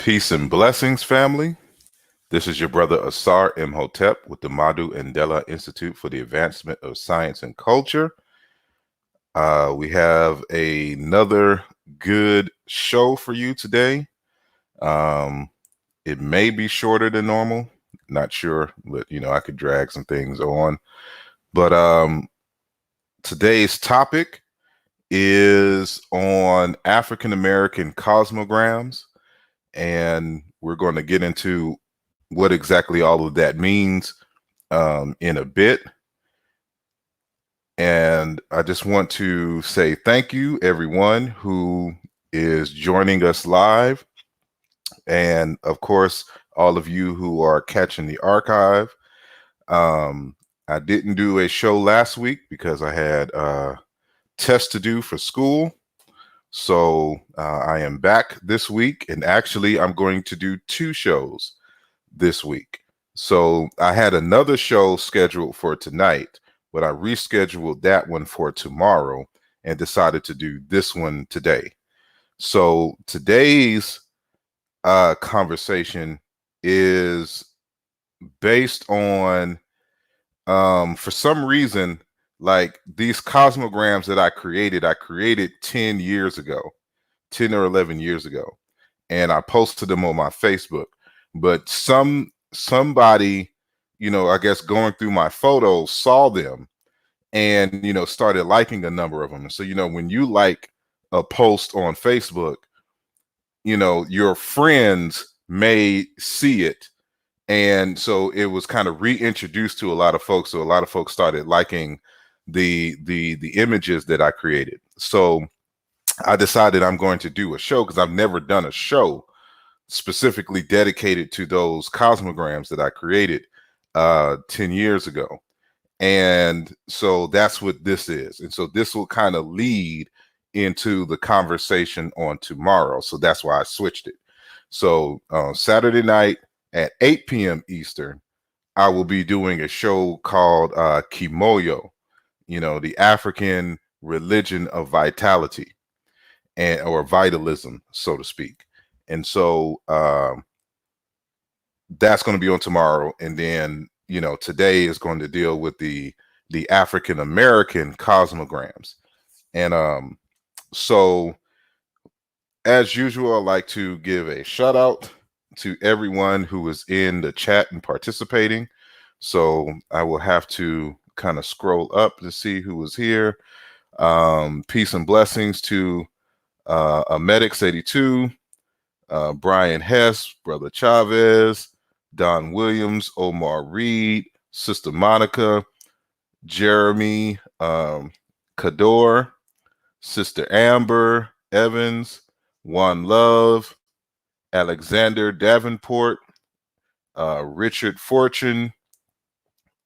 Peace and blessings, family. This is your brother asarimhotep with the Madhu Andela Institute for the Advancement of Science and Culture. We have another good show for you today. It may be shorter than normal. Not sure, but I could drag some things on. But today's topic is on African American cosmograms, and we're going to get into what exactly all of that means in a bit. And I just want to say thank you, everyone who is joining us live. And of course, all of you who are catching the archive. I didn't do a show last week because I had tests to do for school. So I am back this week, and actually I'm going to do 2 shows this week. So I had another show scheduled for tonight, but I rescheduled that one for tomorrow and decided to do this one today. So today's conversation is based on, for some reason, like these cosmograms that I created 10 years ago, 10 or 11 years ago, and I posted them on my Facebook. But somebody, I guess going through my photos saw them and, started liking a number of them. So, when you like a post on Facebook, your friends may see it. And so it was kind of reintroduced to a lot of folks. So a lot of folks started liking the images that I created. So I decided I'm going to do a show because I've never done a show specifically dedicated to those cosmograms that I created 10 years ago. And so that's what this is. And so this will kind of lead into the conversation on tomorrow. So that's why I switched it. So Saturday night at 8 p.m. Eastern, I will be doing a show called Kimoyo, the African religion of vitality or vitalism, so to speak. And so that's going to be on tomorrow. And then, today is going to deal with the African American cosmograms. And so as usual, I'd like to give a shout out to everyone who is in the chat and participating. So I will have to kind of scroll up to see who was here. Peace and blessings to Medics82, Brian Hess, Brother Chavez, Don Williams, Omar Reed, Sister Monica, Jeremy Kador, Sister Amber Evans, One Love, Alexander Davenport, Richard Fortune.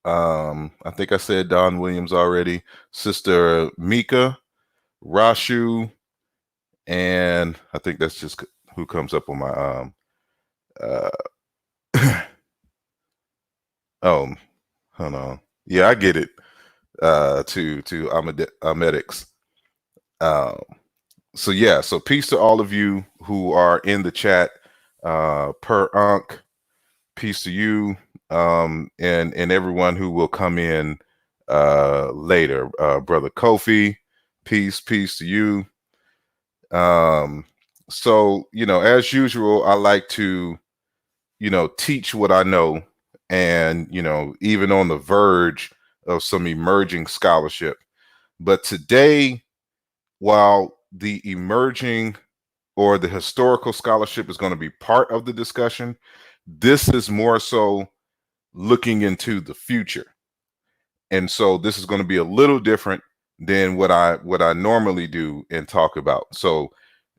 I think I said Don Williams already. Sister Mika, Rashu, and I think that's just who comes up on my oh, hold on. Yeah, I get it. To Amedics. So yeah, so peace to all of you who are in the chat. Per Unc, peace to you, and everyone who will come in later. Brother Kofi, peace to you. So as usual, I like to teach what I know, and even on the verge of some emerging scholarship. But today, while the emerging or the historical scholarship is going to be part of the discussion, this is more so looking into the future. And so this is going to be a little different than what I normally do and talk about. So,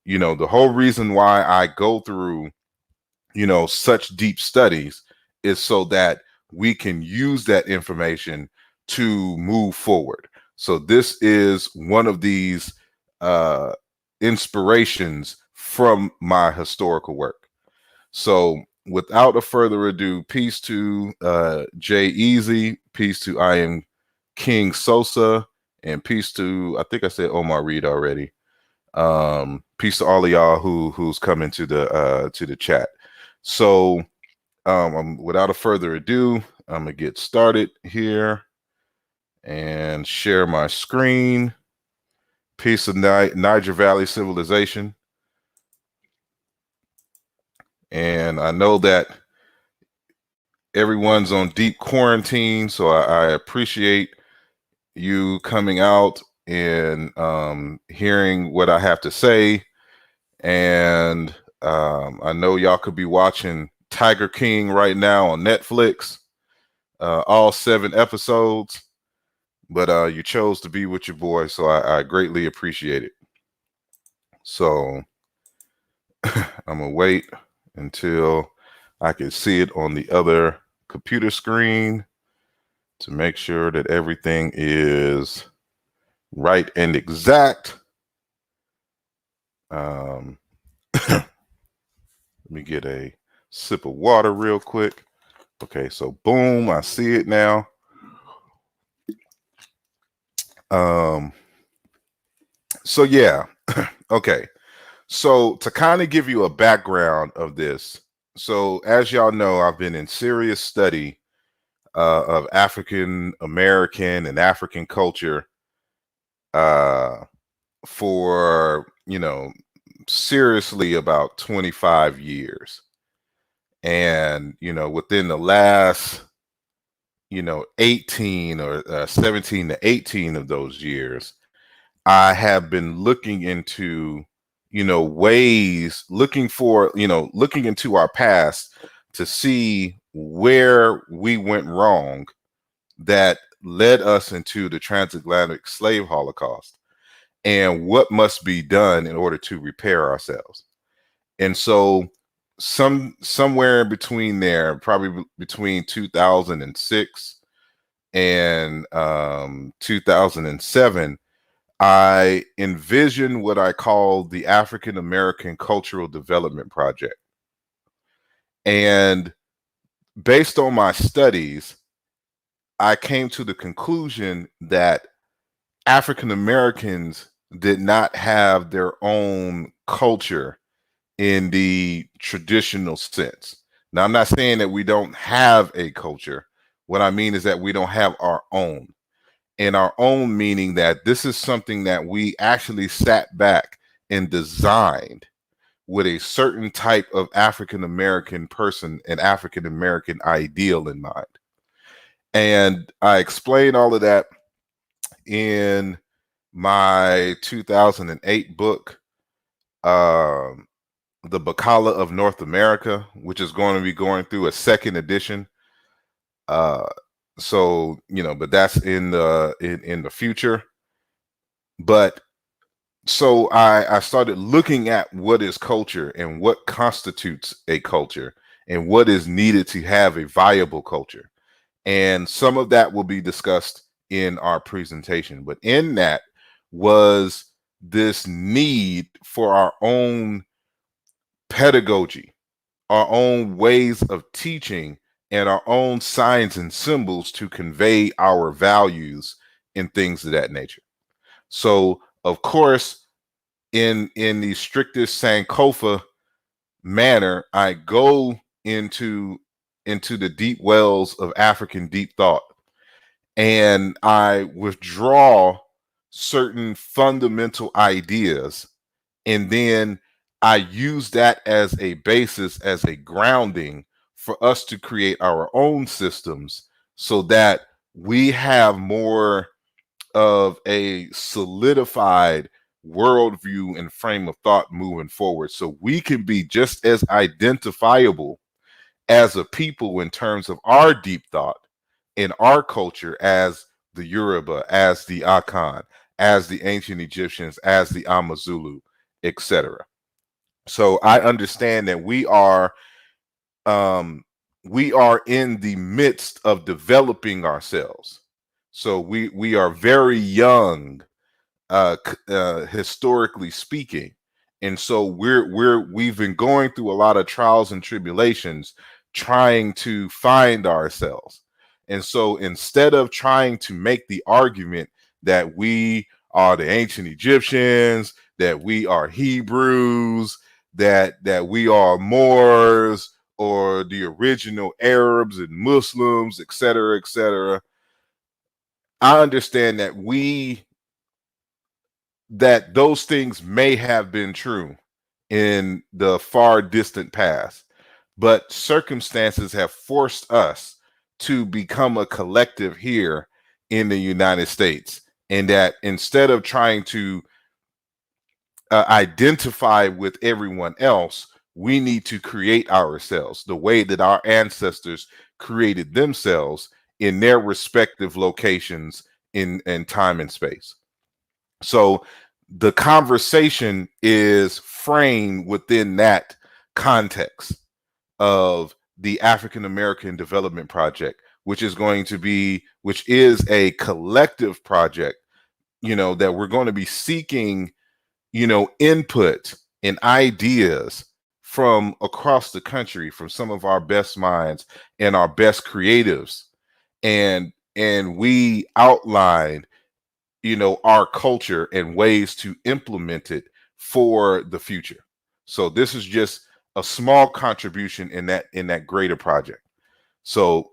the whole reason why I go through, such deep studies is so that we can use that information to move forward. So this is one of these inspirations from my historical work. So without a further ado, peace to Jay Easy, peace to I Am King Sosa, and peace to, I think I said Omar Reed already. Peace to all of y'all who's coming to the chat. So without a further ado, I'm gonna get started here and share my screen. Peace of Niger Valley civilization. And I know that everyone's on deep quarantine, so I appreciate you coming out and hearing what I have to say. And I know y'all could be watching Tiger King right now on Netflix, all 7 episodes, but you chose to be with your boy, so I greatly appreciate it. So I'm gonna wait until I can see it on the other computer screen to make sure that everything is right and exact. Let me get a sip of water real quick. Okay, so boom, I see it now. So yeah, okay. So to kind of give you a background of this, so as y'all know, I've been in serious study of African American and African culture for, seriously about 25 years. And, within the last, 18 or 17 to 18 of those years, I have been looking into, ways, looking into our past to see where we went wrong that led us into the transatlantic slave holocaust and what must be done in order to repair ourselves. And so somewhere in between there, probably between 2006 and 2007, I envisioned what I call the African American Cultural Development Project. And based on my studies, I came to the conclusion that African Americans did not have their own culture in the traditional sense. Now, I'm not saying that we don't have a culture. What I mean is that we don't have our own. And our own meaning that this is something that we actually sat back and designed with a certain type of African American person and African American ideal in mind. And I explained all of that in my 2008 book, The Bacala of North America, which is going to be going through a 2nd edition. So, but that's in the future. But so I started looking at what is culture and what constitutes a culture and what is needed to have a viable culture. And some of that will be discussed in our presentation. But in that was this need for our own pedagogy, our own ways of teaching, and our own signs and symbols to convey our values and things of that nature. So, of course, in the strictest Sankofa manner, I go into the deep wells of African deep thought, and I withdraw certain fundamental ideas, and then I use that as a basis, as a grounding for us to create our own systems so that we have more of a solidified worldview and frame of thought moving forward, so we can be just as identifiable as a people in terms of our deep thought in our culture as the Yoruba, as the Akan, as the ancient Egyptians, as the Amazulu, etc. So I understand that we are in the midst of developing ourselves. So we are very young, historically speaking, and so we've been going through a lot of trials and tribulations trying to find ourselves. And so instead of trying to make the argument that we are the ancient Egyptians, that we are Hebrews, that we are Moors or the original Arabs and Muslims, et cetera, et cetera. I understand that those things may have been true in the far distant past, but circumstances have forced us to become a collective here in the United States. And that instead of trying to identify with everyone else, we need to create ourselves the way that our ancestors created themselves in their respective locations in time and space. So the conversation is framed within that context of the African American Development Project, which is a collective project, that we're going to be seeking, input and ideas from across the country, from some of our best minds and our best creatives. And we outline, our culture and ways to implement it for the future. So this is just a small contribution in that greater project. So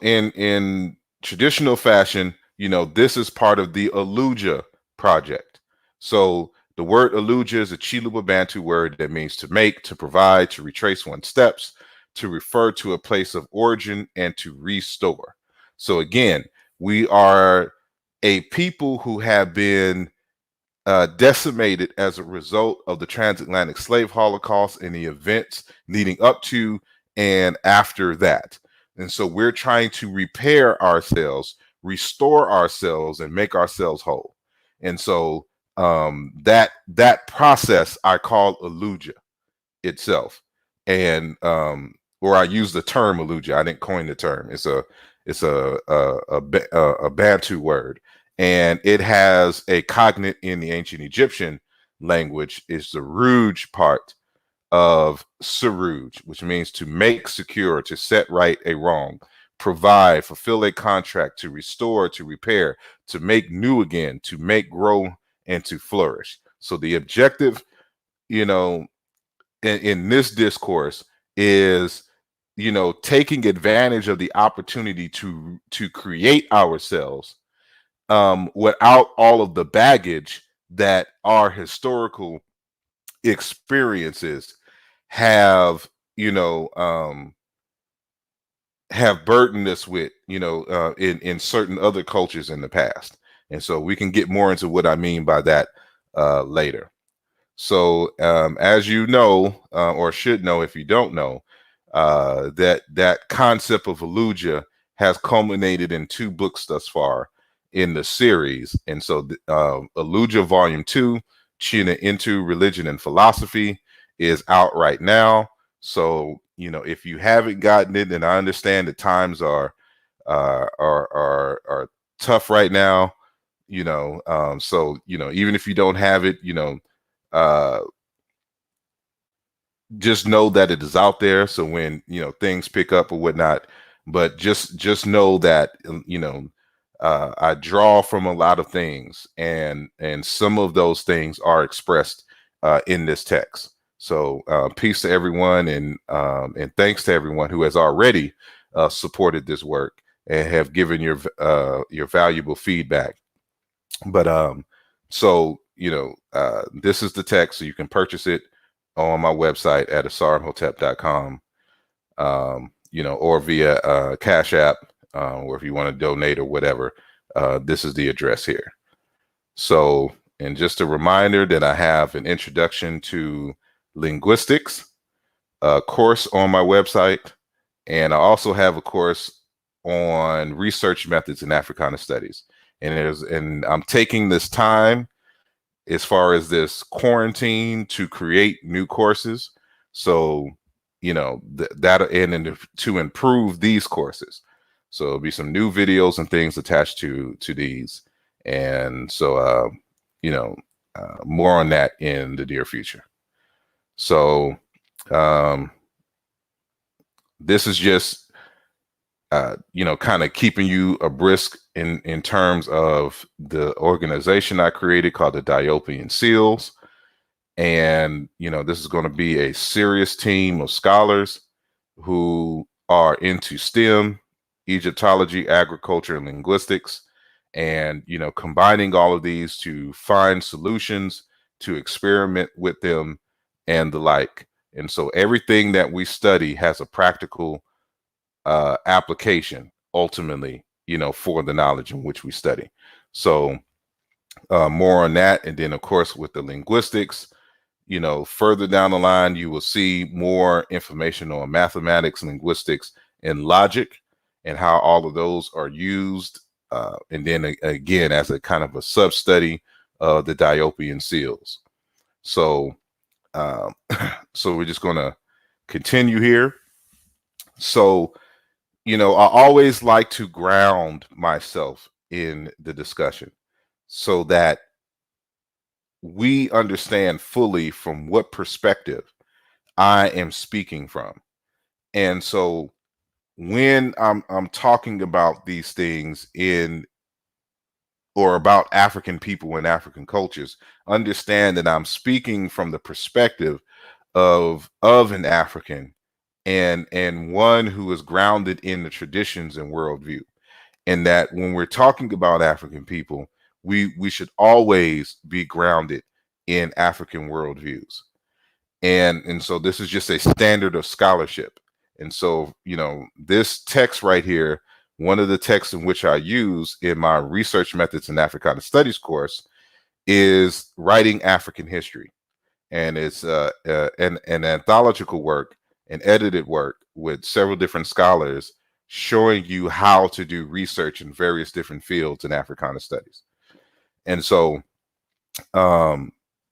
in traditional fashion, this is part of the Aluja project. So the word Aluja is a Chiluba Bantu word that means to make, to provide, to retrace one's steps, to refer to a place of origin, and to restore. So again, we are a people who have been decimated as a result of the transatlantic slave holocaust and the events leading up to and after that. And so we're trying to repair ourselves, restore ourselves, and make ourselves whole. And so that process I call Aluja itself. And or I use the term Aluja. I didn't coin the term. It's a Bantu word, and it has a cognate in the ancient Egyptian language. Is the Rouge part of Saruj, which means to make secure, to set right a wrong, provide, fulfill a contract, to restore, to repair, to make new again, to make grow, and to flourish. So the objective, in this discourse is, taking advantage of the opportunity to create ourselves without all of the baggage that our historical experiences have, have burdened us with, in certain other cultures in the past. And so we can get more into what I mean by that later. So as you know, or should know if you don't know, that concept of Aluja has culminated in 2 books thus far in the series. And so Aluja Volume 2, China into Religion and Philosophy, is out right now. So, if you haven't gotten it, and I understand that times are tough right now, so, even if you don't have it, just know that it is out there. So when, things pick up or whatnot, but just know that, I draw from a lot of things, and some of those things are expressed in this text. So peace to everyone, and thanks to everyone who has already supported this work and have given your valuable feedback. But so this is the text, so you can purchase it on my website at asarimhotep.com, or via CashApp, or if you want to donate or whatever, this is the address here. So, and just a reminder that I have an introduction to linguistics course on my website, and I also have a course on research methods in Africana studies. And I'm taking this time as far as this quarantine to create new courses. So, that and to improve these courses. So there'll be some new videos and things attached to these. And so, more on that in the near future. So this is just kind of keeping you abreast in terms of the organization I created called the Diopian Seals. And, this is going to be a serious team of scholars who are into STEM, Egyptology, agriculture, and linguistics, and, combining all of these to find solutions, to experiment with them, and the like. And so everything that we study has a practical application ultimately, for the knowledge in which we study. So more on that. And then, of course, with the linguistics, further down the line, you will see more information on mathematics, linguistics, and logic, and how all of those are used. And then again, as a kind of a sub-study of the Diopian seals. So, so we're just going to continue here. So, I always like to ground myself in the discussion so that we understand fully from what perspective I am speaking from. And so when I'm talking about these things or about African people and African cultures, understand that I'm speaking from the perspective of an African and one who is grounded in the traditions and worldview. And that when we're talking about African people, we should always be grounded in African worldviews. And so this is just a standard of scholarship. And so, this text right here, one of the texts in which I use in my research methods in Africana studies course is writing African history. And it's an anthological work, an edited work with several different scholars showing you how to do research in various different fields in Africana studies. And so at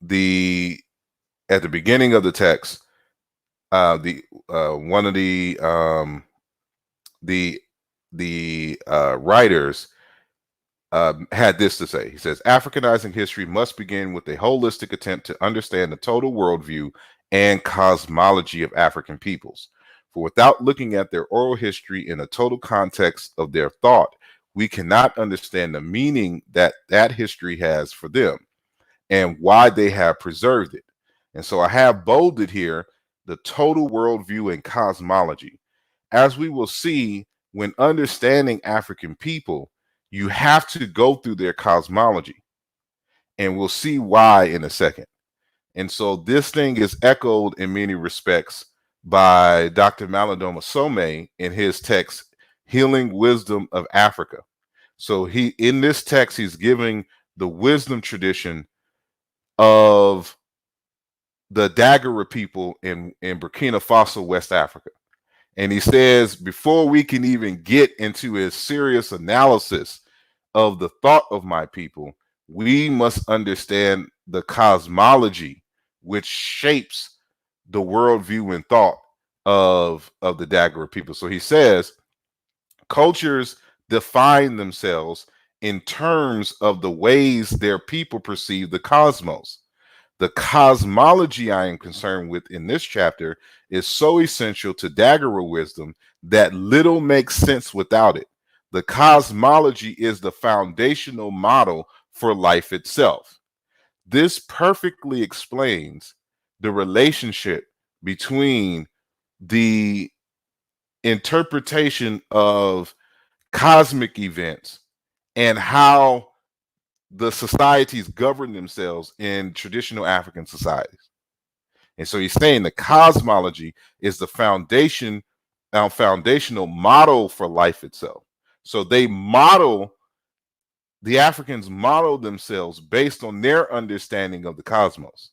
the beginning of the text, one of the writers had this to say. He says, Africanizing history must begin with a holistic attempt to understand the total worldview and cosmology of African peoples. For without looking at their oral history in a total context of their thought, we cannot understand the meaning that history has for them and why they have preserved it. And so I have bolded here the total worldview and cosmology. As we will see, when understanding African people, you have to go through their cosmology. And we'll see why in a second. And so this thing is echoed in many respects by Dr. Malidoma Somé in his text, Healing Wisdom of Africa. So in this text, he's giving the wisdom tradition of the Dagger of People in Burkina Faso, West Africa. And he says, before we can even get into a serious analysis of the thought of my people, we must understand the cosmology which shapes the worldview and thought of the Dagger of People. So he says, cultures define themselves in terms of the ways their people perceive the cosmos. The cosmology I am concerned with in this chapter is so essential to Dagger wisdom that little makes sense without it. The cosmology is the foundational model for life itself. This perfectly explains the relationship between the interpretation of cosmic events and how the societies govern themselves in traditional African societies. And so he's saying the cosmology is the foundational model for life itself. So the Africans model themselves based on their understanding of the cosmos.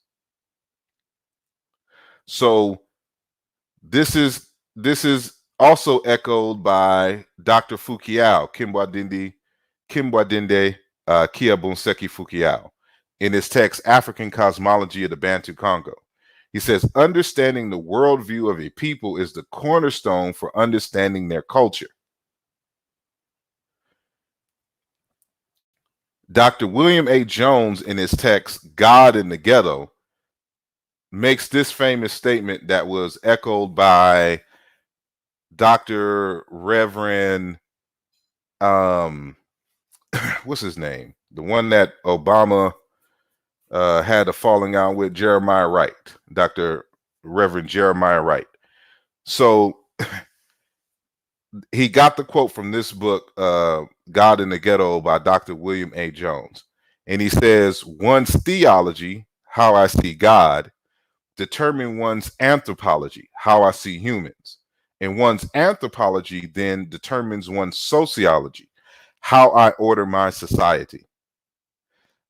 So this is also echoed by Dr. Fukiao, Kimbwadinde Kiabonseki Fukiao, in his text, African Cosmology of the Bantu Congo. He says, understanding the worldview of a people is the cornerstone for understanding their culture. Dr. William A. Jones, in his text, God in the Ghetto, makes this famous statement that was echoed by Dr. Reverend, what's his name? The one that Obama had a falling out with, Jeremiah Wright, Dr. Reverend Jeremiah Wright. So he got the quote from this book, God in the Ghetto by Dr. William A. Jones. And he says, one's theology, how I see God, determine one's anthropology, how I see humans. And one's anthropology then determines one's sociology, how I order my society.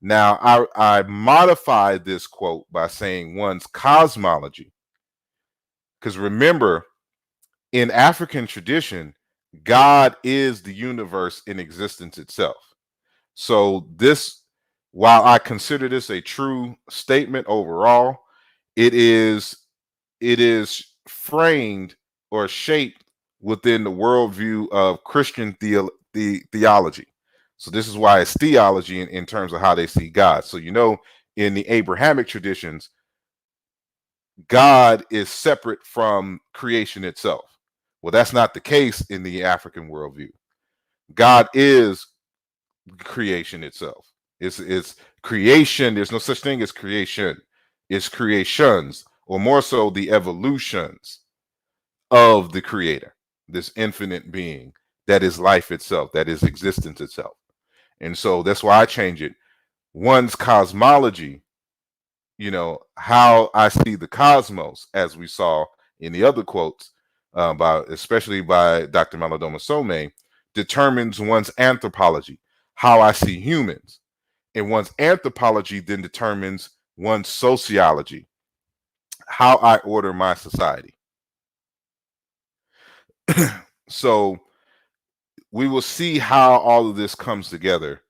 Now, I modified this quote by saying one's cosmology. Because remember, in African tradition, God is the universe in existence itself. So this, while I consider this a true statement overall, it is framed or shaped within the worldview of Christian theology. So this is why it's theology in terms of how they see God. So, you know, in the Abrahamic traditions, God is separate from creation itself. Well, that's not the case in the African worldview. God is creation itself. It's creation. There's no such thing as creation. It's creations, or more so the evolutions of the creator, this infinite being that is life itself, that is existence itself. And so that's why I change it. One's cosmology, you know, how I see the cosmos, as we saw in the other quotes, especially by Dr. Malidoma Somé, determines one's anthropology, how I see humans. And one's anthropology then determines one's sociology, how I order my society. So we will see how all of this comes together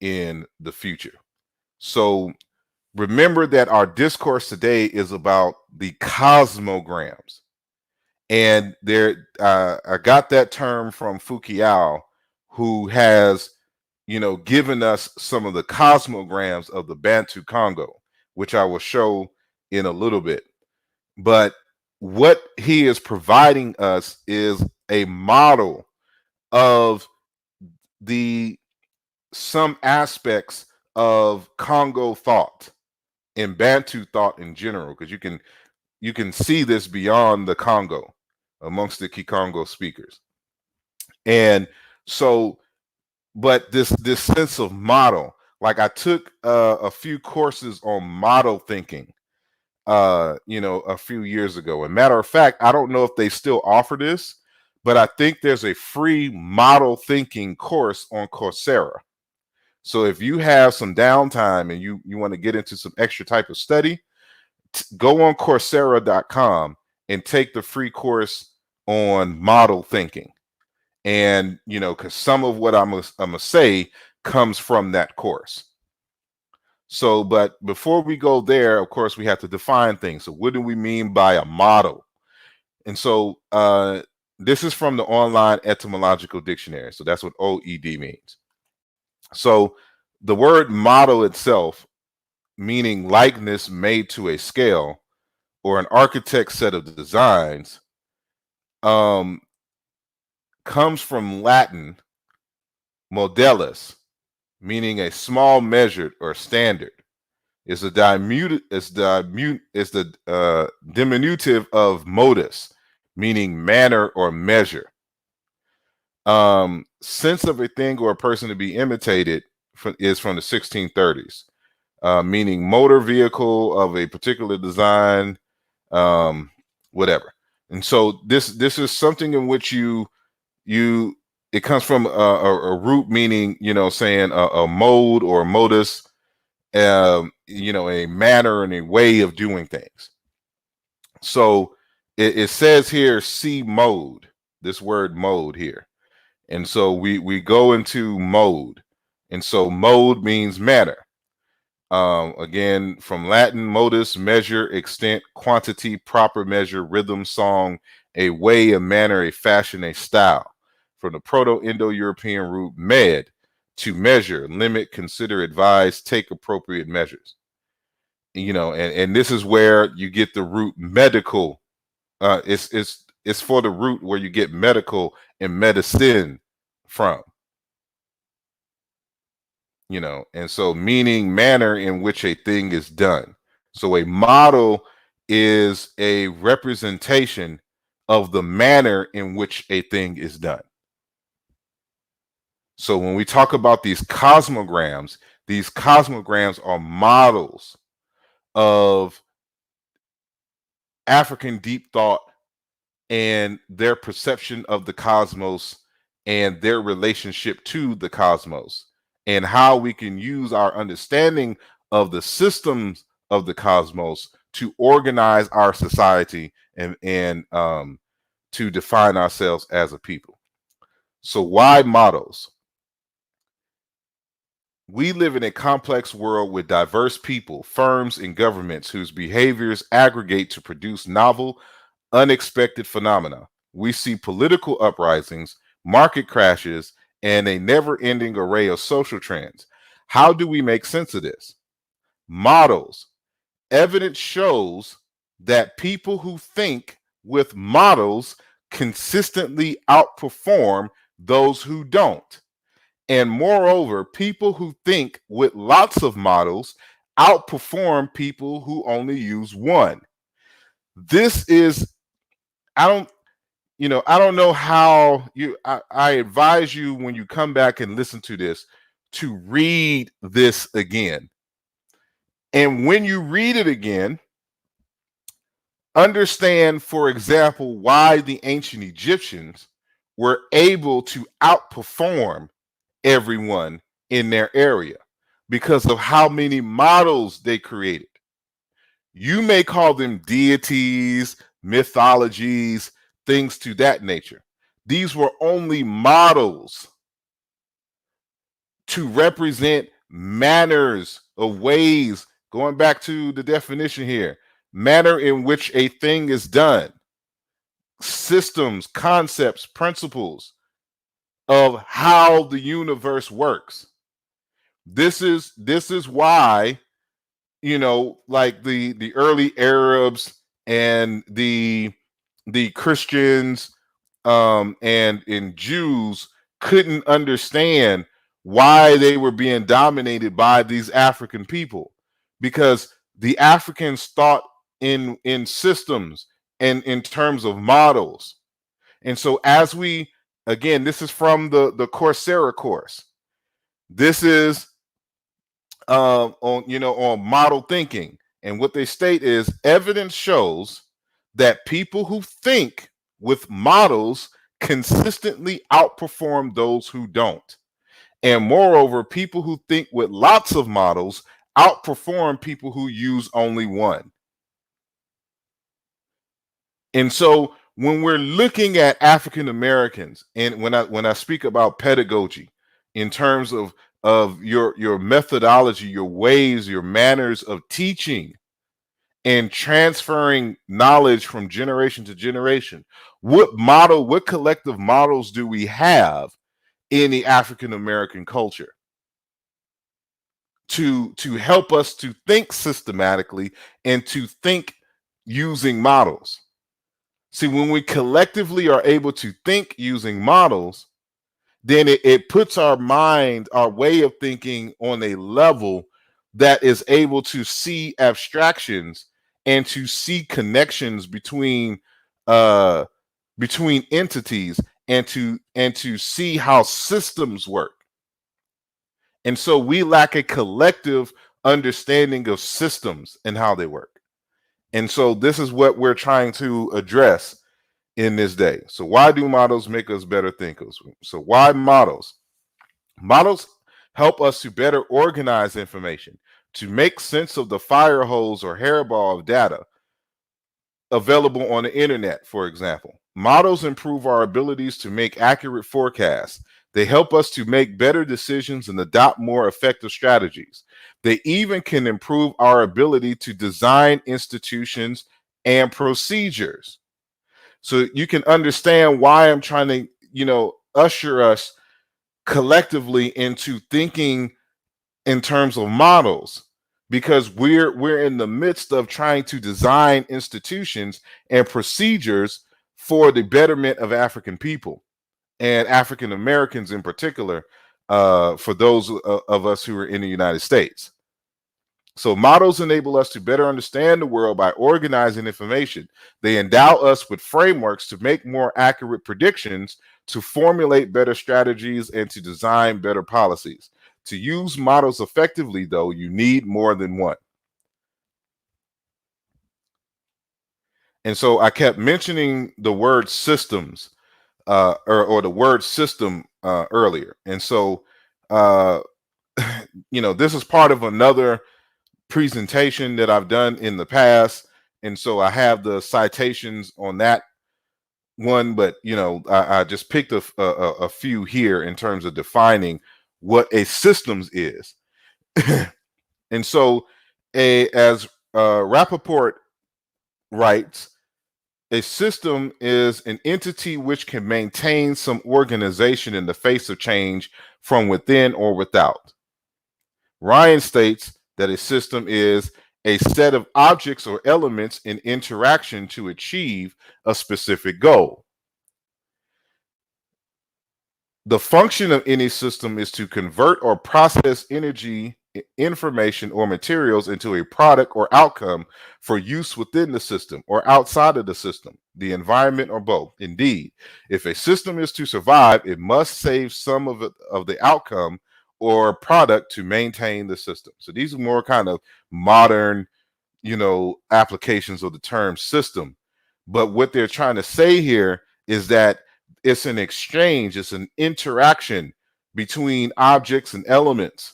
in the future. So remember that our discourse today is about the cosmograms. And there, I got that term from Fukuyao, who has, you know, given us some of the cosmograms of the Bantu Congo, which I will show in a little bit. But what he is providing us is a model of some aspects of Congo thought and Bantu thought in general, because you can see this beyond the Congo amongst the Kikongo speakers. And so, but this sense of model, like I took a few courses on model thinking, you know, a few years ago. And matter of fact, I don't know if they still offer this, but I think there's a free model thinking course on Coursera. So if you have some downtime and you want to get into some extra type of study, go on Coursera.com and take the free course on model thinking. And, you know, because some of what I'm gonna say comes from that course. So, but before we go there, of course, we have to define things. So what do we mean by a model? And so this is from the online etymological dictionary. So that's what OED means. So the word model itself, meaning likeness made to a scale or an architect's set of designs, comes from Latin modellus, meaning a small measured or standard. It's the diminutive of modus, meaning manner or measure. Sense of a thing or a person to be imitated is from the 1630s, meaning motor vehicle of a particular design, whatever. And so this is something in which it comes from a root meaning, you know, saying a mode or a modus, you know, a manner and a way of doing things. So it says here, see mode, this word mode here. And so we go into mode. And so mode means manner. Again, from Latin, modus, measure, extent, quantity, proper measure, rhythm, song, a way, a manner, a fashion, a style. From the Proto-Indo-European root med, to measure, limit, consider, advise, take appropriate measures. You know, and this is where you get the root medical. It's It's for the root where you get medical and medicine from. You know, and so meaning manner in which a thing is done. So a model is a representation of the manner in which a thing is done. So when we talk about these cosmograms are models of African deep thought and their perception of the cosmos and their relationship to the cosmos, and how we can use our understanding of the systems of the cosmos to organize our society and to define ourselves as a people. So why models? We live in a complex world with diverse people, firms, and governments whose behaviors aggregate to produce novel, unexpected phenomena. We see political uprisings, market crashes, and a never-ending array of social trends. How do we make sense of this? Models. Evidence shows that people who think with models consistently outperform those who don't. And moreover, people who think with lots of models outperform people who only use one. This is, I don't know how I advise you when you come back and listen to this to read this again. And when you read it again, understand, for example, why the ancient Egyptians were able to outperform everyone in their area because of how many models they created. You may call them deities, mythologies, things to that nature. These were only models to represent manners of ways, going back to the definition here, manner in which a thing is done, systems, concepts, principles of how the universe works. This is why, like the early Arabs and the Christians and Jews couldn't understand why they were being dominated by these African people, because the Africans thought in systems and in terms of models. And so as we, again, this is from the Coursera course. This is on model thinking, and what they state is evidence shows that people who think with models consistently outperform those who don't. And moreover, people who think with lots of models outperform people who use only one. And so when we're looking at African Americans, and when I speak about pedagogy in terms of your methodology, your ways, your manners of teaching and transferring knowledge from generation to generation, what collective models do we have in the African American culture to help us to think systematically and to think using models? See, when we collectively are able to think using models, then it puts our mind, our way of thinking on a level that is able to see abstractions and to see connections between entities, and to see how systems work. And so we lack a collective understanding of systems and how they work. And so this is what we're trying to address in this day. So why do models make us better thinkers? So why models? Models help us to better organize information, to make sense of the fire hose or hairball of data available on the internet, for example. Models improve our abilities to make accurate forecasts. They help us to make better decisions and adopt more effective strategies. They even can improve our ability to design institutions and procedures. So you can understand why I'm trying to, usher us collectively into thinking in terms of models, because we're in the midst of trying to design institutions and procedures for the betterment of African people and African Americans in particular, for those of us who are in the United States. So models enable us to better understand the world by organizing information. They endow us with frameworks to make more accurate predictions, to formulate better strategies, and to design better policies. To use models effectively, though, you need more than one. And so I kept mentioning the word systems, or the word system earlier. And so, this is part of another presentation that I've done in the past. And so I have the citations on that one, but I just picked a few here in terms of defining what a systems is. And so as Rappaport writes, a system is an entity which can maintain some organization in the face of change from within or without. Ryan states that a system is a set of objects or elements in interaction to achieve a specific goal. The function of any system is to convert or process energy, information, or materials into a product or outcome for use within the system or outside of the system, the environment, or both. Indeed, if a system is to survive, it must save some of the outcome or product to maintain the system. So these are more kind of modern, applications of the term system. But what they're trying to say here is that it's an exchange, it's an interaction between objects and elements,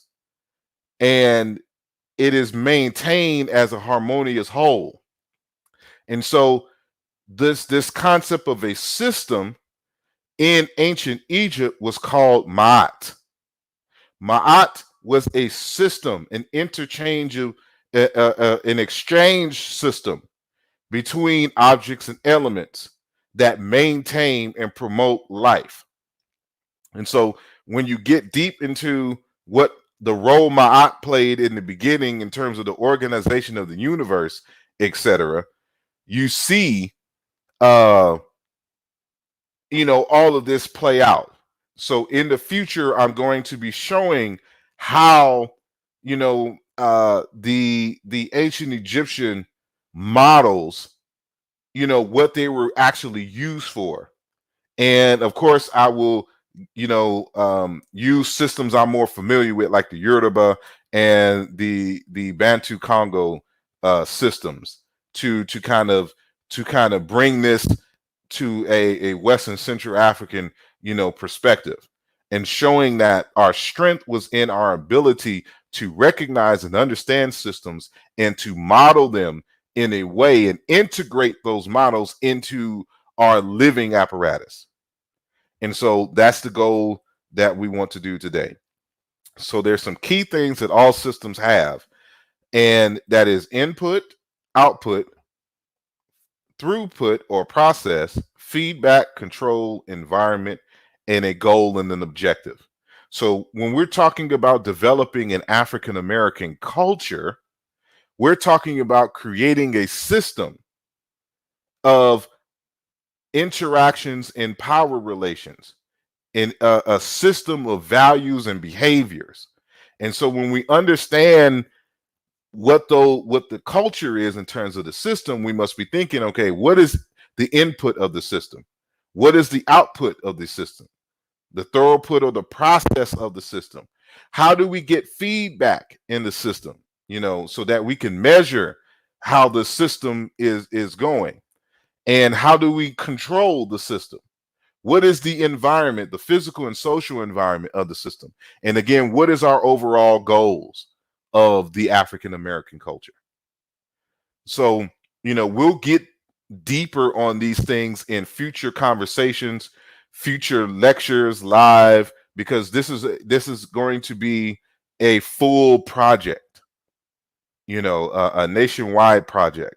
and it is maintained as a harmonious whole. And so this concept of a system in ancient Egypt was called Ma'at. Ma'at was a system, an interchange of an exchange system between objects and elements that maintain and promote life. And so when you get deep into what the role Ma'at played in the beginning in terms of the organization of the universe, etc., you see all of this play out. So in the future, I'm going to be showing how the ancient Egyptian models, what they were actually used for. And of course, I will, use systems I'm more familiar with, like the Yoruba and the Bantu Congo systems, to kind of bring this to a Western Central African, perspective, and showing that our strength was in our ability to recognize and understand systems and to model them in a way and integrate those models into our living apparatus. And so that's the goal that we want to do today. So there's some key things that all systems have, and that is input, output, throughput or process, feedback, control, environment, and a goal and an objective. So when we're talking about developing an African American culture, we're talking about creating a system of interactions and power relations, in a system of values and behaviors. And so when we understand what the culture is in terms of the system, we must be thinking, okay, what is the input of the system? What is the output of the system? The throughput or the process of the system? How do we get feedback in the system, so that we can measure how the system is going? And how do we control the system? What is the environment, the physical and social environment of the system? And again, what is our overall goals of the African American culture? So, we'll get deeper on these things in future conversations, future lectures, live, because this is going to be a full project, a nationwide project.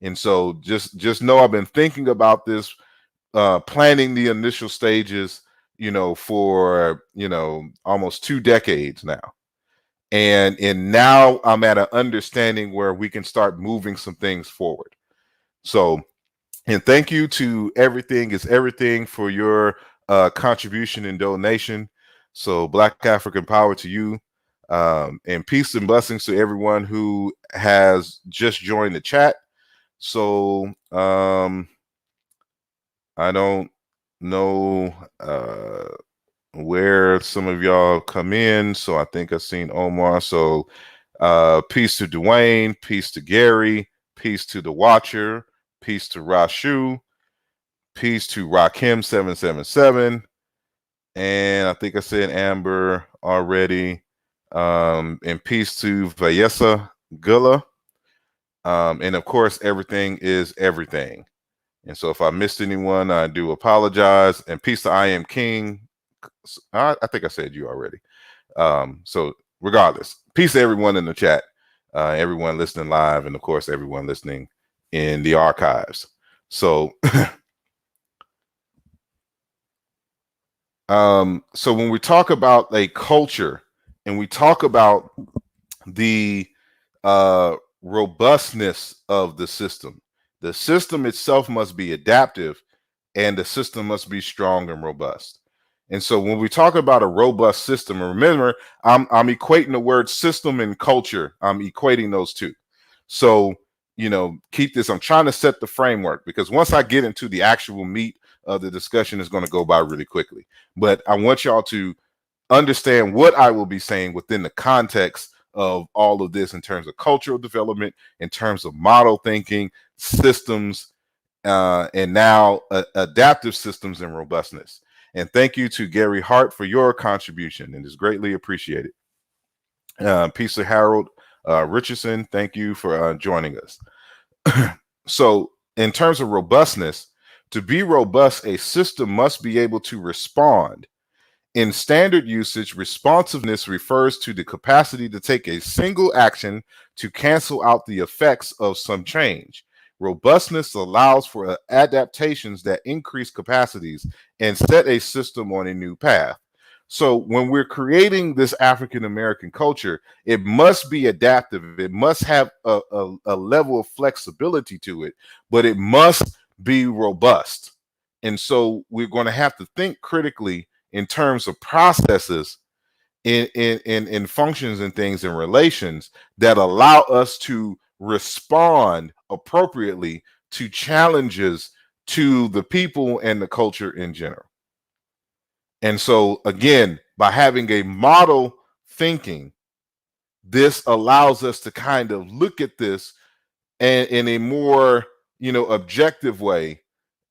And so just know I've been thinking about this, planning the initial stages, for almost 2 decades now. And now I'm at an understanding where we can start moving some things forward. So And thank you to Everything is Everything for your contribution and donation. So Black African power to you. And peace and blessings to everyone who has just joined the chat. So I don't know where some of y'all come in. So I think I've seen Omar. So peace to Dwayne, peace to Gary, peace to the Watcher, peace to Rashu, peace to Rakim777, and I think I said Amber already. And peace to Vayesa Gula. And of course, everything is everything. And so if I missed anyone, I do apologize. And peace to I Am King. I think I said you already. So regardless, peace to everyone in the chat, everyone listening live, and of course, everyone listening in the archives. So so when we talk about a culture and we talk about the robustness of the system itself must be adaptive, and the system must be strong and robust. And so when we talk about a robust system, and remember, I'm equating the word system and culture. I'm equating those two. So, keep this. I'm trying to set the framework, because once I get into the actual meat of the discussion, is going to go by really quickly. But I want y'all to understand what I will be saying within the context of all of this, in terms of cultural development, in terms of model thinking, systems, and now adaptive systems and robustness. And thank you to Gary Hart for your contribution, and it's greatly appreciated. Peace to Harold Richardson, thank you for joining us. So in terms of robustness, to be robust, a system must be able to respond. In standard usage, responsiveness refers to the capacity to take a single action to cancel out the effects of some change. Robustness allows for adaptations that increase capacities and set a system on a new path. So when we're creating this African American culture, it must be adaptive. It must have a level of flexibility to it, but it must be robust. And so we're going to have to think critically in terms of processes, in functions and things and relations that allow us to respond appropriately to challenges to the people and the culture in general. And so again, by having a model thinking, this allows us to kind of look at this in a more objective way,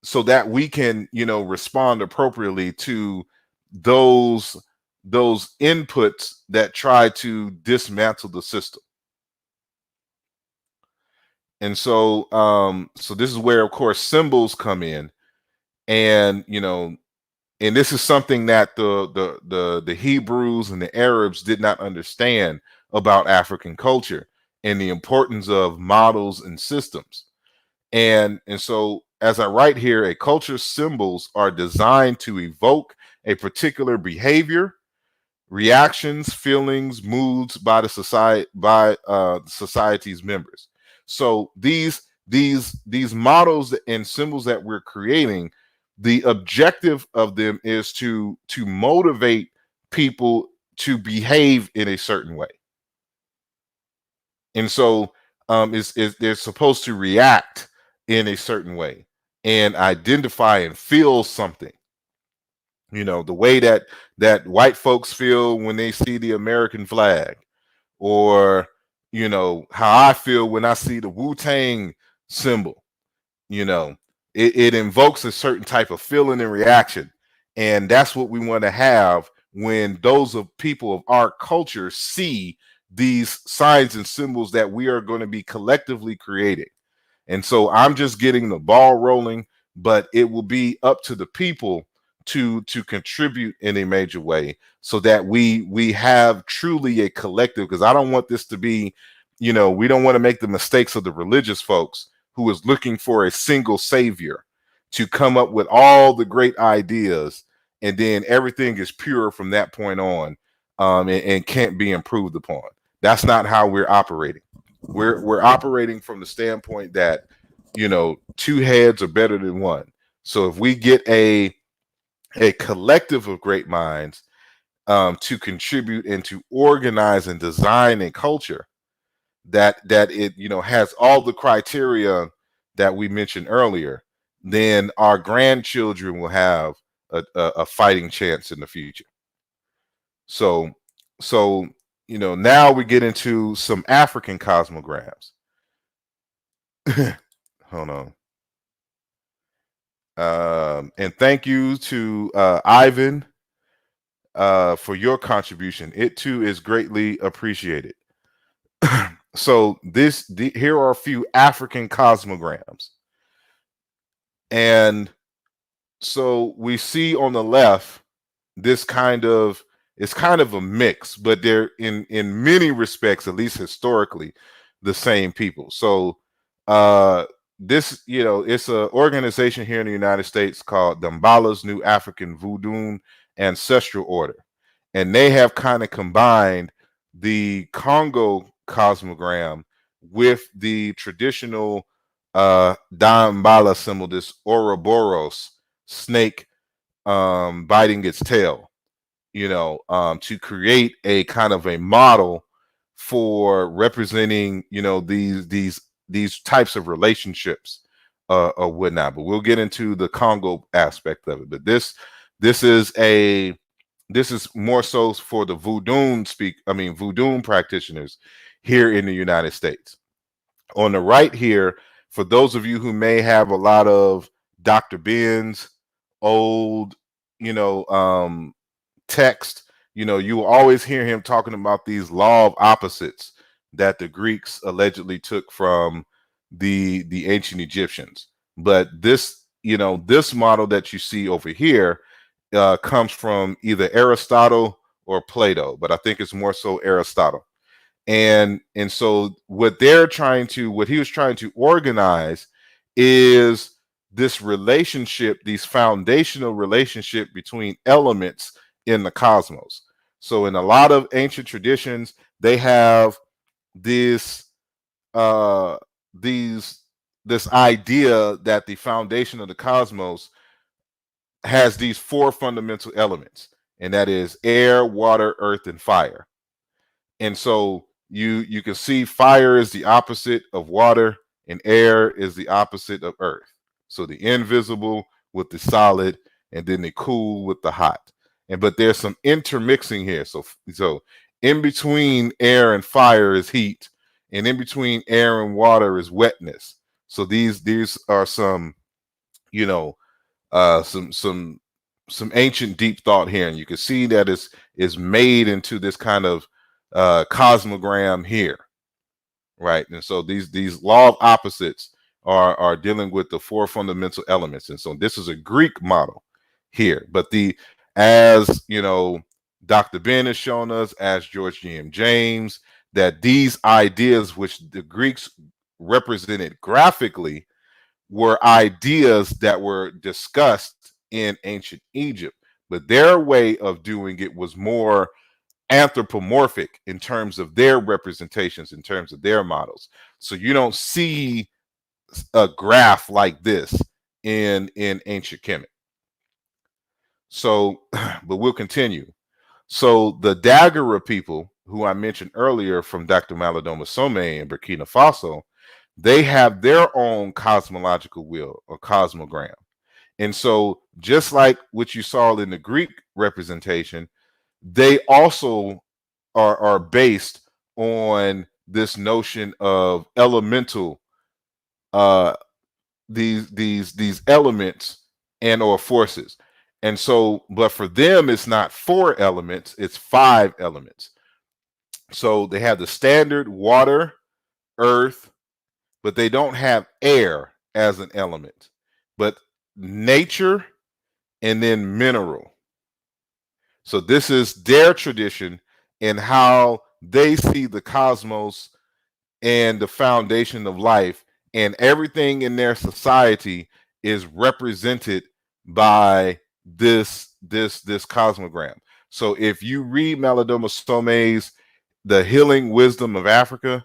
so that we can respond appropriately to those inputs that try to dismantle the system. And so so this is where, of course, symbols come in. And and this is something that the Hebrews and the Arabs did not understand about African culture, and the importance of models and systems. And so as I write here, a culture's symbols are designed to evoke a particular behavior, reactions, feelings, moods by the society's members. So these models and symbols that we're creating, the objective of them is to motivate people to behave in a certain way. And so they're supposed to react in a certain way and identify and feel something. The way that white folks feel when they see the American flag, or how I feel when I see the Wu-Tang symbol. It invokes a certain type of feeling and reaction, and that's what we want to have when those of people of our culture see these signs and symbols that we are going to be collectively creating. And so I'm just getting the ball rolling, but it will be up to the people to contribute in a major way, so that we have truly a collective. Because I don't want this to be, we don't want to make the mistakes of the religious folks who is looking for a single savior to come up with all the great ideas, and then everything is pure from that point on, and can't be improved upon. That's not how we're operating. We're operating from the standpoint that two heads are better than one. So if we get a collective of great minds to contribute and to organize and design and culture that it has all the criteria that we mentioned earlier, then our grandchildren will have a fighting chance in the future. So now we get into some African cosmograms. Hold on. And thank you to Ivan for your contribution. It too is greatly appreciated. So here are a few African cosmograms. And so we see on the left this it's kind of a mix, but they're in many respects, at least historically, the same people. So this, it's an organization here in the United States called the Mbala's New African Voodoo Ancestral Order. And they have kind of combined the Congo cosmogram with the traditional Dambala symbol, this Ouroboros snake biting its tail, to create a kind of a model for representing, these types of relationships or whatnot. But we'll get into the Congo aspect of it. But this is more so for the voodoo practitioners here in the United States. On the right here, for those of you who may have a lot of Dr. Ben's old, text, you will always hear him talking about these law of opposites that the Greeks allegedly took from the ancient Egyptians. But this model that you see over here comes from either Aristotle or Plato, but I think it's more so Aristotle. And so what he was trying to organize is this relationship, these foundational relationship between elements in the cosmos. So in a lot of ancient traditions, they have this idea that the foundation of the cosmos has these four fundamental elements, and that is air, water, earth, and fire. And so you can see fire is the opposite of water, and air is the opposite of earth. So the invisible with the solid, and then the cool with the hot. But there's some intermixing here. So in between air and fire is heat, and in between air and water is wetness. So these are some, some ancient deep thought here, and you can see that is made into this kind of cosmogram here, right? And so these law of opposites are dealing with the four fundamental elements, and so this is a Greek model here. But as Dr. Ben has shown us, as George G.M. James, that these ideas, which the Greeks represented graphically, were ideas that were discussed in ancient Egypt, but their way of doing it was more anthropomorphic in terms of their representations, in terms of their models. So you don't see a graph like this in ancient Kemet. So, but we'll continue. So the Dagger of People, who I mentioned earlier from Dr. Malidoma Some in Burkina Faso, they have their own cosmological wheel or cosmogram. And so just like what you saw in the Greek representation, they also are based on this notion of elemental, these elements and or forces. And so, but for them, it's not 4 elements, it's 5 elements. So they have the standard water, earth, but they don't have air as an element, but nature and then mineral. So this is their tradition and how they see the cosmos and the foundation of life, and everything in their society is represented by this cosmogram. So if you read Malidoma Some's The Healing Wisdom of Africa,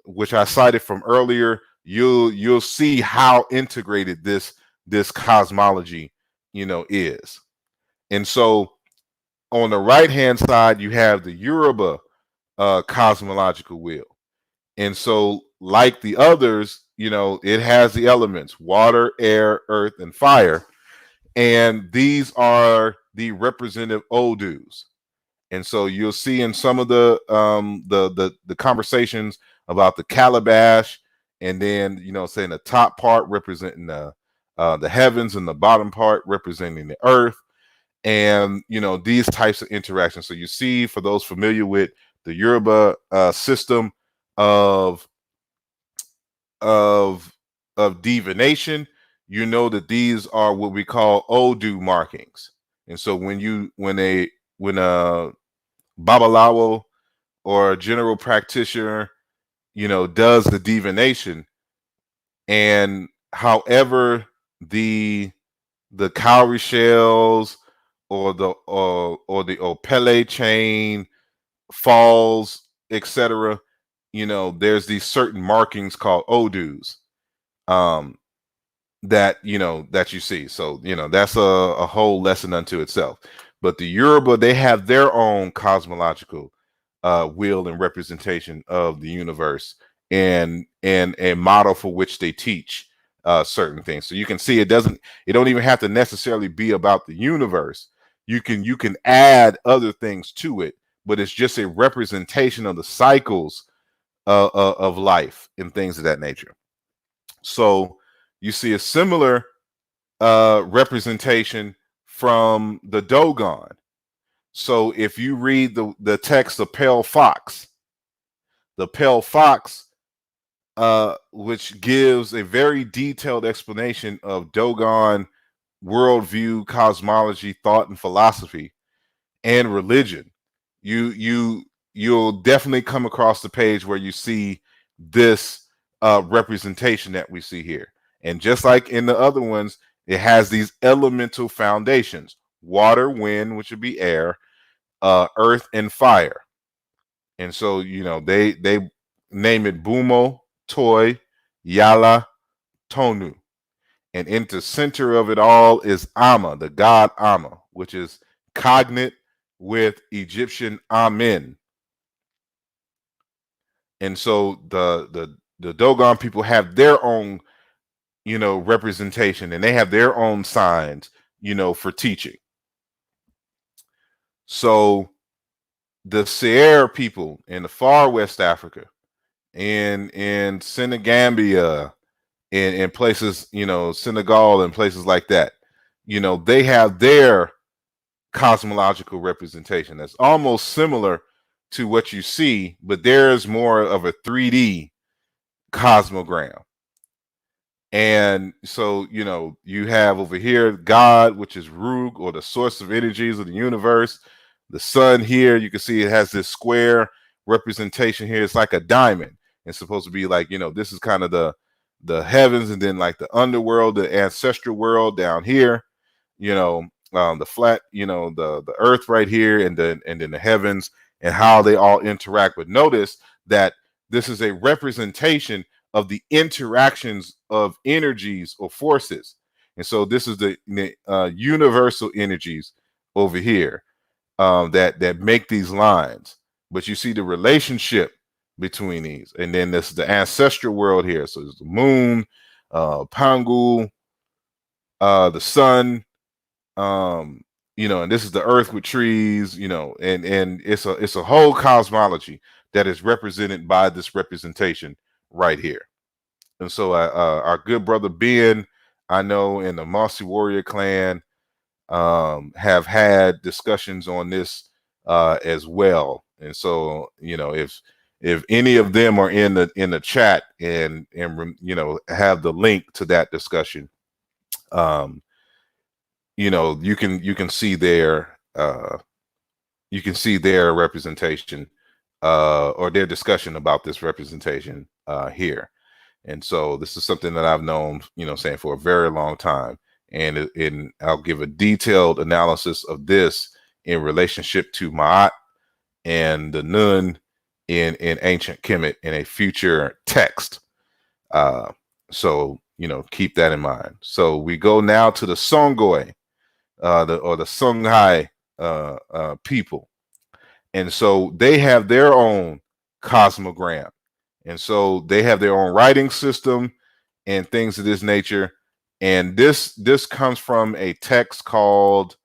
which I cited from earlier, you'll see how integrated this cosmology, is. And so on the right hand side, you have the Yoruba cosmological wheel. And so, like the others, it has the elements water, air, earth, and fire. And these are the representative odus. And so you'll see in some of the conversations about the calabash, and then saying the top part representing the heavens and the bottom part representing the earth, and these types of interactions. So you see, for those familiar with the Yoruba system of of divination, that these are what we call Odu markings. And so when a Babalawo or a general practitioner, does the divination, and however the cowrie shells or the opele chain falls, etc., there's these certain markings called odus that you see. So that's a whole lesson unto itself. But the Yoruba, they have their own cosmological will and representation of the universe, and a model for which they teach certain things. So you can see it don't even have to necessarily be about the universe. You can add other things to it, but it's just a representation of the cycles of life and things of that nature. So you see a similar representation from the Dogon. So if you read the text of Pale Fox, the Pale Fox, which gives a very detailed explanation of Dogon worldview, cosmology, thought, and philosophy, and religion, you'll definitely come across the page where you see this representation that we see here. And just like in the other ones, it has these elemental foundations: water, wind, which would be air, earth, and fire. And so they name it Bumo, Toy, Yala, Tonu. And in the center of it all is Amma, the god Amma, which is cognate with Egyptian Amen. And so the Dogon people have their own representation, and they have their own signs for teaching. So the Seer people in the far West Africa, in Senegambia, in places, Senegal and places like that, they have their cosmological representation that's almost similar to what you see, but there's more of a 3D cosmogram. And so you have over here God, which is Rug, or the source of energies of the universe. The sun here, you can see it has this square representation here. It's like a diamond. It's supposed to be like, this is kind of the heavens, and then like the underworld, the ancestral world down here, the flat, the earth right here, and then the heavens, and how they all interact. But notice that this is a representation of the interactions of energies or forces. And so this is the universal energies over here that make these lines. But you see the relationship between these. And then this is the ancestral world here. So there's the moon, Pangu, the sun, and this is the earth with trees, and it's a whole cosmology that is represented by this representation right here. And so our good brother Ben, I know, and the Mossy Warrior clan have had discussions on this as well. And so if any of them are in the chat and have the link to that discussion, you can see their representation or their discussion about this representation here. And so this is something that I've known, saying for a very long time. And I'll give a detailed analysis of this in relationship to Ma'at and the Nun in ancient Kemet in a future text. So, keep that in mind. So we go now to the Songoi, the Seunghi people. And so they have their own cosmogram. And so they have their own writing system and things of this nature. And this comes from a text called,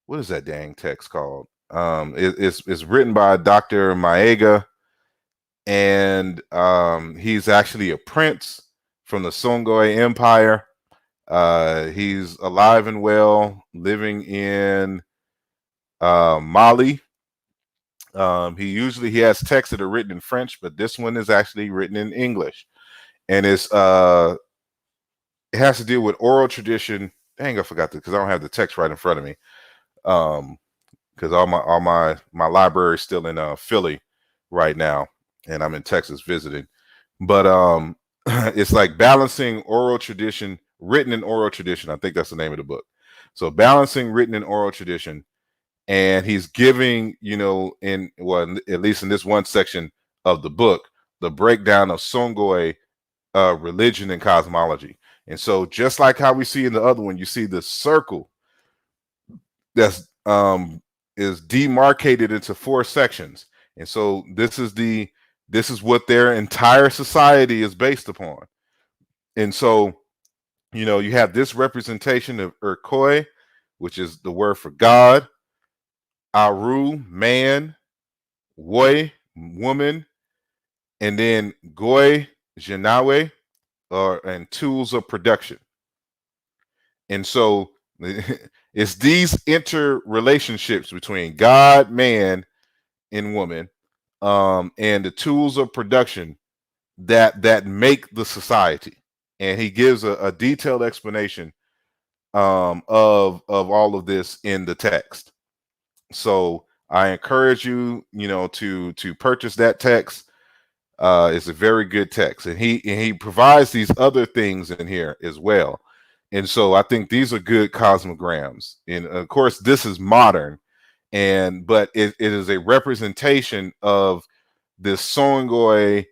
what is that dang text called? It's written by Dr. Maega, and he's actually a prince from the Songhai Empire. He's alive and well, living in Mali. He has texts that are written in French, but this one is actually written in English, and it has to deal with oral tradition. Dang, I forgot this because I don't have the text right in front of me. Because all my library is still in Philly right now, and I'm in Texas visiting. But it's like balancing oral tradition, written in oral tradition. I think that's the name of the book. So balancing written and oral tradition, and he's giving, at least in this one section of the book, the breakdown of Songhai religion and cosmology. And so just like how we see in the other one, you see the circle that's is demarcated into 4 sections. And so this is what their entire society is based upon. And so, you have this representation of Urkoi, which is the word for God, Aru, man, Woi, woman, and then Goi, Janawe, and tools of production. And so it's these interrelationships between God, man, and woman, and the tools of production that make the society. And he gives a detailed explanation of all of this in the text. So I encourage you, to purchase that text. It's a very good text, and he provides these other things in here as well. And so I think these are good cosmograms. And of course, this is modern, but it is a representation of this Songhai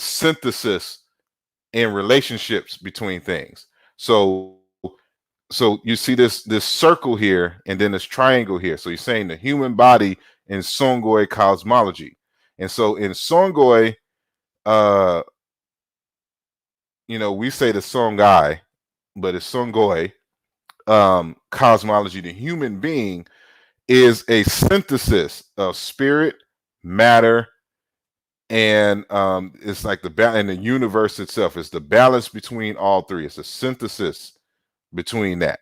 synthesis and relationships between things. So you see this circle here, and then this triangle here. So you're saying the human body in Songhai cosmology. And so in Songhai, we say the Songhai, but it's Songhai cosmology. The human being is a synthesis of spirit, matter, and it's like and the universe itself is the balance between all three. It's a synthesis between that.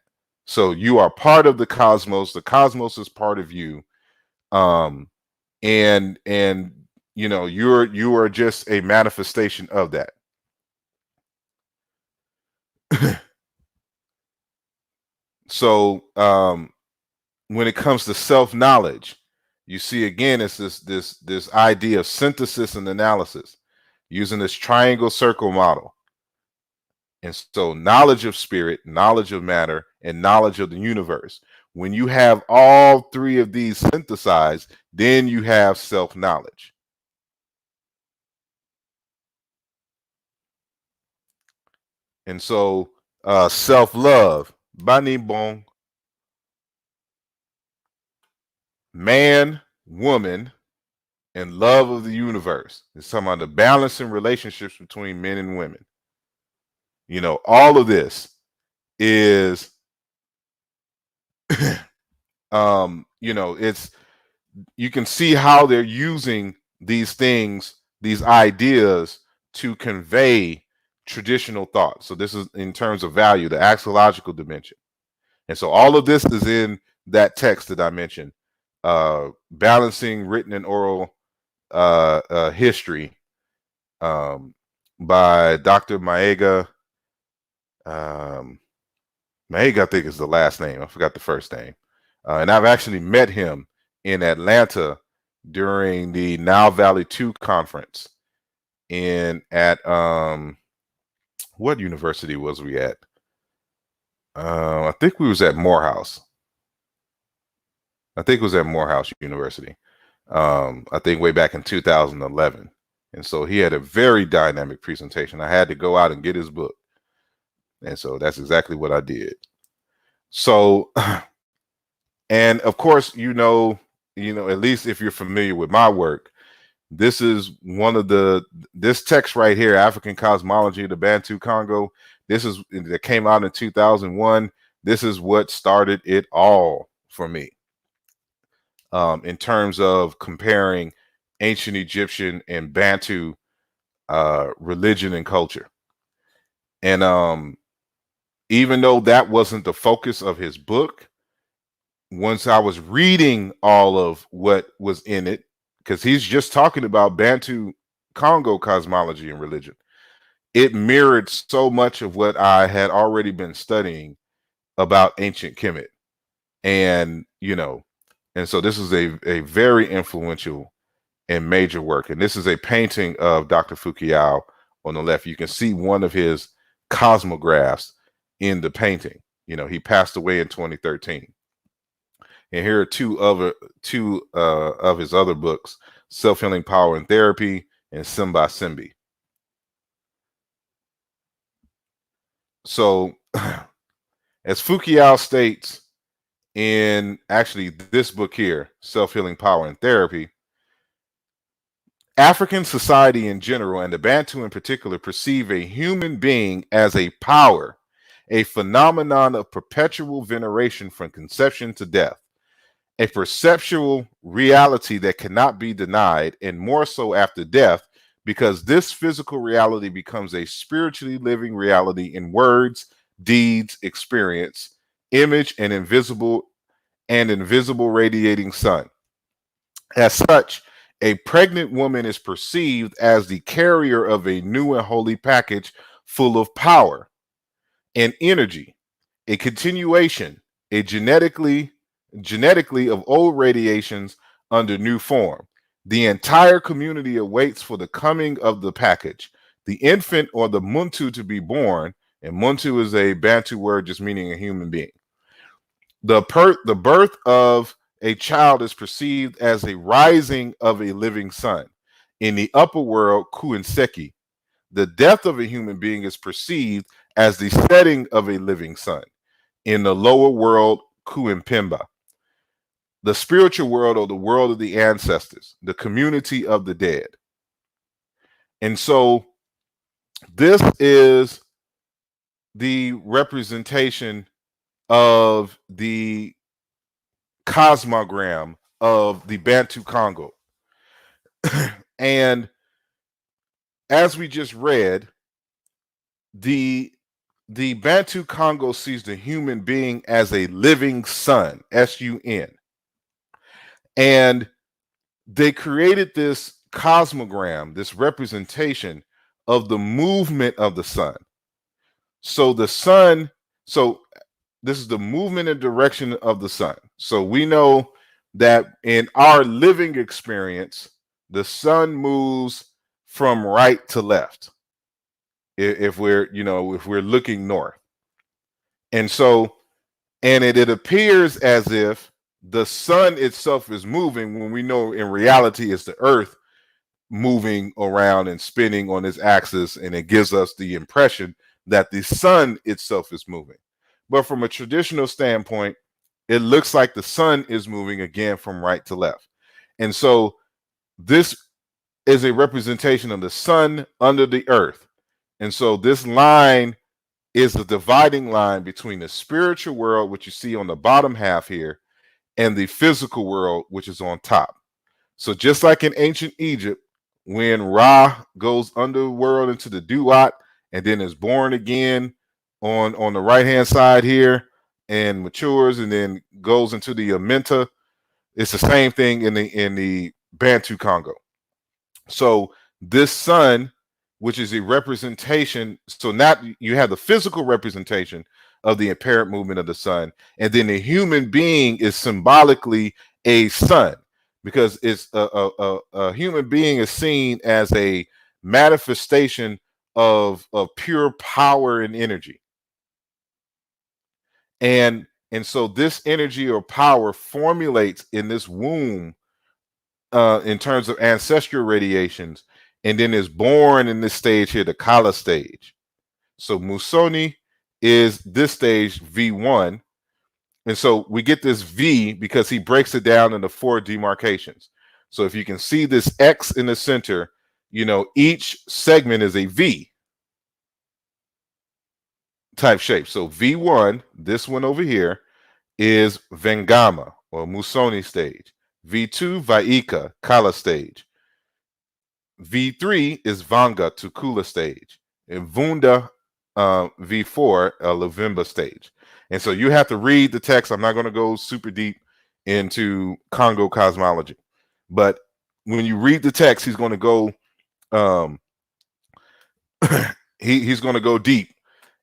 So you are part of the cosmos. The cosmos is part of you, and you are just a manifestation of that. So when it comes to self-knowledge, you see again, it's this idea of synthesis and analysis using this triangle circle model. And so knowledge of spirit, knowledge of matter, and knowledge of the universe. When you have all 3 of these synthesized, then you have self-knowledge. And so self-love, Bani Bon, man, woman, and love of the universe. It's talking about the balance in relationships between men and women. All of this is it's, you can see how they're using these things, these ideas, to convey traditional thought. So this is in terms of value, the axiological dimension. And so all of this is in that text that I mentioned, balancing written and oral history, by Dr. Maega. Maega, I think, is the last name. I forgot the first name. And I've actually met him in Atlanta during the Now Valley 2 conference at what university was we at? I think we was at Morehouse. I think it was at Morehouse University. I think way back in 2011. And so he had a very dynamic presentation. I had to go out and get his book. And so that's exactly what I did. So, and of course, at least if you're familiar with my work, this is this text right here, African Cosmology of the Bantu Congo. That came out in 2001. This is what started it all for me, in terms of comparing ancient Egyptian and Bantu religion and culture. And even though that wasn't the focus of his book, once I was reading all of what was in it, because he's just talking about Bantu Congo cosmology and religion, it mirrored so much of what I had already been studying about ancient Kemet. And, and so this is a very influential and major work. And this is a painting of Dr. Fukuyao on the left. You can see one of his cosmographs in the painting. He passed away in 2013. And here are two of his other books, Self-Healing Power and Therapy and Simba Simbi. So as Fukuyao states in actually this book here, Self-Healing Power and Therapy, African society in general, and the Bantu in particular, perceive a human being as a power, a phenomenon of perpetual veneration from conception to death, a perceptual reality that cannot be denied, and more so after death, because this physical reality becomes a spiritually living reality in words, deeds, experience, image, and invisible radiating sun. As such, a pregnant woman is perceived as the carrier of a new and holy package full of power and energy, a continuation, a genetically of old radiations under new form. The entire community awaits for the coming of the package, the infant or the muntu to be born, and muntu is a Bantu word just meaning a human being. The birth of a child is perceived as a rising of a living sun. In the upper world, Kuinseki, the death of a human being is perceived as the setting of a living sun. In the lower world, Kuimpemba, the spiritual world or the world of the ancestors, the community of the dead. And so this is the representation of the cosmogram of the Bantu Congo. And as we just read, the Bantu Congo sees the human being as a living sun, S-U-N. And they created this cosmogram, this representation of the movement of the sun. So this is the movement and direction of the sun. So we know that in our living experience, the sun moves from right to left. If we're looking north. And so, it appears as if the sun itself is moving when we know in reality it's the earth moving around and spinning on its axis, and it gives us the impression that the sun itself is moving. But from a traditional standpoint, it looks like the sun is moving again from right to left. And so this is a representation of the sun under the earth. And so this line is the dividing line between the spiritual world, which you see on the bottom half here, and the physical world, which is on top. So just like in ancient Egypt, when Ra goes underworld into the Duat and then is born again on the right-hand side here and matures and then goes into the Amenta, it's the same thing in the Bantu Congo. So this sun, which is a representation, so now you have the physical representation of the apparent movement of the sun, and then the human being is symbolically a sun, because it's a human being is seen as a manifestation of pure power and energy. And so this energy or power formulates in this womb in terms of ancestral radiations and then is born in this stage here, the Kala stage. So Musoni is this stage V1. And so we get this V because he breaks it down into 4 demarcations. So if you can see this X in the center, you know, each segment is a V type shape. So V1, this one over here, is Vengama or Musoni stage. V2, Vaika, Kala stage. V3 is Vanga, Tukula stage. And Vunda, V4, Lavimba stage. And so you have to read the text. I'm not going to go super deep into Congo cosmology, but when you read the text, he's going to go he's going to go deep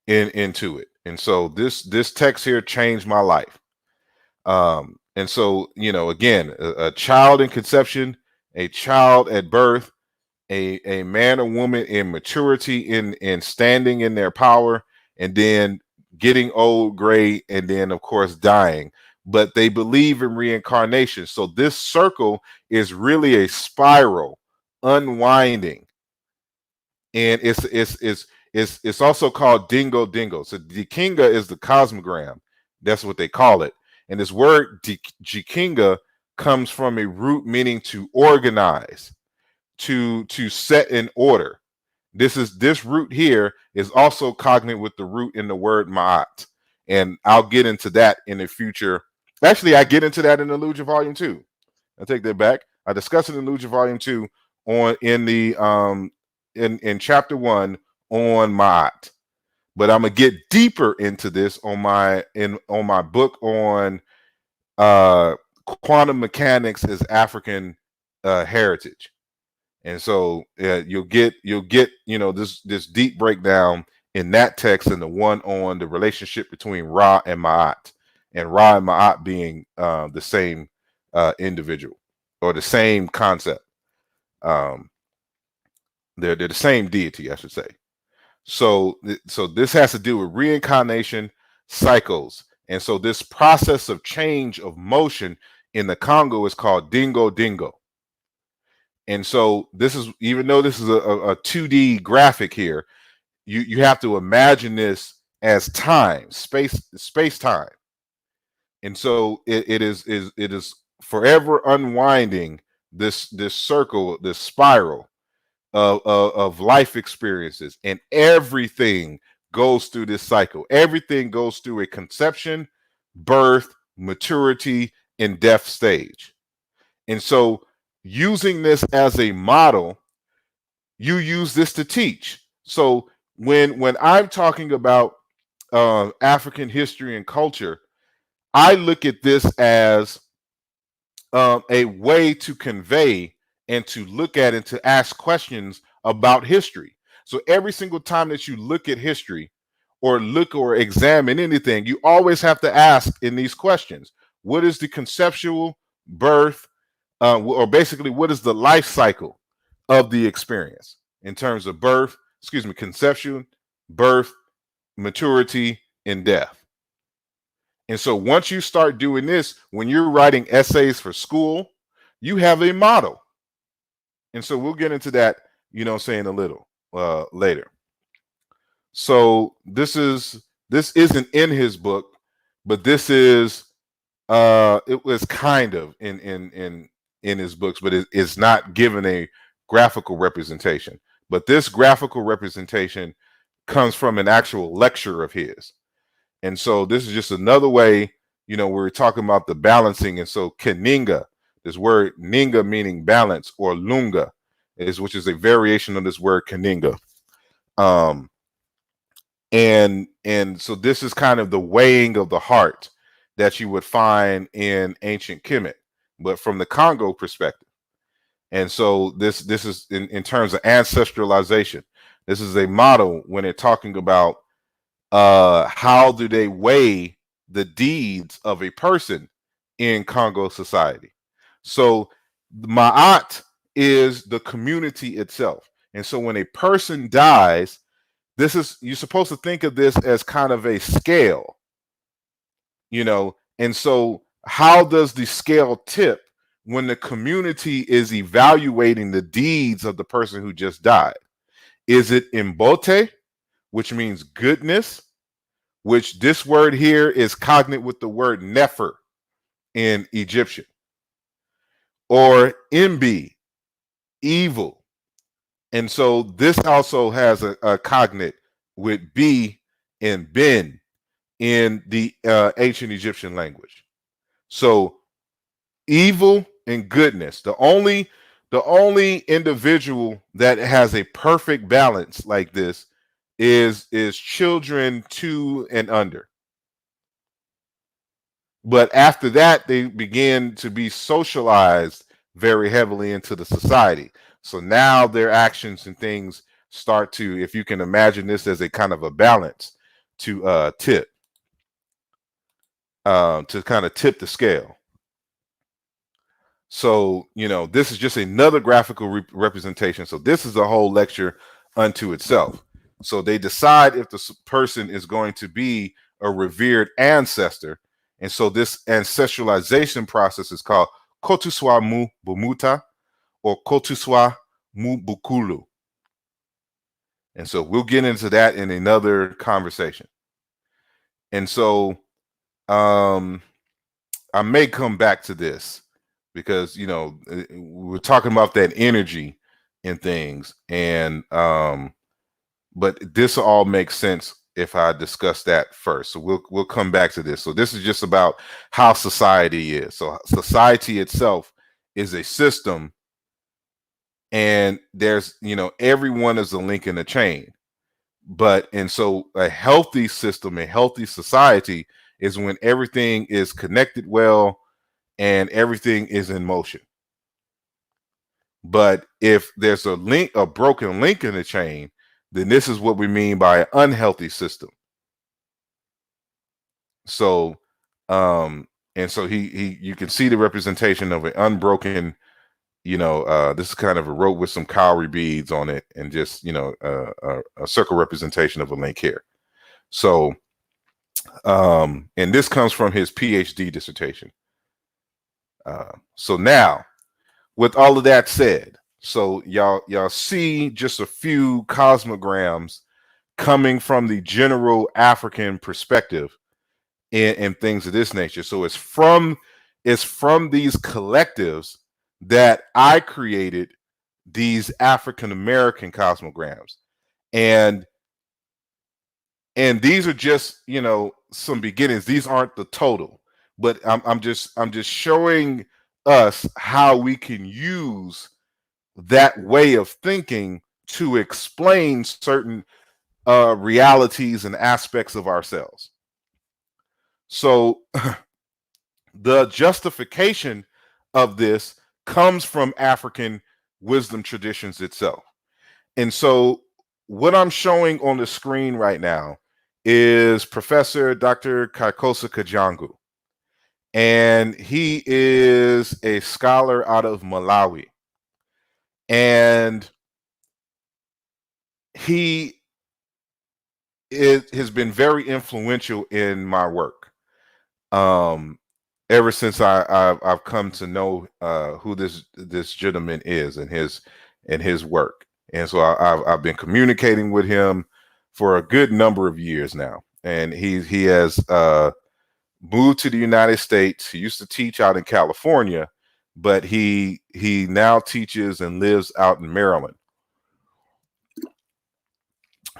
into it. And so this text here changed my life. And so, you know, again, a child in conception, a child at birth, a man or woman in maturity, in standing in their power, and then getting old, gray, and then of course dying. But they believe in reincarnation. So this circle is really a spiral unwinding, and it's also called dingo dingo. So Dikinga is the cosmogram. That's what they call it. And this word Jikinga comes from a root meaning to organize, to set in order. This root here is also cognate with the root in the word ma'at. And I'll get into that in the future. Actually, I get into that in Illusion Volume 2. I take that back. I discuss it in Illusion Volume 2 in chapter 1 on ma'at. But I'm gonna get deeper into this on my book on quantum mechanics as African heritage. And so you'll get you know this deep breakdown in that text and the one on the relationship between Ra and Ma'at being the same individual or the same concept. They're the same deity, I should say. So this has to do with reincarnation cycles. And so this process of change of motion in the Congo is called dingo dingo. And so this is, even though this is a 2D graphic here, you have to imagine this as time, space time. And so it is forever unwinding this circle, this spiral of life experiences, and everything goes through this cycle. Everything goes through a conception, birth, maturity, and death stage. And so using this as a model, you use this to teach. So when I'm talking about African history and culture, I look at this as a way to convey and to look at and to ask questions about history. So every single time that you look at history or look or examine anything, you always have to ask in these questions: what is the conceptual birth, or basically what is the life cycle of the experience in terms of birth, conception, birth, maturity, and death. And so once you start doing this, when you're writing essays for school, you have a model. And so we'll get into that, saying a little later. So this isn't in his book, but this is it was kind of in his books, but it's not given a graphical representation. But this graphical representation comes from an actual lecture of his. And so this is just another way, we're talking about the balancing. And so Keninga, this word ninga meaning balance, or lunga, which is a variation of this word Keninga. And so this is kind of the weighing of the heart that you would find in ancient Kemet, but from the Congo perspective. And so this is in terms of ancestralization. This is a model when they're talking about how do they weigh the deeds of a person in Congo society. So Ma'at is the community itself. And so when a person dies, you're supposed to think of this as kind of a scale, and so how does the scale tip when the community is evaluating the deeds of the person who just died? Is it Mbote, which means goodness, which this word here is cognate with the word Nefer in Egyptian, or Mb, evil? And so this also has a cognate with B and Ben in the ancient Egyptian language. So evil and goodness. The only individual that has a perfect balance like this is children 2 and under. But after that, they begin to be socialized very heavily into the society. So now their actions and things start to, if you can imagine this as a kind of a balance, to tip, to kind of tip the scale. So, you know, this is just another graphical representation. So this is a whole lecture unto itself. So they decide if the person is going to be a revered ancestor. And so this ancestralization process is called Kotuswa mu Bumuta or Kotuswa mu Bukulu. And so we'll get into that in another conversation. And so I may come back to this because, you know, we're talking about that energy and things. And but this all makes sense if I discuss that first. So we'll come back to this. So this is just about how society is. So society itself is a system, and there's, you know, everyone is a link in the chain. And so a healthy system, a healthy society is when everything is connected well and everything is in motion. But if there's a broken link in the chain, then this is what we mean by an unhealthy system. So, and so you can see the representation of an unbroken, you know, this is kind of a rope with some cowrie beads on it, and just, you know, a circle representation of a link here. So, and this comes from his PhD dissertation. So now, with all of that said, so y'all see just a few cosmograms coming from the general African perspective and things of this nature. So it's from these collectives that I created these African American cosmograms, and these are just, you know, some beginnings. These aren't the total, but I'm just showing us how we can use that way of thinking to explain certain realities and aspects of ourselves. So the justification of this comes from African wisdom traditions itself. And so what I'm showing on the screen right now is Professor Dr. Kaikosa Kajangu. And he is a scholar out of Malawi. And he has been very influential in my work. Ever since I've come to know who this gentleman is and his work. And so I've been communicating with him for a good number of years now. And he has moved to the United States. He used to teach out in California, but he now teaches and lives out in Maryland.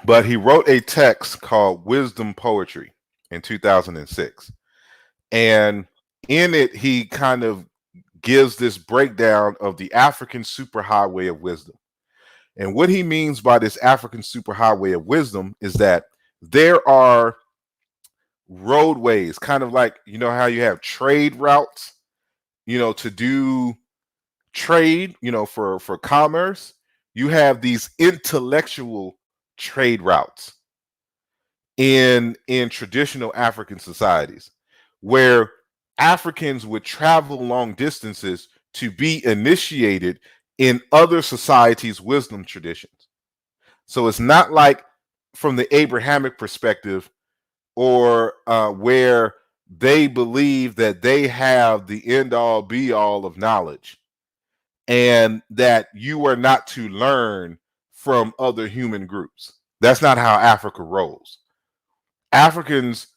But he wrote a text called Wisdom Poetry in 2006. And in it, he kind of gives this breakdown of the African superhighway of wisdom. And what he means by this African superhighway of wisdom is that there are roadways, kind of like, you know, how you have trade routes, you know, to do trade, you know, for commerce. You have these intellectual trade routes in traditional African societies, where Africans would travel long distances to be initiated in other societies' wisdom traditions. So it's not like from the Abrahamic perspective, or where they believe that they have the end all be all of knowledge, and that you are not to learn from other human groups. That's not how Africa rolls. Africans,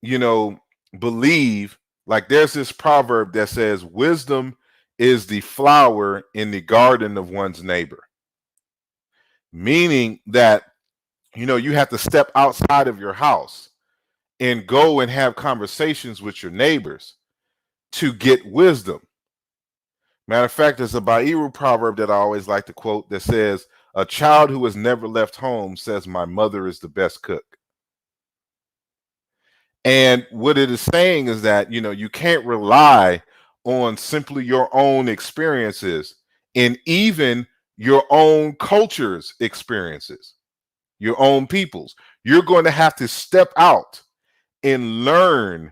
you know, believe, like, there's this proverb that says wisdom is the flower in the garden of one's neighbor, meaning that, you know, you have to step outside of your house and go and have conversations with your neighbors to get wisdom. Matter of fact, there's a Bairu proverb that I always like to quote that says, "A child who has never left home says my mother is the best cook." And what it is saying is that, you know, you can't rely on simply your own experiences and even your own culture's experiences, your own people's. You're going to have to step out and learn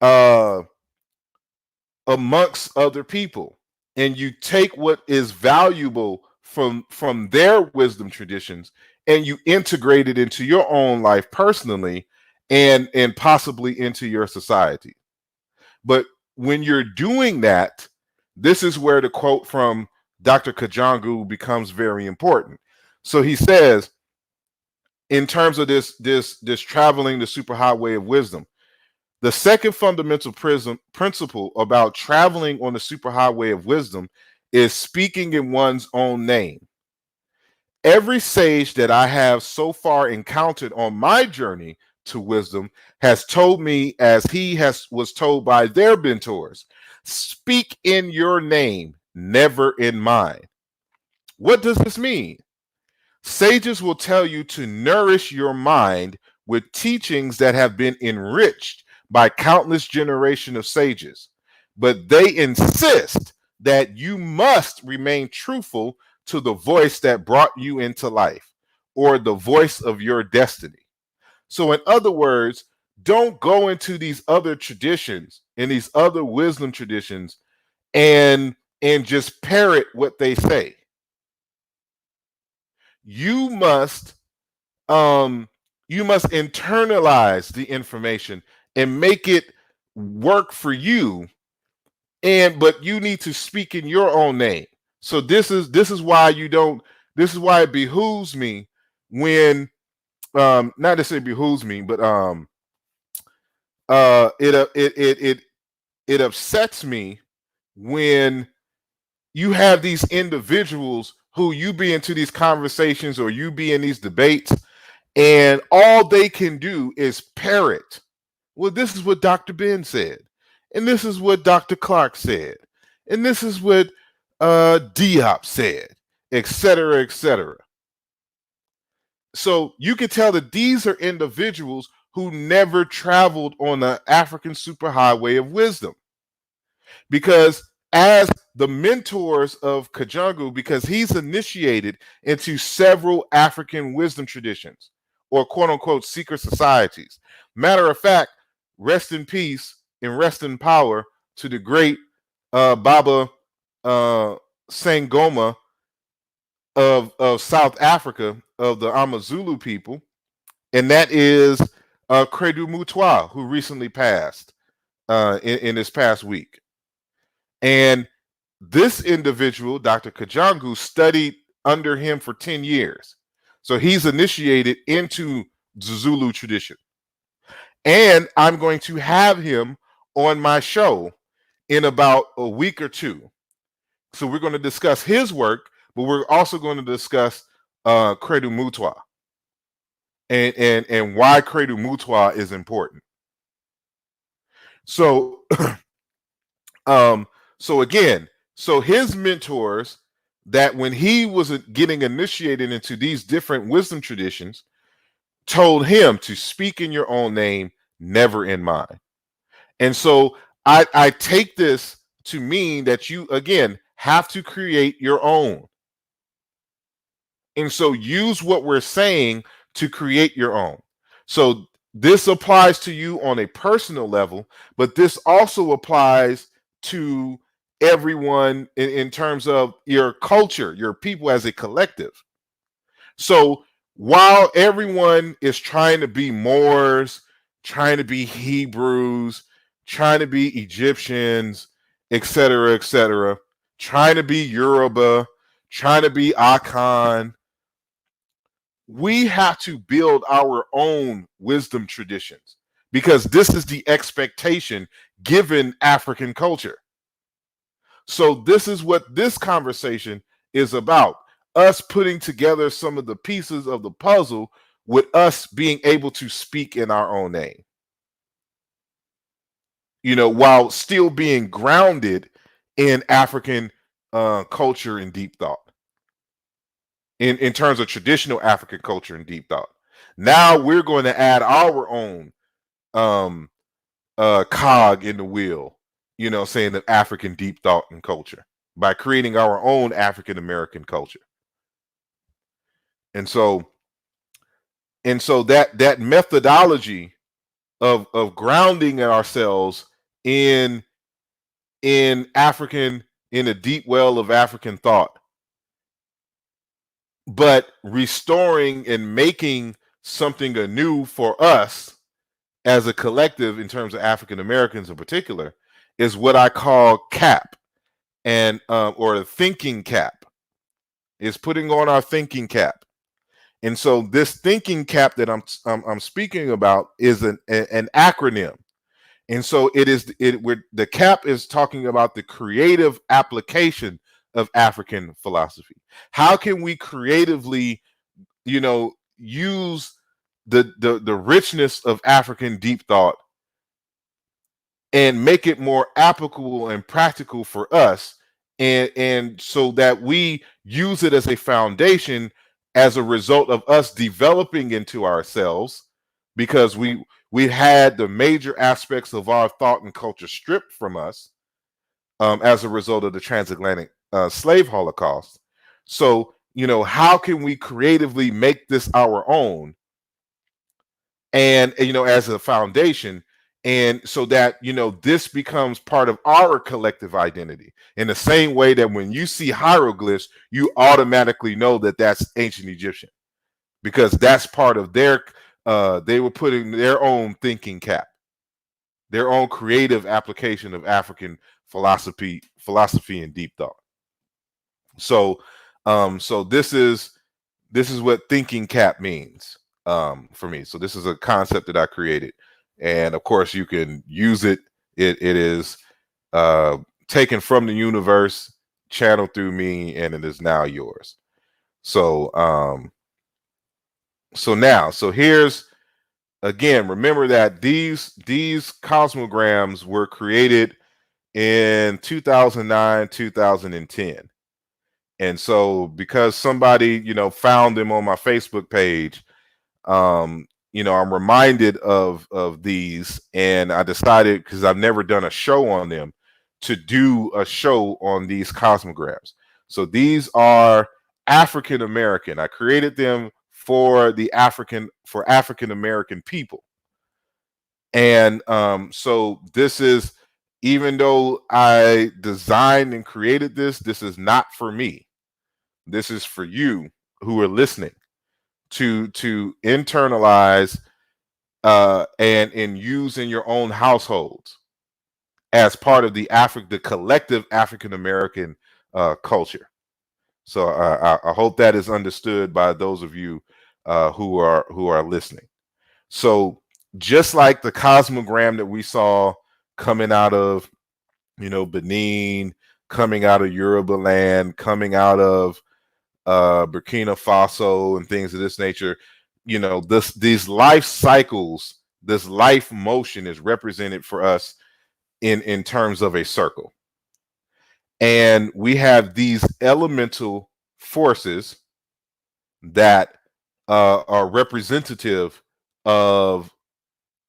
uh, amongst other people. And you take what is valuable from their wisdom traditions and you integrate it into your own life personally, and possibly into your society. But when you're doing that, this is where the quote from Dr. Kajangu becomes very important. So he says, in terms of this traveling the superhighway of wisdom, the second fundamental principle about traveling on the superhighway of wisdom is speaking in one's own name. Every sage that I have so far encountered on my journey to wisdom has told me, as he was told by their mentors, speak in your name, never in mine. What does this mean? Sages will tell you to nourish your mind with teachings that have been enriched by countless generations of sages, but they insist that you must remain truthful to the voice that brought you into life, or the voice of your destiny. So, in other words, don't go into these other traditions and these other wisdom traditions and just parrot what they say. You must internalize the information and make it work for you, but you need to speak in your own name. So this is why you don't this is why it behooves me when, not to say behooves me, but it upsets me when you have these individuals who you be into these conversations or you be in these debates, and all they can do is parrot. Well, this is what Dr. Ben said, and this is what Dr. Clark said, and this is what Diop said, etc., etc. So you can tell that these are individuals who never traveled on the African superhighway of wisdom, because as the mentors of Kajangu, because he's initiated into several African wisdom traditions, or quote unquote secret societies. Matter of fact, rest in peace and rest in power to the great Baba Sangoma of South Africa, of the Amazulu people, and that is Credu Mutwa, who recently passed in this past week. And this individual, Dr. Kajangu, studied under him for 10 years. So he's initiated into the Zulu tradition. And I'm going to have him on my show in about a week or two. So we're going to discuss his work, but we're also going to discuss Credu Mutwa and why Credu Mutwa is important. So so again, so his mentors, that when he was getting initiated into these different wisdom traditions, told him to speak in your own name, never in mine. And so I take this to mean that you, again, have to create your own. And so use what we're saying to create your own. So this applies to you on a personal level, but this also applies to everyone in terms of your culture, your people as a collective. So while everyone is trying to be Moors, trying to be Hebrews, trying to be Egyptians, etc., trying to be Yoruba, trying to be Akan. We have to build our own wisdom traditions because this is the expectation given African culture. So this is what this conversation is about. Us putting together some of the pieces of the puzzle with us being able to speak in our own name. While still being grounded in African culture and deep thought. In terms of traditional African culture and deep thought. Now we're going to add our own cog in the wheel, saying that African deep thought and culture by creating our own African American culture. And so that methodology of grounding ourselves in African, in a deep well of African thought, but restoring and making something anew for us as a collective in terms of African Americans in particular is what I call CAP, and or the thinking cap, is putting on our thinking cap. And so this thinking cap that I'm speaking about is an acronym. And so the cap is talking about the creative application of African philosophy. How can we creatively, use the richness of African deep thought and make it more applicable and practical for us, and so that we use it as a foundation as a result of us developing into ourselves, because we had the major aspects of our thought and culture stripped from us as a result of the transatlantic slave holocaust. So how can we creatively make this our own, and as a foundation, and so that this becomes part of our collective identity, in the same way that when you see hieroglyphs you automatically know that that's ancient Egyptian, because that's part of their they were putting their own thinking cap, their own creative application of African philosophy and deep thought. So this is what thinking cap means for me. So this is a concept that I created, and of course you can use it. It is taken from the universe, channeled through me, and it is now yours. So so here's, again, remember that these cosmograms were created in 2009, 2010. And so because somebody, found them on my Facebook page, I'm reminded of these, and I decided, because I've never done a show on them, to do a show on these cosmograms. So these are African American. I created them for African American people. And so this is, even though I designed and created this is not for me. This is for you who are listening to internalize and use in your own households as part of the collective African American culture. So I hope that is understood by those of you who are listening. So just like the cosmogram that we saw coming out of Benin, coming out of Yoruba land, coming out of Burkina Faso and things of this nature, these life cycles, this life motion is represented for us in terms of a circle. And we have these elemental forces that are representative of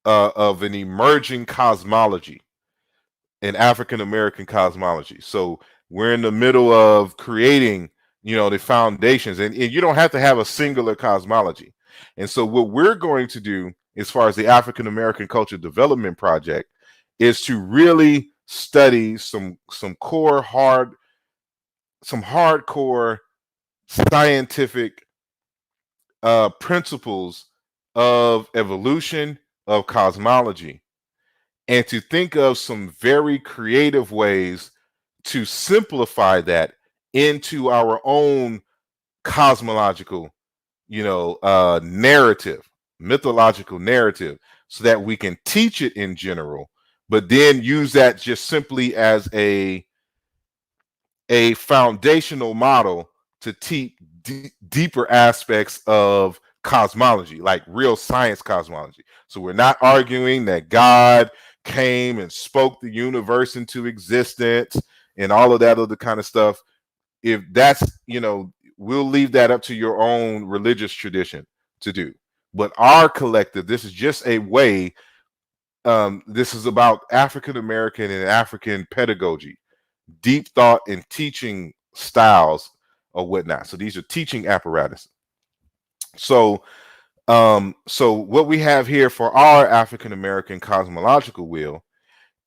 an emerging cosmology, an African American cosmology. So we're in the middle of creating the foundations, and you don't have to have a singular cosmology. And so what we're going to do as far as the African American Culture Development Project is to really study some hardcore scientific principles of evolution, of cosmology, and to think of some very creative ways to simplify that into our own cosmological, narrative, mythological narrative, so that we can teach it in general, but then use that just simply as a foundational model to teach deeper aspects of cosmology, like real science cosmology. So we're not arguing that God came and spoke the universe into existence and all of that other kind of stuff. If that's, we'll leave that up to your own religious tradition to do. But our collective, this is just a way. This is about African American and African pedagogy, deep thought and teaching styles or whatnot. So these are teaching apparatus. So so what we have here for our African American cosmological wheel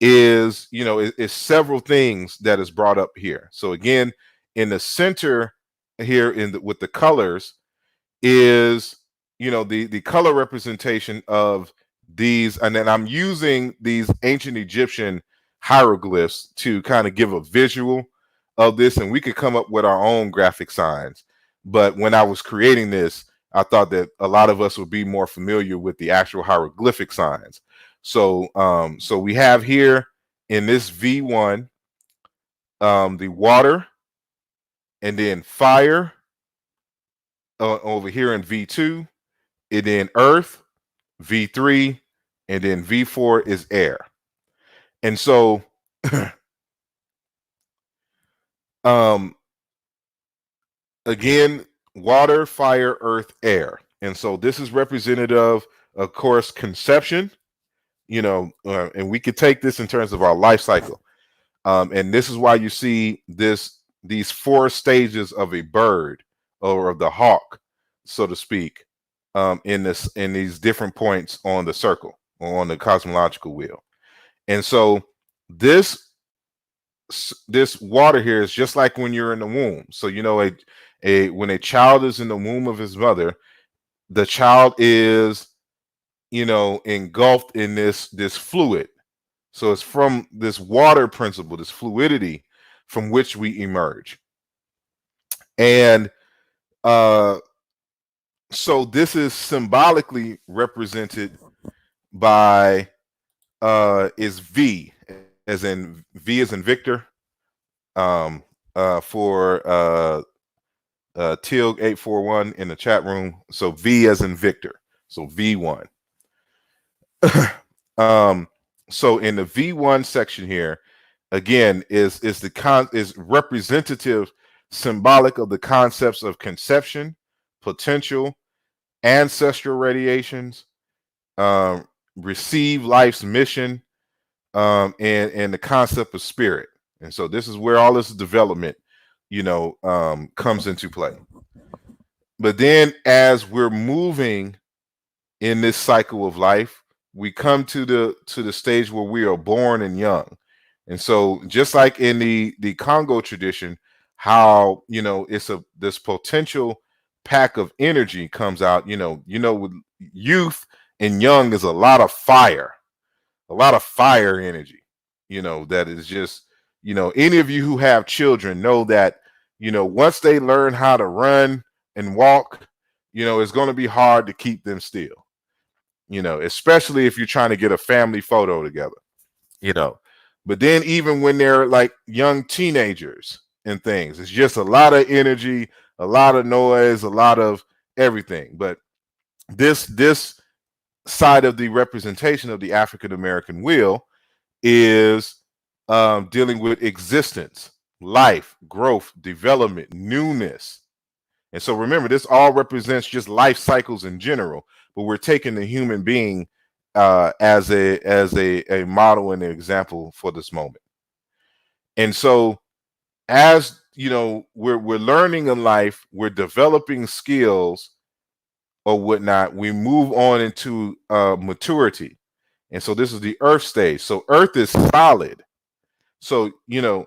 is, is several things that is brought up here. So again, in the center here with the colors is, the color representation of these, and then I'm using these ancient Egyptian hieroglyphs to kind of give a visual of this, and we could come up with our own graphic signs. But when I was creating this, I thought that a lot of us would be more familiar with the actual hieroglyphic signs. So so we have here in this V1 the water, and then fire over here in V2, and then earth, V3, and then V4 is air. And so again, water, fire, earth, air. And so this is representative of course, conception, and we could take this in terms of our life cycle. And this is why you see these 4 stages of a bird, or of the hawk, so to speak, in these different points on the circle, or on the cosmological wheel. And so this water here is just like when you're in the womb. So when a child is in the womb of his mother, the child is engulfed in this fluid. So it's from this water principle, this fluidity, from which we emerge. And so this is symbolically represented by is V, as in Victor, for Tilg 841 in the chat room. So V as in Victor. So V1. So in the V1 section here, again, is representative, symbolic of the concepts of conception, potential, ancestral radiations, receive life's mission, and the concept of spirit. And so this is where all this development, comes into play. But then as we're moving in this cycle of life, we come to the stage where we are born and young. And so just like in the Congo tradition, how it's this potential pack of energy comes out, with youth and young is a lot of fire energy, that is just, any of you who have children know that, once they learn how to run and walk, it's going to be hard to keep them still. Especially if you're trying to get a family photo together, but then even when they're like young teenagers and things, it's just a lot of energy, a lot of noise, a lot of everything. But this side of the representation of the African American wheel is dealing with existence, life, growth, development, newness. And so remember, this all represents just life cycles in general, but we're taking the human being as a model and an example for this moment. And so as we're learning in life, we're developing skills or whatnot, we move on into maturity. And so this is the earth stage. So earth is solid. So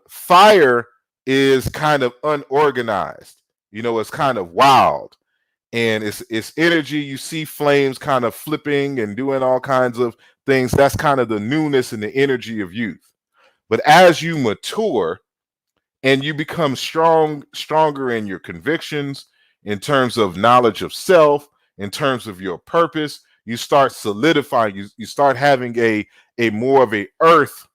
fire is kind of unorganized, it's kind of wild. and it's energy. You see flames kind of flipping and doing all kinds of things. That's kind of the newness and the energy of youth. But as you mature and you become stronger in your convictions, in terms of knowledge of self, in terms of your purpose, you start solidifying. You start having a more of a earth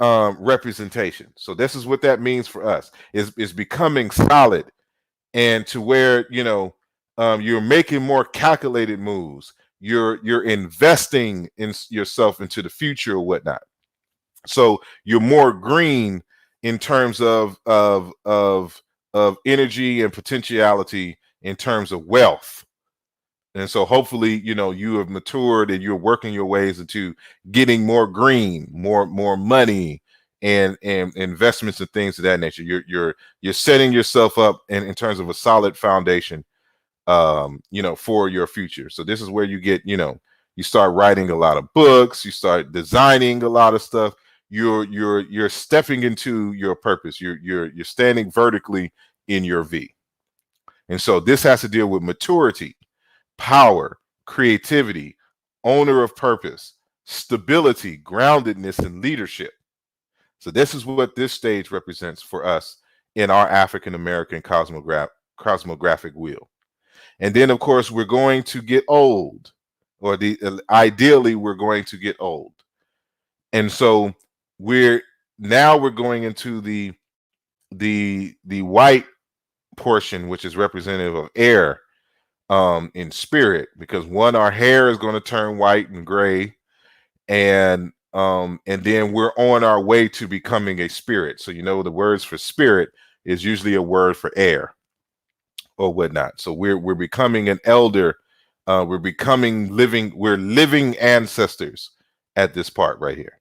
representation. So this is what that means for us: is becoming solid, and to where you're making more calculated moves. You're investing in yourself into the future or whatnot. So you're more green in terms of energy and potentiality, in terms of wealth. And so hopefully, you have matured and you're working your ways into getting more green, more money, and investments and things of that nature. You're setting yourself up in terms of a solid foundation, for your future. So this is where you get, you start writing a lot of books, you start designing a lot of stuff. You're stepping into your purpose. You're standing vertically in your V. And so this has to deal with maturity, power, creativity, owner of purpose, stability, groundedness, and leadership. So this is what this stage represents for us in our African American cosmographic wheel. And then, of course, we're going to get old, or ideally we're going to get old. And so we're going into the white portion, which is representative of air, in spirit, because our hair is going to turn white and gray, and then we're on our way to becoming a spirit. So the words for spirit is usually a word for air or whatnot. So we're becoming an elder. We're living ancestors at this part right here.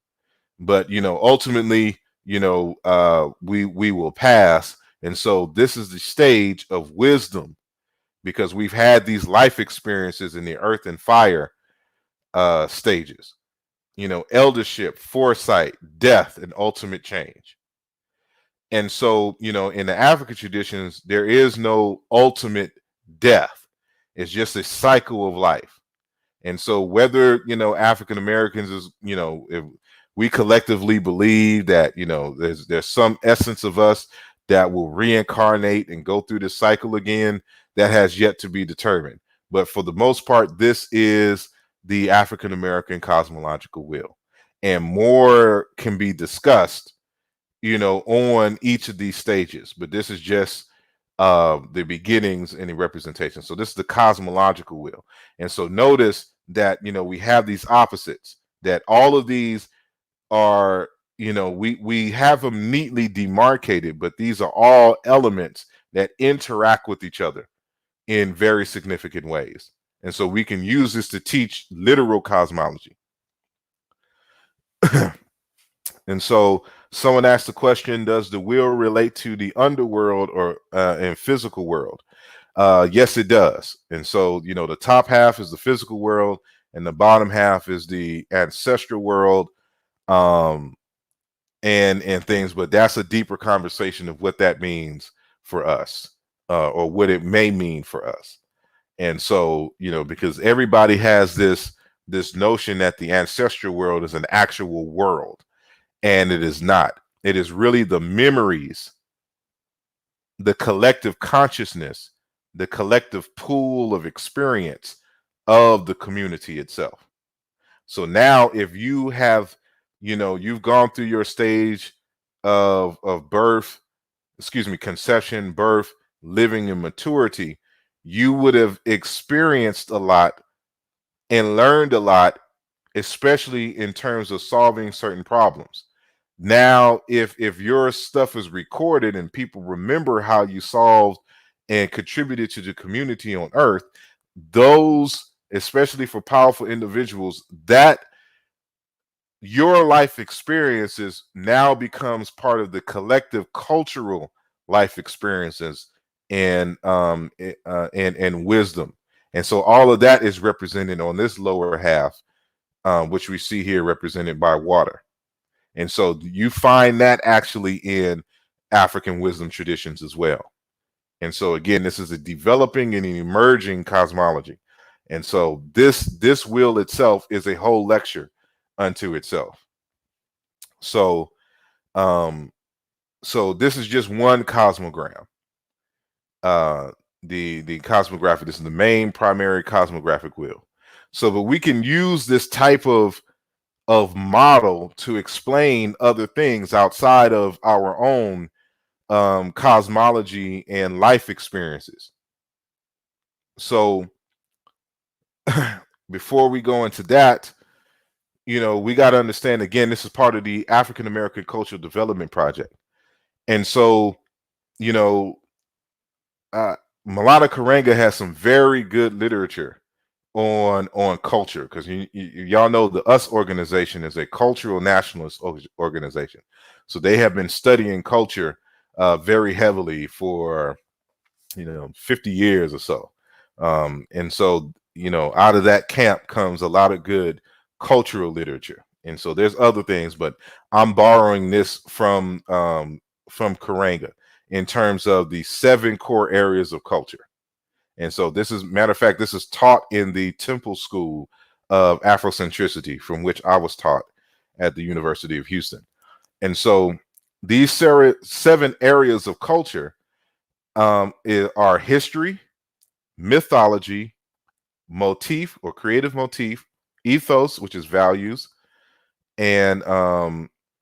But ultimately, we will pass. And so this is the stage of wisdom, because we've had these life experiences in the earth and fire stages. Eldership, foresight, death, and ultimate change. And so, in the African traditions, there is no ultimate death. It's just a cycle of life. And so whether, African Americans is, if we collectively believe that, there's some essence of us that will reincarnate and go through this cycle again, that has yet to be determined. But for the most part, this is the African American cosmological wheel. And more can be discussed, on each of these stages. But this is just the beginnings and the representation. So this is the cosmological wheel. And so notice that, we have these opposites, that all of these are, we have them neatly demarcated, but these are all elements that interact with each other in very significant ways. And so we can use this to teach literal cosmology. And so someone asked the question, does the wheel relate to the underworld or and physical world? Yes, it does. And so, the top half is the physical world and the bottom half is the ancestral world, and things. But that's a deeper conversation of what that means for us, or what it may mean for us. And so, because everybody has this notion that the ancestral world is an actual world, and it is not. It is really the memories, the collective consciousness, the collective pool of experience of the community itself. So now if you have, you've gone through your stage of birth, conception, birth, living, and maturity, you would have experienced a lot and learned a lot, especially in terms of solving certain problems. Now, if your stuff is recorded and people remember how you solved and contributed to the community on Earth, those, especially for powerful individuals, that your life experiences now becomes part of the collective cultural life experiences and wisdom. And so all of that is represented on this lower half, which we see here represented by water. And so you find that actually in African wisdom traditions as well. And so again, this is a developing and an emerging cosmology. And so this wheel itself is a whole lecture unto itself. So so this is just one cosmogram. The cosmographic, this is the main primary cosmographic wheel. So that we can use this type of model to explain other things outside of our own cosmology and life experiences. So before we go into that, we got to understand, again, this is part of the African American Cultural Development Project. And so, Malala Karenga has some very good literature on culture, because y'all know the US organization is a cultural nationalist organization. So they have been studying culture very heavily for 50 years or so. And so, out of that camp comes a lot of good cultural literature. And so there's other things, but I'm borrowing this from Karenga in terms of the 7 core areas of culture. And so this is, matter of fact, this is taught in the Temple School of Afrocentricity, from which I was taught at the University of Houston. And so these 7 areas of culture are history, mythology, motif or creative motif, ethos, which is values, and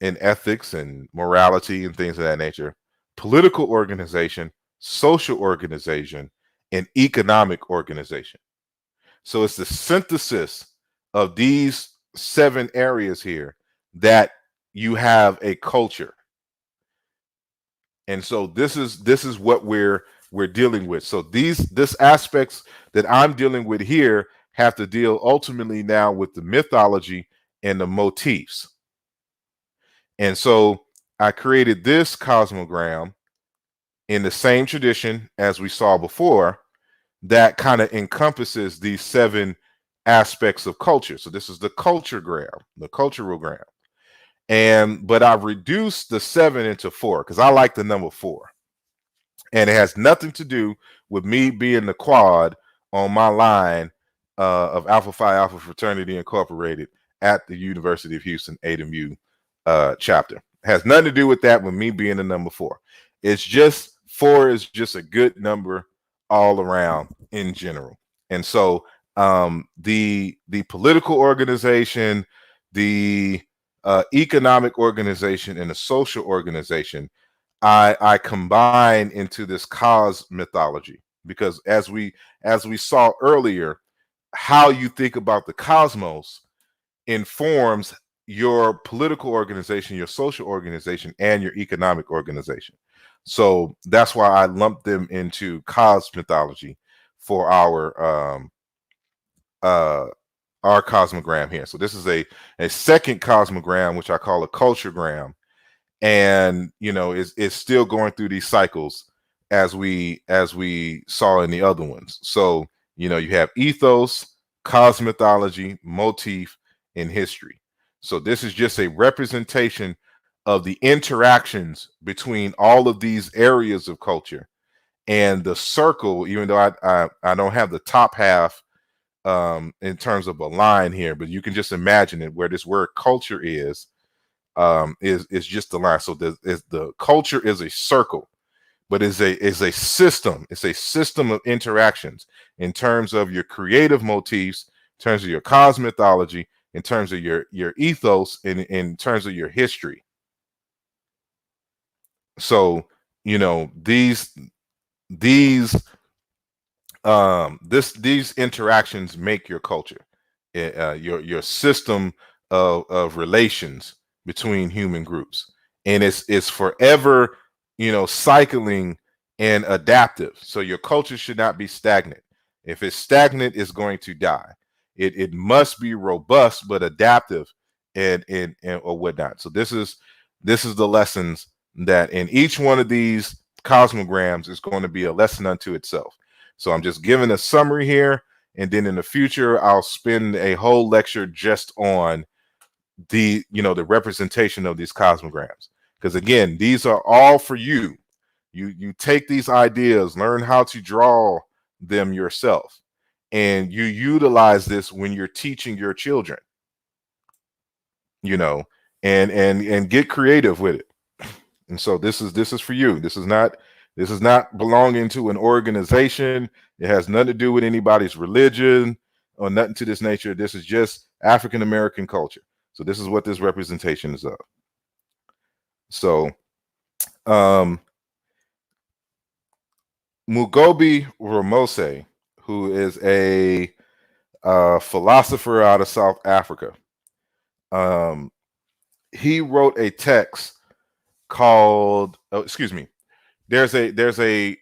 ethics and morality and things of that nature, political organization, social organization, and economic organization. So it's the synthesis of these 7 areas here that you have a culture. And so this is what we're dealing with. So this aspects that I'm dealing with here have to deal ultimately now with the mythology and the motifs. And so I created this cosmogram in the same tradition as we saw before, that kind of encompasses these 7 aspects of culture. So this is the culturegram, the cultural gram. But I've reduced the 7 into 4 because I like the number 4. And it has nothing to do with me being the quad on my line of Alpha Phi Alpha Fraternity Incorporated at the University of Houston AMU chapter. It has nothing to do with that, with me being the number 4. It's just 4 is just a good number all around in general. And so the political organization, the economic organization, and the social organization, I combine into this cos mythology, because as we saw earlier, how you think about the cosmos informs your political organization, your social organization, and your economic organization. So that's why I lumped them into cos mythology for our cosmogram here. So this is a second cosmogram, which I call a culturegram, and it's still going through these cycles as we saw in the other ones. So you have ethos, cosmythology, motif, and history. So this is just a representation of the interactions between all of these areas of culture. And the circle, even though I don't have the top half in terms of a line here, but you can just imagine it, where this word culture is just the line. So the culture is a circle, but is a system. It's a system of interactions in terms of your creative motifs, in terms of your cosmythology, in terms of your ethos, and in terms of your history. So these interactions make your culture, your system of relations between human groups, and it's forever cycling and adaptive. So your culture should not be stagnant. If it's stagnant, it's going to die. It must be robust but adaptive and or whatnot. So this is the lessons that in each one of these cosmograms is going to be a lesson unto itself. So I'm just giving a summary here, and then in the future I'll spend a whole lecture just on the representation of these cosmograms, because again, these are all for you. You take these ideas, learn how to draw them yourself, and you utilize this when you're teaching your children, and get creative with it. And so this is for you. This is not belonging to an organization. It has nothing to do with anybody's religion or nothing to this nature. This is just African American culture. So this is what this representation is of. So Mugobe Ramose, who is a philosopher out of South Africa, he wrote a text called, there's a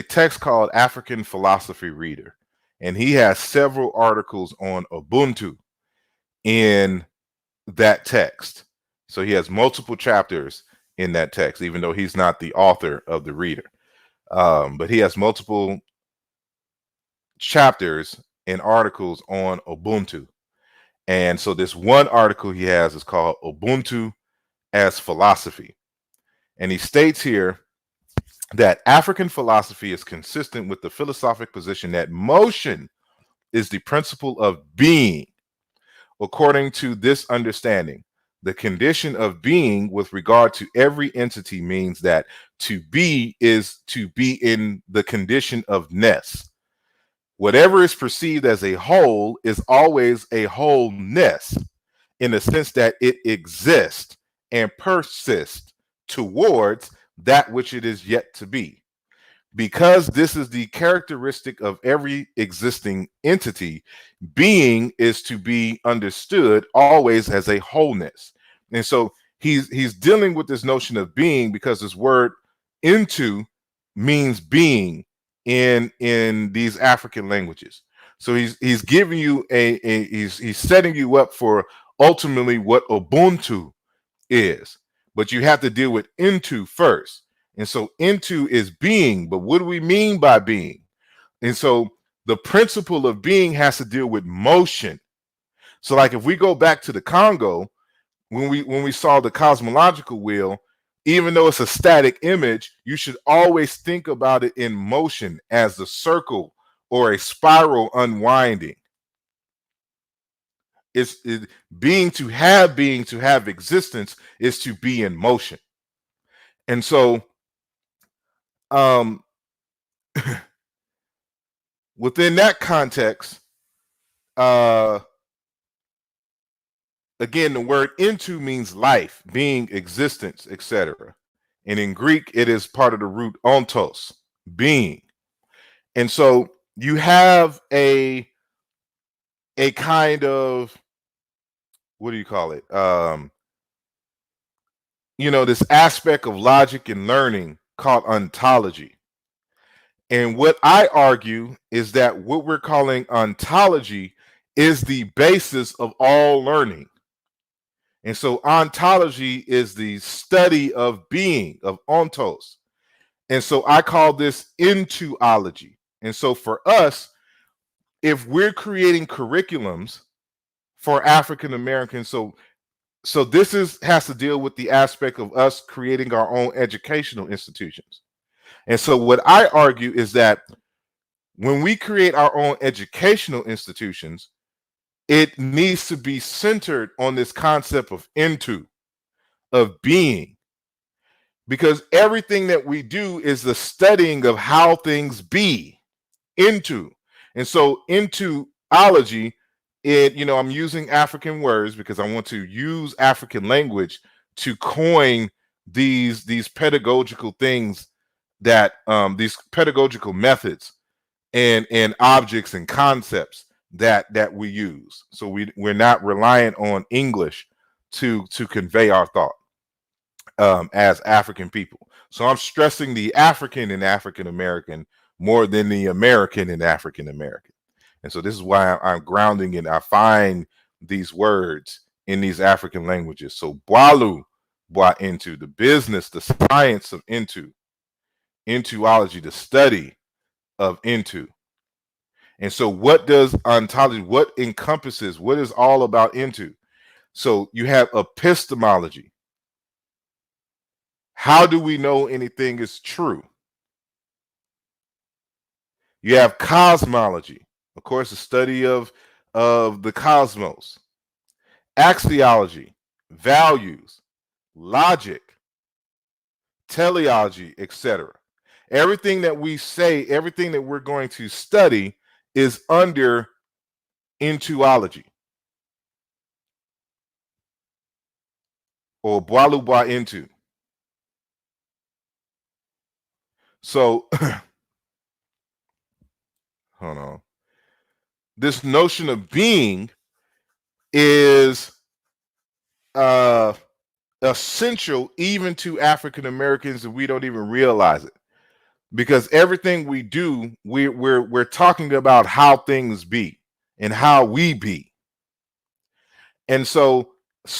text called African Philosophy Reader, and he has several articles on Ubuntu in that text. So he has multiple chapters in that text, even though he's not the author of the reader. But he has multiple chapters and articles on Ubuntu. And so this one article he has is called Ubuntu as Philosophy. And he states here that African philosophy is consistent with the philosophic position that motion is the principle of being. According to this understanding, the condition of being with regard to every entity means that to be is to be in the condition of ness. Whatever is perceived as a whole is always a wholeness, in the sense that it exists and persists towards that which it is yet to be. Because this is the characteristic of every existing entity, being is to be understood always as a wholeness. And so he's dealing with this notion of being, because this word into means being in these African languages. So he's giving you he's setting you up for ultimately what Ubuntu is, but you have to deal with into first. And so into is being, but what do we mean by being? And so the principle of being has to deal with motion. So like if we go back to the Congo, when we saw the cosmological wheel, even though it's a static image, you should always think about it in motion as the circle or a spiral unwinding. Being to have existence is to be in motion. And so within that context, again, the word into means life, being, existence, etc. And in Greek, it is part of the root ontos, being. And so you have a kind of, what do you call it? This aspect of logic and learning called ontology. And what I argue is that what we're calling ontology is the basis of all learning. And so ontology is the study of being, of ontos. And so I call this intoology. And so for us, if we're creating curriculums for African Americans, so this has to deal with the aspect of us creating our own educational institutions. And so what I argue is that when we create our own educational institutions, it needs to be centered on this concept of into, of being, because everything that we do is the studying of how things be, into. And so intoology, I'm using African words because I want to use African language to coin these pedagogical things, that these pedagogical methods and objects and concepts that we use. So we're not reliant on English to convey our thought as African people. So I'm stressing the African and African American more than the American and African American. And so this is why I'm grounding it. I find these words in these African languages. So Bwalu, Bwa into, the business, the science of into, intoology, the study of into. And so what does ontology, what encompasses, what is all about into? So you have epistemology. How do we know anything is true? You have cosmology, of course, the study of the cosmos, axiology, values, logic, teleology, etc. Everything that we say, everything that we're going to study is under intuology or Boaluba Intu. So, hold on. This notion of being is essential even to African Americans, and we don't even realize it. Because everything we do, we're talking about how things be and how we be. And so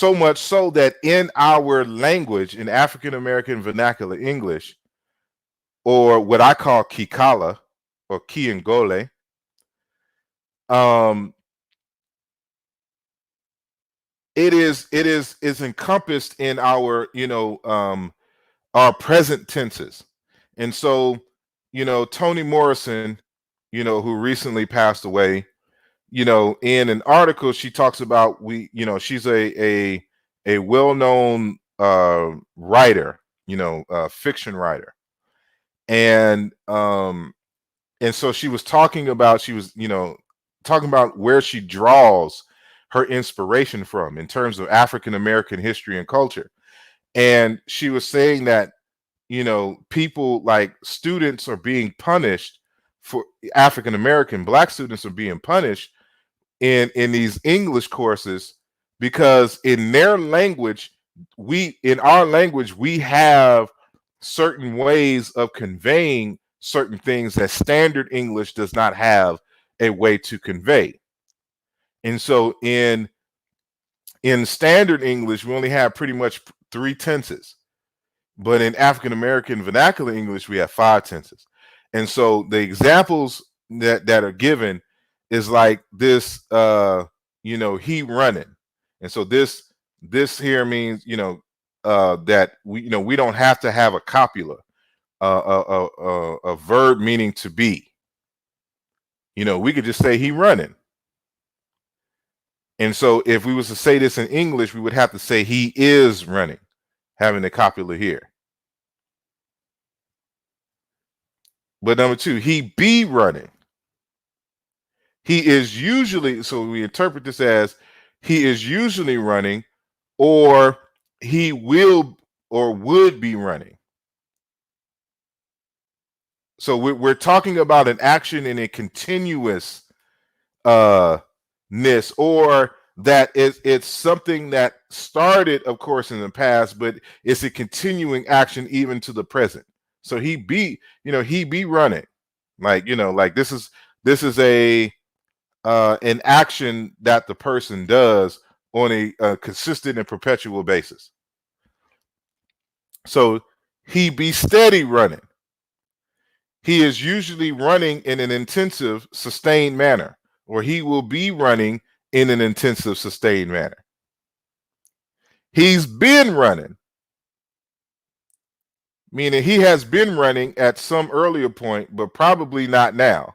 much so that in our language, in African American vernacular English, or what I call Kikala or Kiangole, it is encompassed in our our present tenses. And so Toni Morrison, who recently passed away, in an article she talks about, she's a well-known writer, fiction writer, and so she was talking about where she draws her inspiration from in terms of African American history and culture. And she was saying that people, like students, are being punished for African American Black students are being punished in these English courses because in their language, in our language we have certain ways of conveying certain things that standard English does not have a way to convey. And so in standard English, we only have pretty much 3 tenses. But in African American vernacular English, we have 5 tenses. And so the examples that are given is like this, he running. And so this here means, that we don't have to have a copula, a verb meaning to be. We could just say he running. And so if we was to say this in English, we would have to say he is running, having the copula here. But number 2, he be running. He is usually, so we interpret this as he is usually running, or he will or would be running. So we're talking about an action in a continuous ness, or that it's something that started, of course, in the past, but it's a continuing action even to the present. So he be running, like this is a an action that the person does on a consistent and perpetual basis. So he be steady running. He is usually running in an intensive, sustained manner, or he will be running in an intensive, sustained manner. He's been running, meaning he has been running at some earlier point, but probably not now.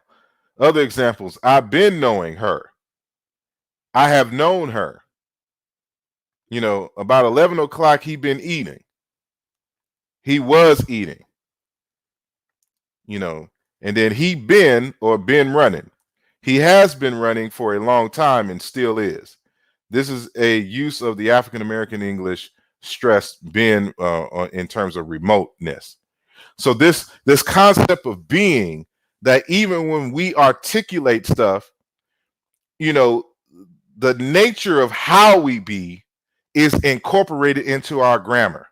Other examples: I've been knowing her. I have known her. About 11 o'clock, he been eating. He was eating. And then he been running. He has been running for a long time and still is. This is a use of the African American English stressed been in terms of remoteness. So this concept of being, that even when we articulate stuff, the nature of how we be is incorporated into our grammar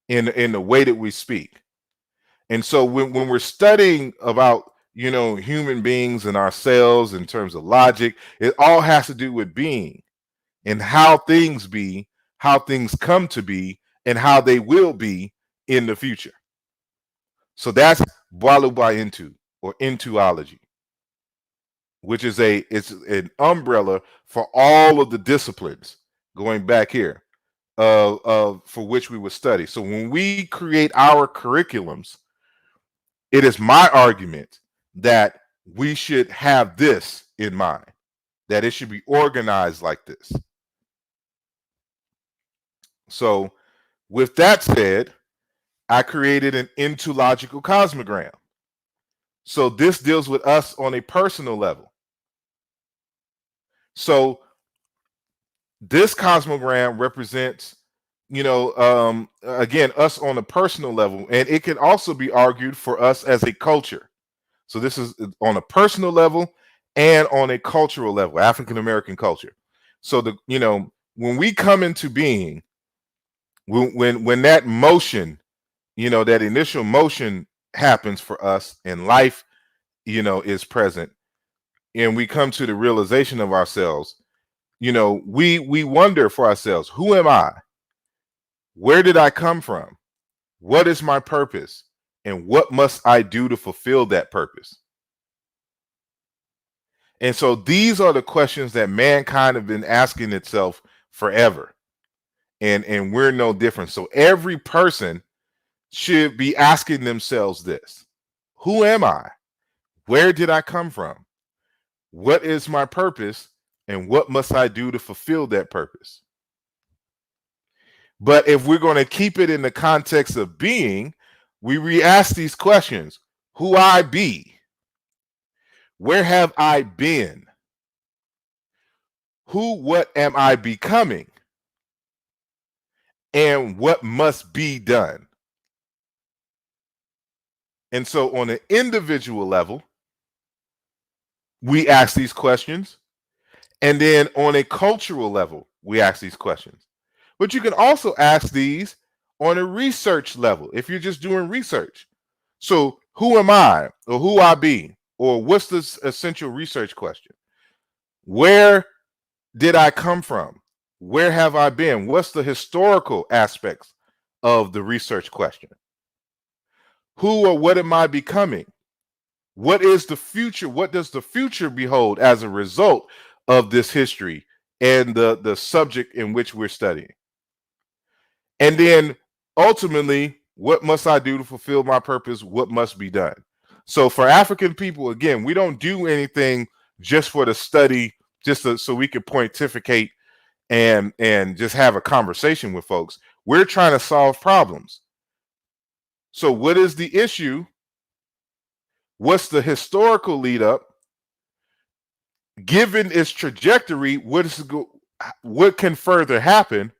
in the way that we speak. And so when we're studying about human beings and ourselves in terms of logic, it all has to do with being and how things be, how things come to be, and how they will be in the future. So that's Boaluba Intu, or intuology, which is it's an umbrella for all of the disciplines going back here. for which we would study. So when we create our curriculums, it is my argument that we should have this in mind, that it should be organized like this. So with that said, I created an ontological cosmogram. So this deals with us on a personal level. So this cosmogram represents, again, us on a personal level, and it can also be argued for us as a culture. So this is on a personal level and on a cultural level, African American culture. So when we come into being, when that motion, that initial motion happens for us, and life, is present, and we come to the realization of ourselves, we wonder for ourselves, who am I? Where did I come from? What is my purpose? And what must I do to fulfill that purpose? And so these are the questions that mankind have been asking itself forever. And we're no different. So every person should be asking themselves this: who am I? Where did I come from? What is my purpose? And what must I do to fulfill that purpose? But if we're going to keep it in the context of being, we re-ask these questions: who I be? Where have I been? What am I becoming? And what must be done? And so on an individual level, we ask these questions. And then on a cultural level, we ask these questions. But you can also ask these on a research level if you're just doing research. So who am I, or who I be? Or what's this essential research question? Where did I come from? Where have I been? What's the historical aspects of the research question? Who or what am I becoming? What is the future? What does the future behold as a result of this history and the subject in which we're studying? And then ultimately, what must I do to fulfill my purpose? What must be done? So for African people, again, we don't do anything just for the study, so we can pontificate and just have a conversation with folks. We're trying to solve problems. So what is the issue? What's the historical lead up? Given its trajectory, what can further happen?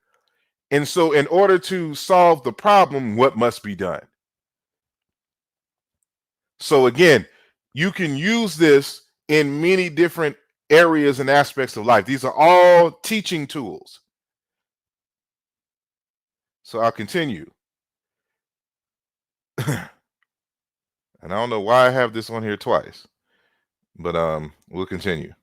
And so in order to solve the problem, what must be done? So again, you can use this in many different areas and aspects of life. These are all teaching tools. So I'll continue. And I don't know why I have this on here twice, but we'll continue.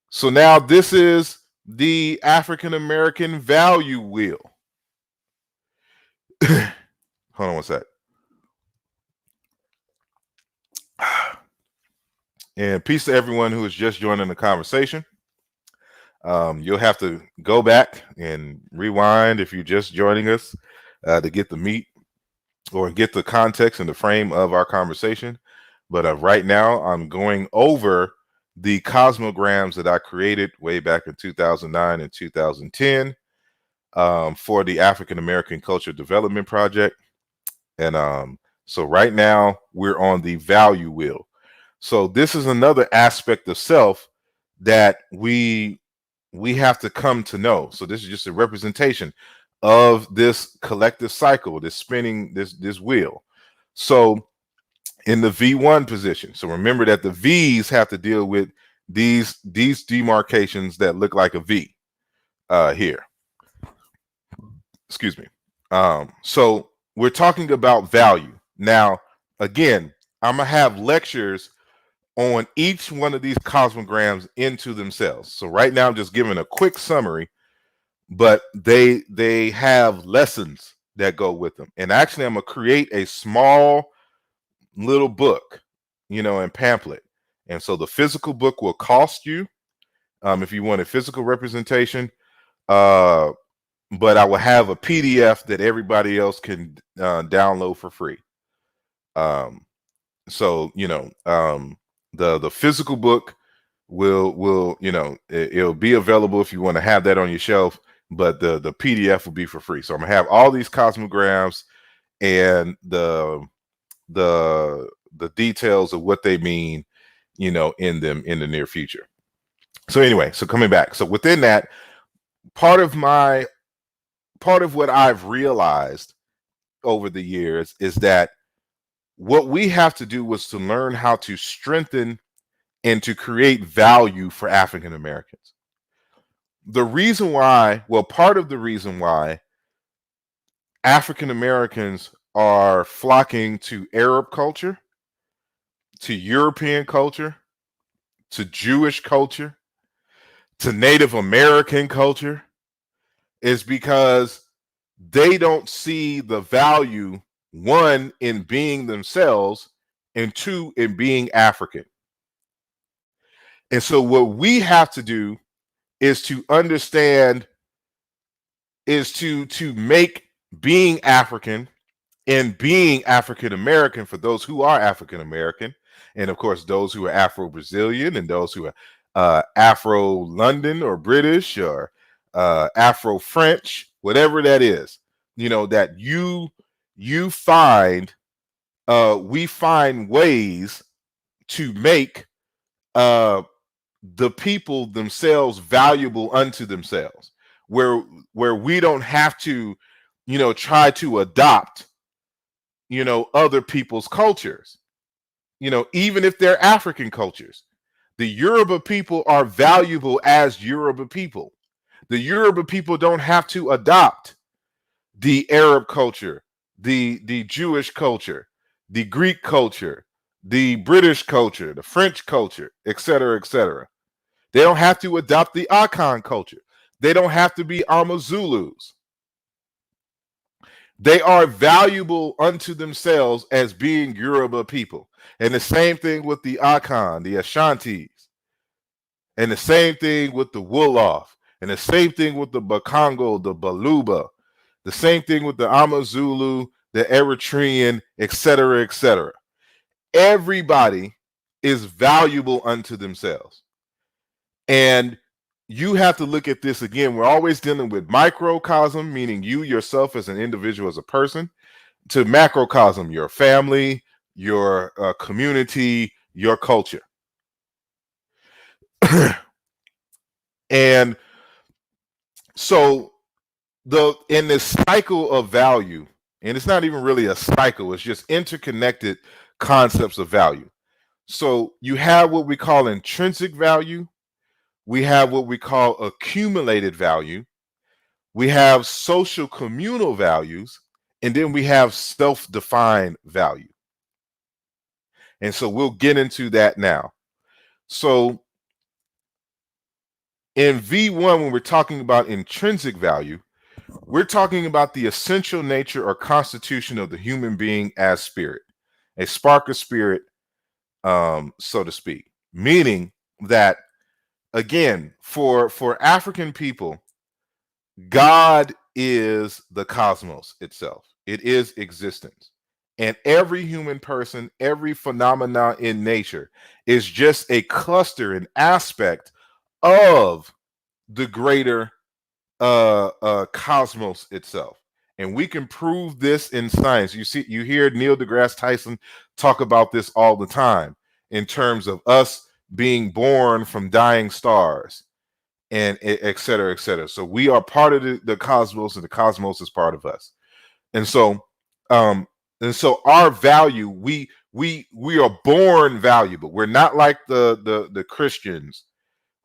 So now this is the African American value wheel. Hold on one sec. And peace to everyone who is just joining the conversation. You'll have to go back and rewind if you're just joining us to get the meat or get the context and the frame of our conversation. But right now, I'm going over the cosmograms that I created way back in 2009 and 2010 for the African American Culture Development Project. And so right now, we're on the value wheel. So this is another aspect of self that we have to come to know. So this is just a representation of this collective cycle, this spinning, this wheel. So in the V1 position, so remember that the V's have to deal with these demarcations that look like a V here. Excuse me. So we're talking about value. Now, again, I'm gonna have lectures on each one of these cosmograms into themselves. So right now I'm just giving a quick summary, but they have lessons that go with them. And actually I'm gonna create a small little book, and pamphlet. And so the physical book will cost you, if you want a physical representation, but I will have a PDF that everybody else can download for free. So the physical book will it'll be available if you want to have that on your shelf, but the PDF will be for free. So I'm gonna have all these cosmograms and the details of what they mean, in them in the near future. So anyway, so coming back, so within that, part of what I've realized over the years is that what we have to do was to learn how to strengthen and to create value for African Americans. The reason why, well, part of the reason why African Americans are flocking to Arab culture, to European culture, to Jewish culture, to Native American culture is because they don't see the value, one, in being themselves, and two, in being African. And so what we have to do is to understand, is to make being African and being African American, for those who are African American, and of course those who are Afro Brazilian, and those who are Afro London or British or Afro French, whatever that is, that you find, we find ways to make the people themselves valuable unto themselves, where we don't have to try to adopt other people's cultures, even if they're African cultures. The Yoruba people are valuable as Yoruba people. The Yoruba people don't have to adopt the Arab culture, the Jewish culture, the Greek culture, the British culture, the French culture, etc., etc. They don't have to adopt the Akan culture. They don't have to be Amazulus. They are valuable unto themselves as being Yoruba people. And the same thing with the Akan, the Ashantis. And the same thing with the Wolof. And the same thing with the Bakongo, the Baluba. The same thing with the Amazulu, the Eritrean, etc., etc. Everybody is valuable unto themselves. And you have to look at this again. We're always dealing with microcosm, meaning you yourself as an individual, as a person, to macrocosm, your family, your community, your culture. And so in this cycle of value, and it's not even really a cycle, it's just interconnected concepts of value. So you have what we call intrinsic value, we have what we call accumulated value, we have social communal values, and then we have self-defined value. And so we'll get into that now. So in V1, when we're talking about intrinsic value, we're talking about the essential nature or constitution of the human being as spirit, a spark of spirit, so to speak. Meaning that, again, for African people, God is the cosmos itself. It is existence. And every human person, every phenomenon in nature is just a cluster, an aspect of the greater cosmos itself. And we can prove this in science. You hear Neil deGrasse Tyson talk about this all the time in terms of us being born from dying stars, and et cetera, et cetera. So we are part of the cosmos, and the cosmos is part of us. And so our value, we are born valuable. We're not like the Christians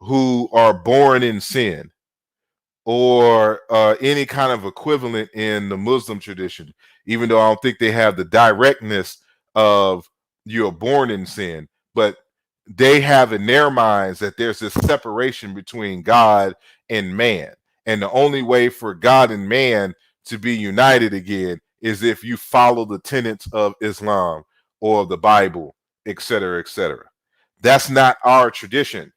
who are born in sin, or any kind of equivalent in the Muslim tradition, even though I don't think they have the directness of you're born in sin, but they have in their minds that there's this separation between God and man. And the only way for God and man to be united again is if you follow the tenets of Islam or the Bible, et cetera, et cetera. That's not our tradition.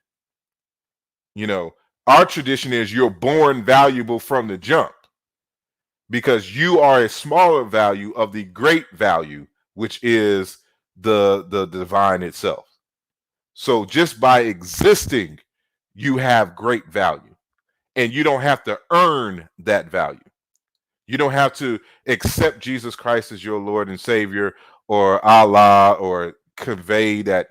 Our tradition is you're born valuable from the jump. because you are a smaller value of the great value, which is the divine itself. So just by existing, you have great value, and you don't have to earn that value. You don't have to accept Jesus Christ as your Lord and Savior, or Allah, or convey that,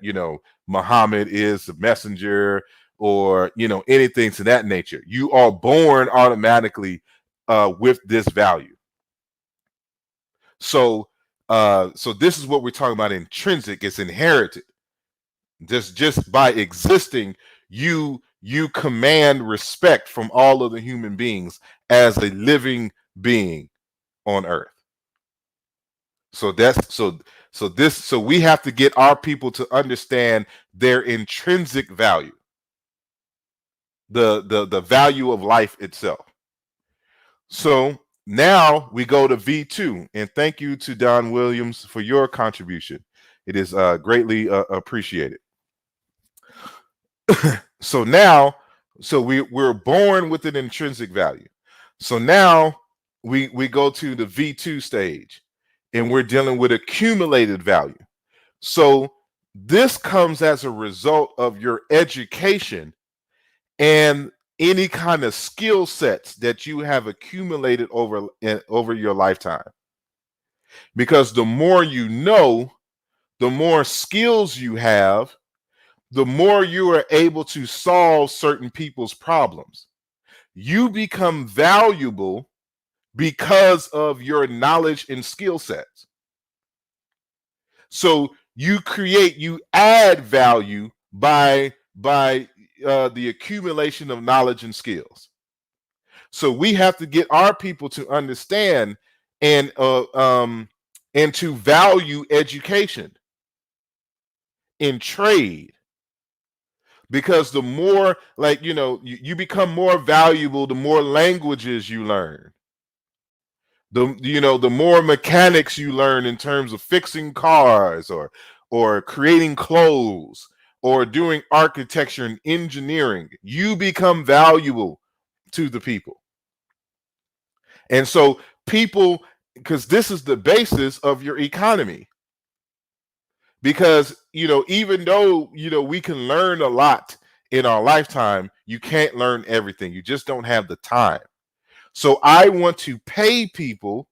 Muhammad is the messenger, or, anything to that nature. You are born automatically with this value. So this is what we're talking about. Intrinsic, it's inherited. Just by existing, you command respect from all of the human beings as a living being on earth. So we have to get our people to understand their intrinsic value, the value of life itself. So now we go to V2, and thank you to Don Williams for your contribution. It is greatly appreciated. So now, we're born with an intrinsic value. So now we go to the V2 stage, and we're dealing with accumulated value. So this comes as a result of your education and any kind of skill sets that you have accumulated over your lifetime. Because the more you know, the more skills you have, the more you are able to solve certain people's problems. You become valuable because of your knowledge and skill sets. So you add value by the accumulation of knowledge and skills. So we have to get our people to understand and to value education in trade, because the more, you become more valuable the more languages you learn. The more mechanics you learn in terms of fixing cars, or creating clothes, or doing architecture and engineering, you become valuable to the people. And so people, because this is the basis of your economy. Because, even though, we can learn a lot in our lifetime, you can't learn everything. You just don't have the time. So I want to pay people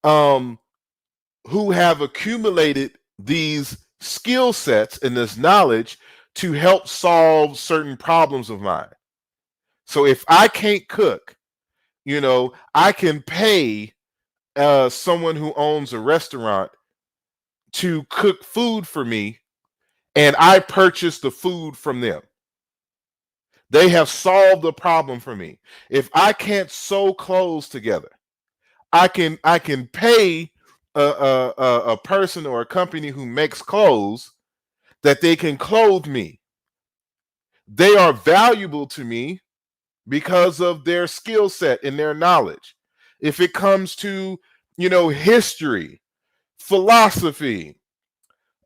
who have accumulated these skill sets and this knowledge to help solve certain problems of mine. So if I can't cook, I can pay someone who owns a restaurant to cook food for me, and I purchase the food from them. They have solved the problem for me. If I can't sew clothes together, I can pay a person or a company who makes clothes that they can clothe me. They are valuable to me because of their skill set and their knowledge. If it comes to, history, philosophy,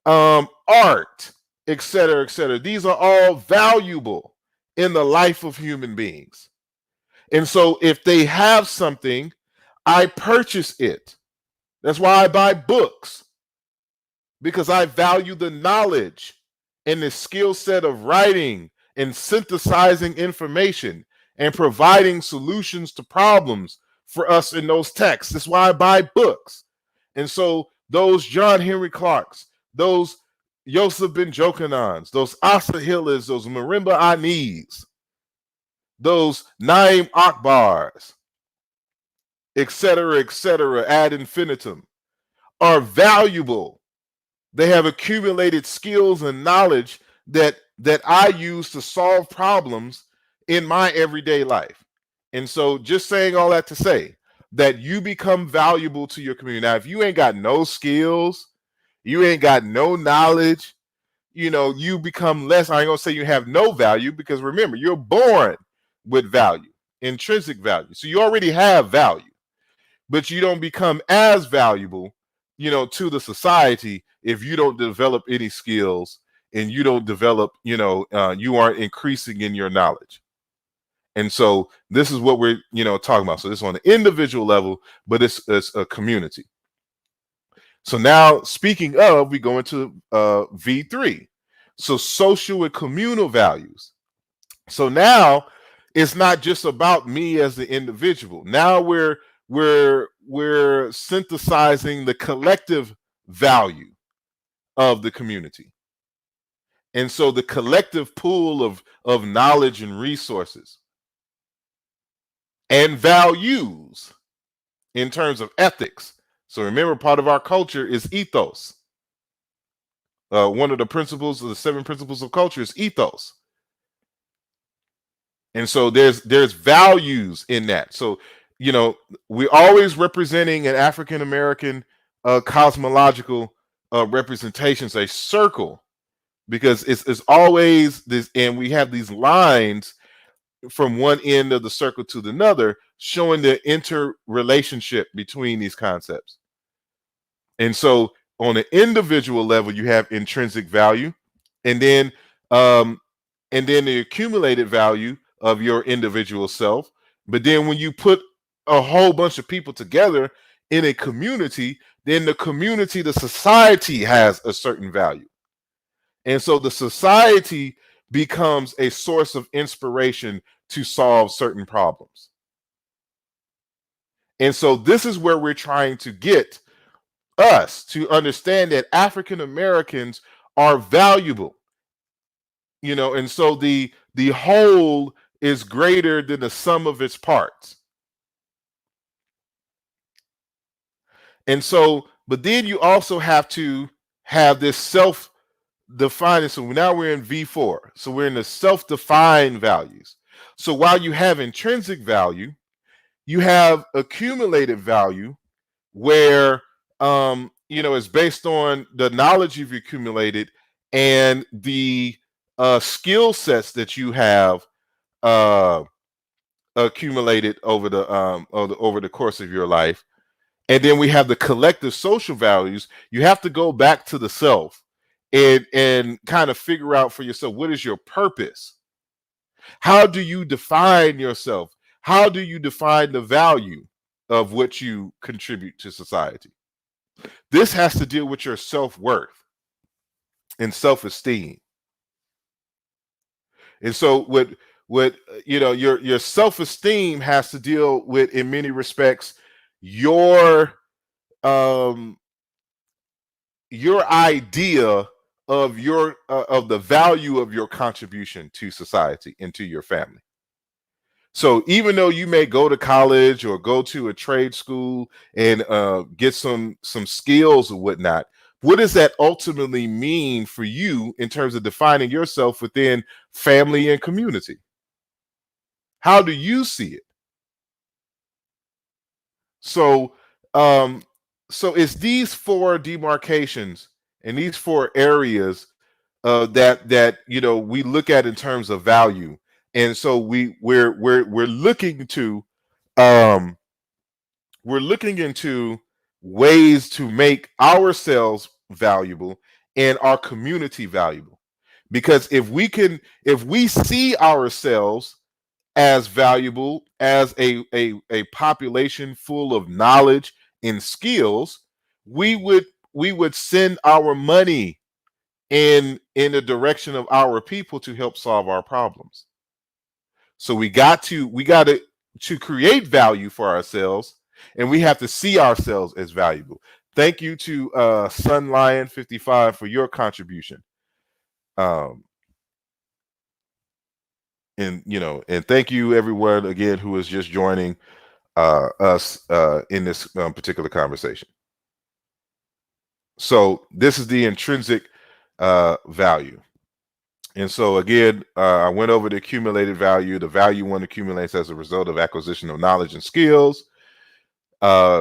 art, etc., etc., these are all valuable in the life of human beings. And so if they have something, I purchase it. That's why I buy books, because I value the knowledge and the skill set of writing and synthesizing information and providing solutions to problems for us in those texts. That's why I buy books. And so those John Henry Clarks, those Yosef Ben Jokanans, those Asa Hillas, those Marimba Anis, those Naim Akbars, etc., ad infinitum, are valuable. They have accumulated skills and knowledge that I use to solve problems in my everyday life. And so just saying all that to say that you become valuable to your community. Now, if you ain't got no skills, you ain't got no knowledge, you become less. I ain't gonna say you have no value, because remember, you're born with value, intrinsic value. So you already have value, but you don't become as valuable, to the society if you don't develop any skills, and you don't develop, you aren't increasing in your knowledge. And so this is what we're, talking about. So this is on the individual level, but it's a community. So now, speaking of, we go into V3. So social and communal values. So now it's not just about me as the individual. Now we're synthesizing the collective value of the community. And so the collective pool of knowledge and resources and values in terms of ethics. So remember, part of our culture is ethos. One of the principles of the 7 principles of culture is ethos. And so there's values in that. So, we're always representing an African American cosmological representations, a circle, because it's always this, and we have these lines from one end of the circle to the other, showing the interrelationship between these concepts. And so on an individual level, you have intrinsic value, and then the accumulated value of your individual self. But then when you put a whole bunch of people together in a community, then the community, the society, has a certain value. And so the society becomes a source of inspiration to solve certain problems. And so this is where we're trying to get us to understand that African Americans are valuable, and so the whole is greater than the sum of its parts. And so, but then you also have to have this self-defined. So now we're in V4. So we're in the self-defined values. So while you have intrinsic value, you have accumulated value, where it's based on the knowledge you've accumulated and the skill sets that you have accumulated over the course of your life. And then we have the collective social values. You have to go back to the self and kind of figure out for yourself, what is your purpose? How do you define yourself? How do you define the value of what you contribute to society? This has to deal with your self-worth and self-esteem. And so what your self-esteem has to deal with, in many respects, your idea of of the value of your contribution to society and to your family. So even though you may go to college or go to a trade school and get some skills or whatnot, what does that ultimately mean for you in terms of defining yourself within family and community? How do you see it? So it's these 4 demarcations and these 4 areas that we look at in terms of value. And so we're looking to we're looking into ways to make ourselves valuable and our community valuable. Because if we see ourselves as valuable as a population full of knowledge and skills, we would send our money in the direction of our people to help solve our problems. So we got to create value for ourselves, and we have to see ourselves as valuable. Thank you to Sun Lion 55 for your contribution. And thank you everyone again who is just joining us in this particular conversation. So this is the intrinsic value. And so again, I went over the accumulated value. The value one accumulates as a result of acquisition of knowledge and skills.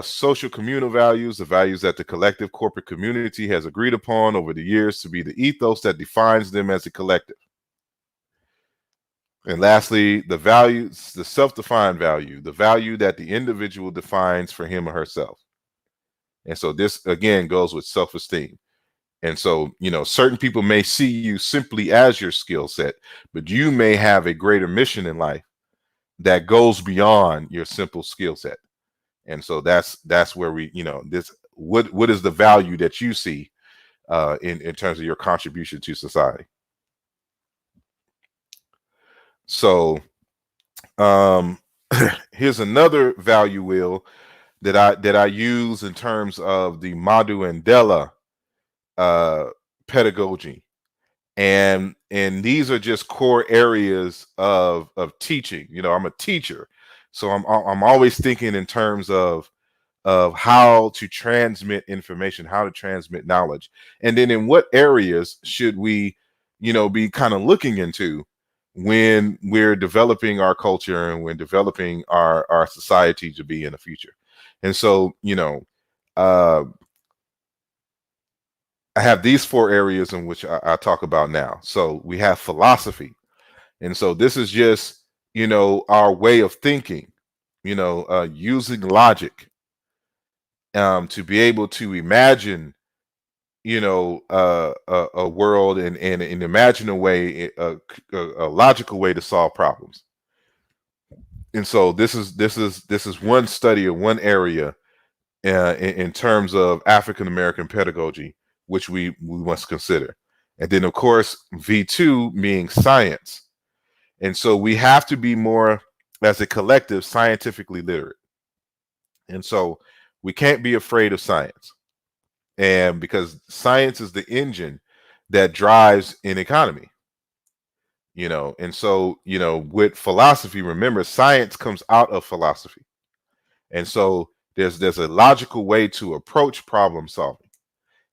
Social communal values, the values that the collective corporate community has agreed upon over the years to be the ethos that defines them as a collective. And lastly, the values, the self-defined value, the value that the individual defines for him or herself. And so this again goes with self-esteem. And so, certain people may see you simply as your skill set, but you may have a greater mission in life that goes beyond your simple skill set. And so that's where we, this, what is the value that you see in terms of your contribution to society. So here's another value wheel that I use in terms of the Madhu and Dela pedagogy. And these are just core areas of teaching. I'm a teacher, so I'm always thinking in terms of how to transmit information, how to transmit knowledge, and then in what areas should we, be kind of looking into when we're developing our culture and when developing our society to be in the future. And so, I have these 4 areas in which I talk about now. So we have philosophy. And so this is just, our way of thinking, using logic to be able to imagine, a world and imagine a way, a logical way to solve problems. And so this is one study of one area in terms of African American pedagogy, which we must consider. And then, of course, V2 being science. And so we have to be more, as a collective, scientifically literate. And so we can't be afraid of science. And because science is the engine that drives an economy, and so, with philosophy, remember, science comes out of philosophy. And so there's a logical way to approach problem solving.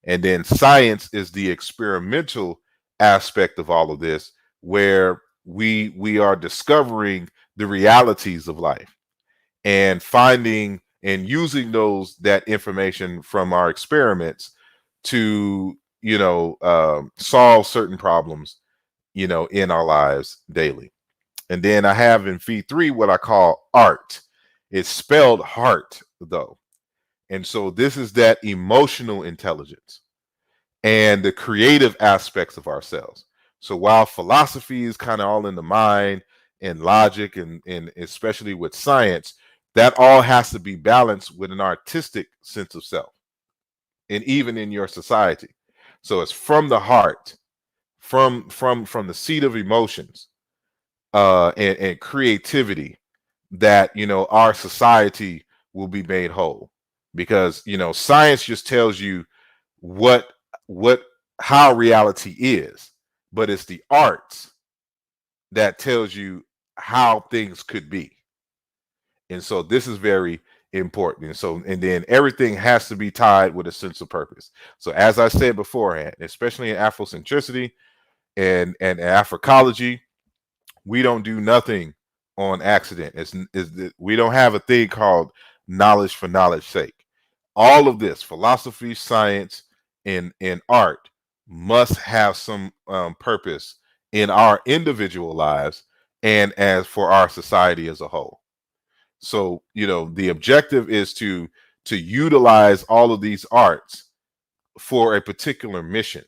And then science is the experimental aspect of all of this, where we are discovering the realities of life and finding and using that information from our experiments to solve certain problems in our lives daily. And then I have in V3 what I call art. It's spelled heart though. And so this is that emotional intelligence and the creative aspects of ourselves. So while philosophy is kind of all in the mind and logic and especially with science, that all has to be balanced with an artistic sense of self, and even in your society. So it's from the heart, from the seat of emotions and creativity that our society will be made whole. Because science just tells you what how reality is, but it's the arts that tells you how things could be. And so this is very important. And so, and then everything has to be tied with a sense of purpose. So as I said beforehand, especially in Afrocentricity and Africology, we don't do nothing on accident. We don't have a thing called knowledge for knowledge sake. All of this, philosophy, science, and art, must have some purpose in our individual lives and as for our society as a whole. So, the objective is to utilize all of these arts for a particular mission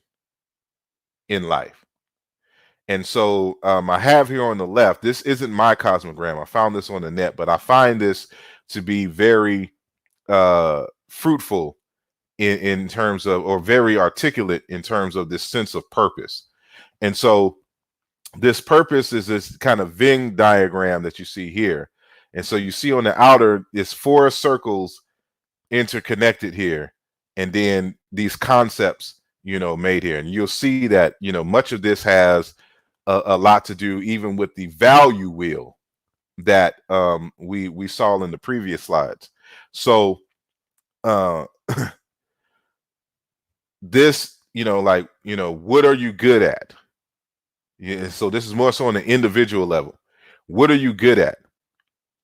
in life. And so I have here on the left, this isn't my cosmogram. I found this on the net, but I find this to be very fruitful in terms of, or very articulate in terms of this sense of purpose. And so this purpose is this kind of Venn diagram that you see here. And so you see on the outer, it's 4 circles interconnected here. And then these concepts, made here. And you'll see that, much of this has a lot to do even with the value wheel that we saw in the previous slides. So this, what are you good at? Yeah, so this is more so on an individual level. What are you good at?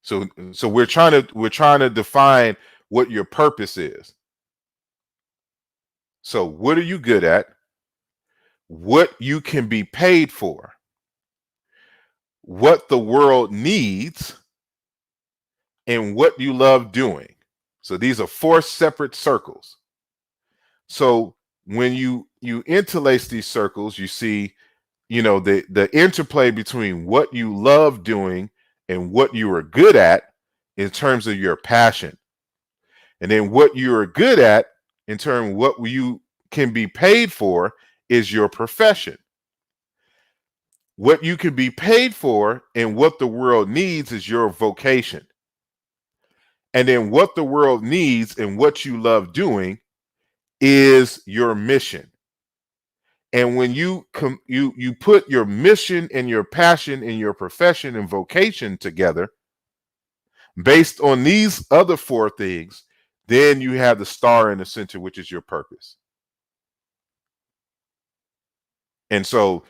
So we're trying to define what your purpose is. So what are you good at? What you can be paid for? What the world needs? And what you love doing. So these are 4 separate circles. So when you interlace these circles, you see, the interplay between what you love doing and what you are good at in terms of your passion. And then what you are good at in terms of what you can be paid for is your profession. What you can be paid for and what the world needs is your vocation. And then what the world needs and what you love doing is your mission. And when you put your mission and your passion and your profession and vocation together based on these other four things, then you have the star in the center, which is your purpose. And so,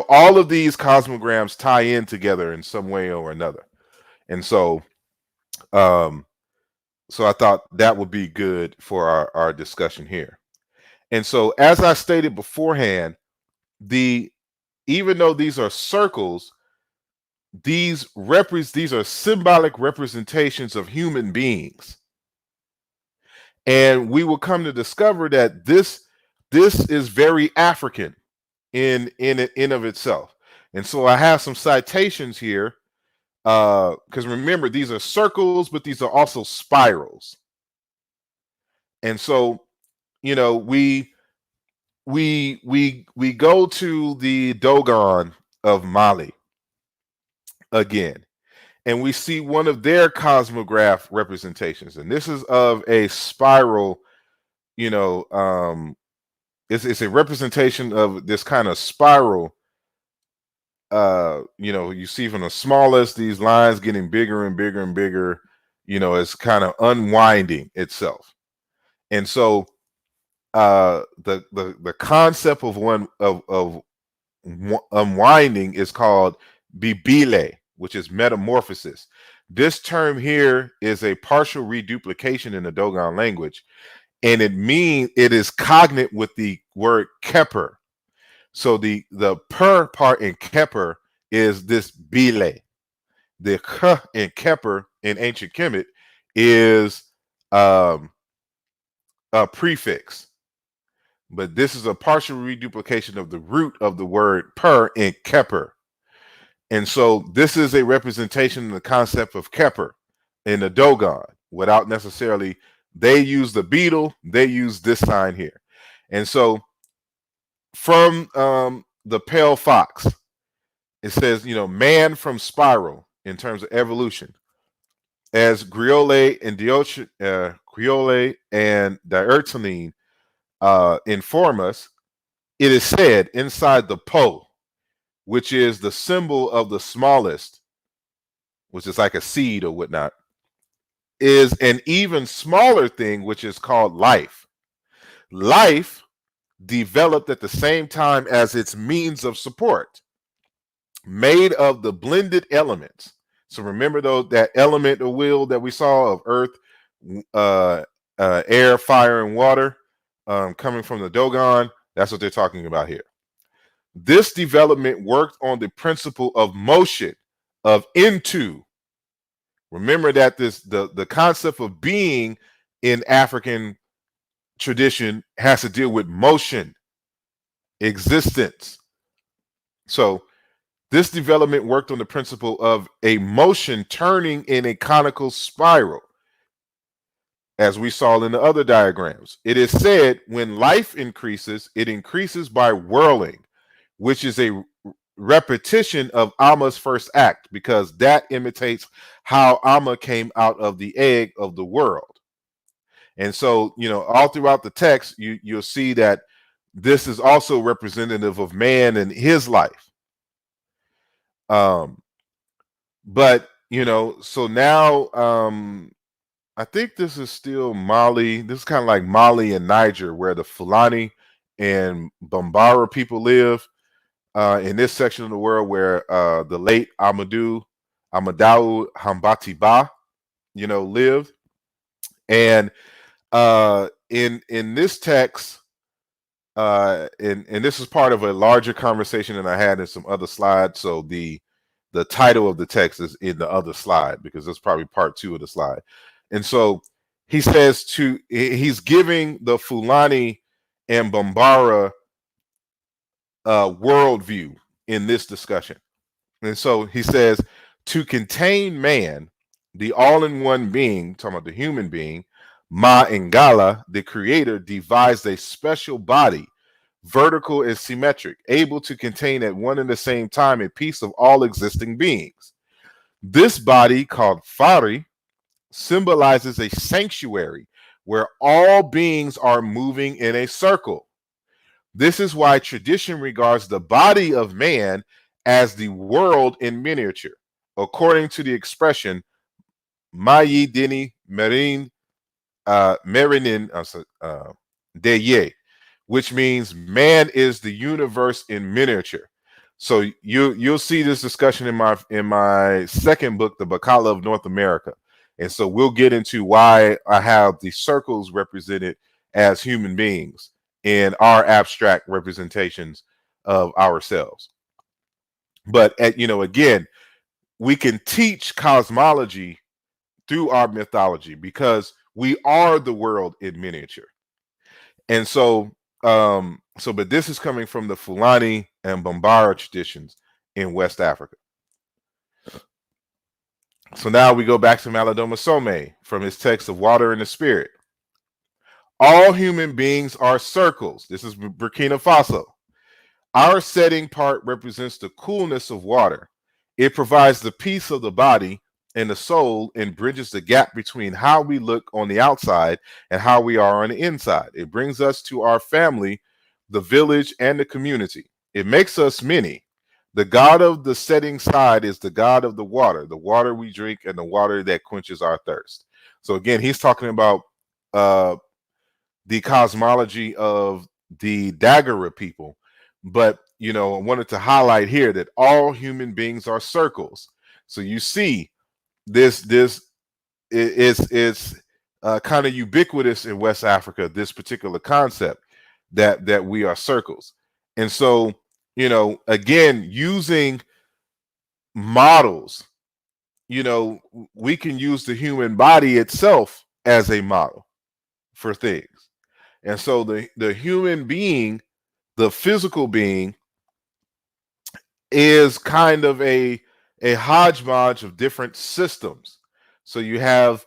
all of these cosmograms tie in together in some way or another. And so, so I thought that would be good for our discussion here. And so, as I stated beforehand, even though these are circles, these are symbolic representations of human beings. And we will come to discover that this is very African in of itself. And so I have some citations here, because remember, these are circles, but these are also spirals. And so, we go to the Dogon of Mali again, and we see one of their cosmograph representations, and this is of a spiral. It's a representation of this kind of spiral. You see from the smallest, these lines getting bigger and bigger and bigger. It's kind of unwinding itself. And so the concept of unwinding is called bibile, which is metamorphosis. This term here is a partial reduplication in the Dogon language, and it is cognate with the word keper. So the per part in keper is this bile. The k in keper in ancient Kemet is a prefix, but this is a partial reduplication of the root of the word per in keper. And so this is a representation of the concept of keper in the Dogon, without necessarily, they use the beetle, they use this sign here. And so from the pale fox, it says, man from spiral in terms of evolution. As Griole and D'Erteline inform us, it is said inside the Po, which is the symbol of the smallest, which is like a seed or whatnot, is an even smaller thing, which is called life. Life developed at the same time as its means of support, made of the blended elements. So remember, though, that element of will that we saw of earth, air, fire, and water coming from the Dogon, that's what they're talking about here. This development worked on the principle of motion, of into. Remember that the concept of being in African tradition has to deal with motion, existence. So this development worked on the principle of a motion turning in a conical spiral, as we saw in the other diagrams. It is said when life increases, it increases by whirling, which is a repetition of Amma's first act, because that imitates how Amma came out of the egg of the world. And so, all throughout the text, you'll see that this is also representative of man and his life. But, so now I think this is still Mali. This is kind of like Mali and Niger, where the Fulani and Bambara people live. In this section of the world where the late Amadou Hambatiba, lived. And in this text, and this is part of a larger conversation that I had in some other slides. So the title of the text is in the other slide, because it's probably part 2 of the slide. And so he says he's giving the Fulani and Bambara worldview in this discussion. And so he says, To contain man, the all-in-one being, talking about the human being, Ma Ingala, the creator, devised a special body, vertical and symmetric, able to contain at one and the same time a piece of all existing beings. This body, called Fari, symbolizes a sanctuary where all beings are moving in a circle. This is why tradition regards the body of man as the world in miniature, according to the expression Mayi Dini Merin Merinin Deye, which means man is the universe in miniature. So you'll see this discussion in my second book, The Bacala of North America. And so we'll get into why I have the circles represented as human beings in our abstract representations of ourselves. But again, we can teach cosmology through our mythology because we are the world in miniature. And so but this is coming from the Fulani and Bambara traditions in West Africa. So now we go back to Malidoma Some from his text of Water and the Spirit. All human beings are circles. This is Burkina Faso. Our setting part represents the coolness of water. It provides the peace of the body and the soul and bridges the gap between how we look on the outside and how we are on the inside. It brings us to our family, the village, and the community. It makes us many. The God of the setting side is the God of the water we drink, and the water that quenches our thirst. So again, he's talking about the cosmology of the Dagger of People. But, I wanted to highlight here that all human beings are circles. So you see, this is kind of ubiquitous in West Africa, this particular concept that we are circles. And so, again, using models, we can use the human body itself as a model for things. And so the human being, the physical being, is kind of a hodgepodge of different systems. So you have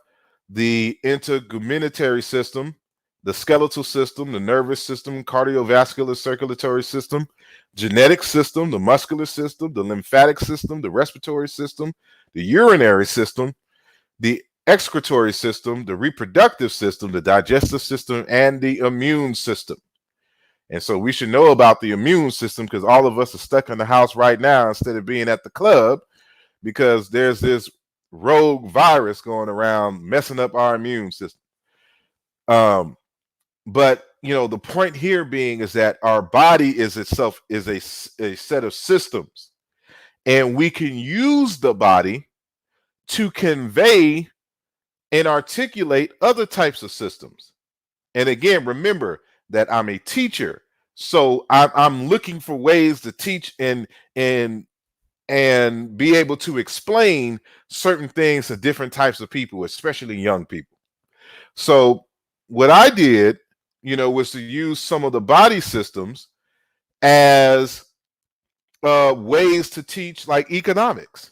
the integumentary system, the skeletal system, the nervous system, cardiovascular circulatory system, genetic system, the muscular system, the lymphatic system, the respiratory system, the urinary system, the excretory system, the reproductive system, the digestive system, and the immune system. And so we should know about the immune system because all of us are stuck in the house right now instead of being at the club because there's this rogue virus going around messing up our immune system. But the point here being is that our body is itself is a set of systems, and we can use the body to convey and articulate other types of systems. And again, remember that I'm a teacher, so I'm looking for ways to teach and be able to explain certain things to different types of people, especially young people. So what I did, was to use some of the body systems as ways to teach like economics.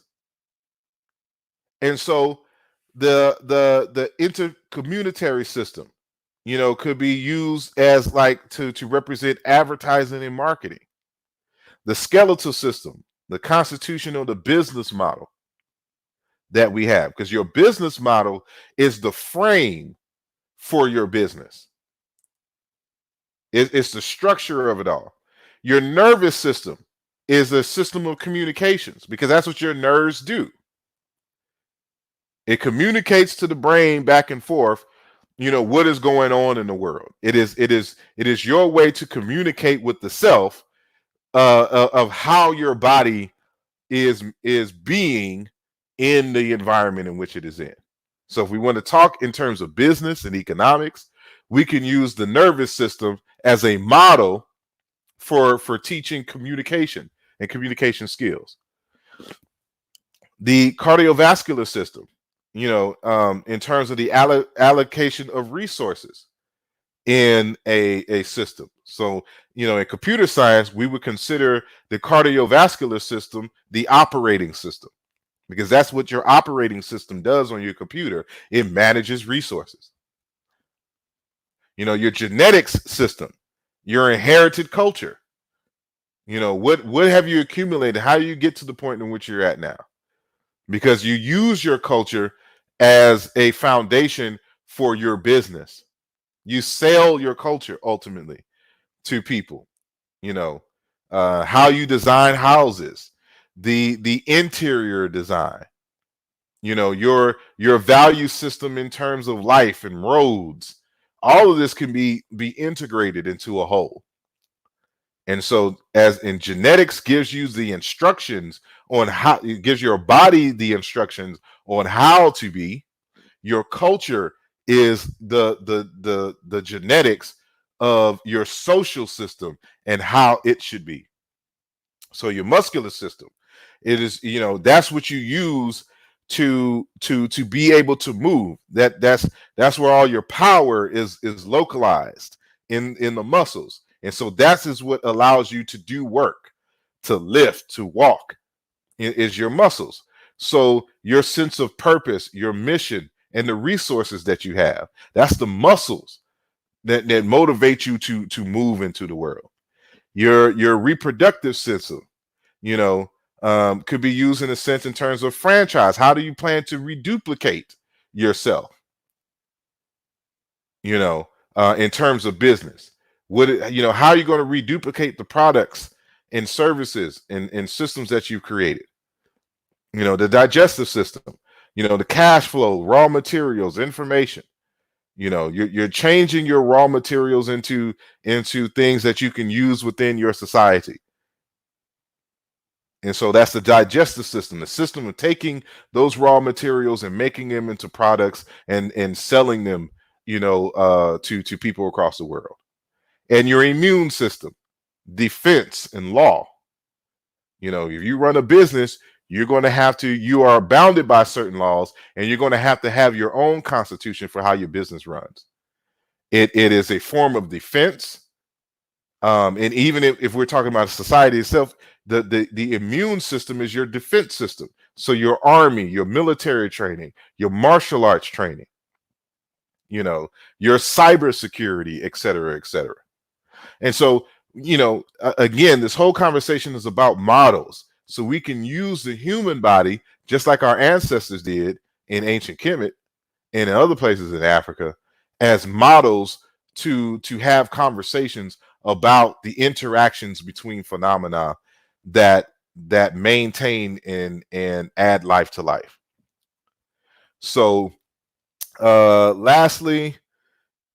And so the intercommunitary system, could be used as like to represent advertising and marketing. The skeletal system, the constitution of the business model that we have, because your business model is the frame for your business. It's the structure of it all. Your nervous system is a system of communications because that's what your nerves do. It communicates to the brain back and forth, what is going on in the world. It is your way to communicate with the self of how your body is being in the environment in which it is in. So if we want to talk in terms of business and economics, we can use the nervous system as a model for teaching communication and communication skills. The cardiovascular system, in terms of the allocation of resources in a system. So, in computer science, we would consider the cardiovascular system the operating system. because that's what your operating system does on your computer. It manages resources. Your genetics system, your inherited culture. What have you accumulated? How do you get to the point in which you're at now? Because you use your culture as a foundation for your business. You sell your culture ultimately to people. How you design houses, the interior design, your value system in terms of life and roads. All of this can be integrated into a whole. And so, as in genetics gives you the instructions on how, it gives your body the instructions on how to be. Your culture is the genetics of your social system and how it should be. So your muscular system, it is, that's what you use to be able to move. That's where all your power is localized in the muscles. And so that is what allows you to do work, to lift, to walk, is your muscles. So your sense of purpose, your mission, and the resources that you have, that's the muscles that motivate you to move into the world. Your reproductive system, could be used in a sense in terms of franchise. How do you plan to reduplicate yourself? In terms of business, how are you going to reduplicate the products and services and systems that you've created? The digestive system, the cash flow, raw materials, information. You're changing your raw materials into things that you can use within your society. And so that's the digestive system, the system of taking those raw materials and making them into products and selling them, to people across the world. And your immune system, defense and law. If you run a business, you are bounded by certain laws, and you're going to have your own constitution for how your business runs. It is a form of defense. And even if we're talking about society itself, the immune system is your defense system. So your army, your military training, your martial arts training, your cybersecurity, et cetera, et cetera. And so, again, this whole conversation is about models. So we can use the human body, just like our ancestors did in ancient Kemet and in other places in Africa, as models to have conversations about the interactions between phenomena that maintain and add life to life. So lastly,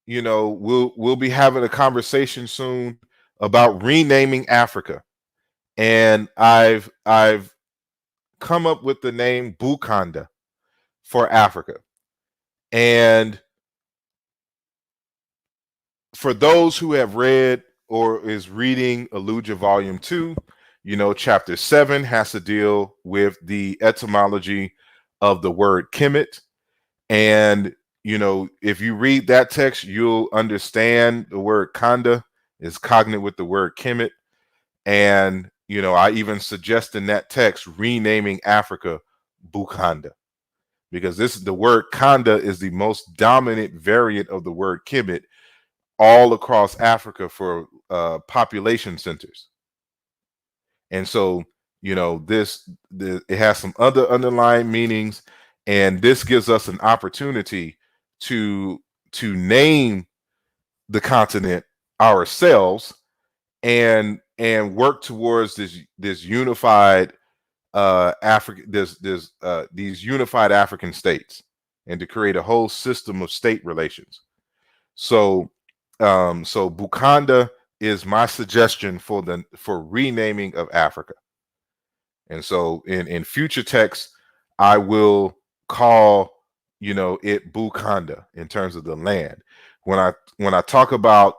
we'll be having a conversation soon about renaming Africa. And I've come up with the name Bukanda for Africa. And for those who have read or is reading Aluja Volume 2, Chapter 7 has to deal with the etymology of the word Kemet. And, if you read that text, you'll understand the word Kanda is cognate with the word Kemet. And, I even suggest in that text renaming Africa Bukanda, because the word Kanda is the most dominant variant of the word Kemet all across Africa for population centers. And so, it has some other underlying meanings, and this gives us an opportunity to name the continent ourselves and work towards this unified these unified African states, and to create a whole system of state relations. So Bukanda is my suggestion for renaming of Africa. And so in future texts, I will call it Bukanda in terms of the land. When I talk about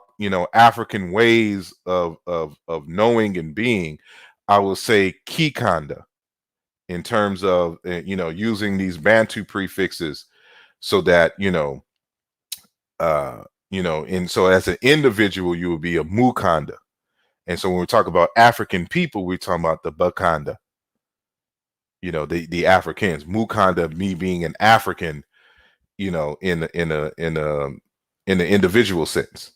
African ways of knowing and being, I will say Kikanda in terms of using these Bantu prefixes, so that and so as an individual you will be a Mukanda. And so when we talk about African people, we're talking about the Bakanda. the Africans. Mukanda, me being an African, in the individual sense.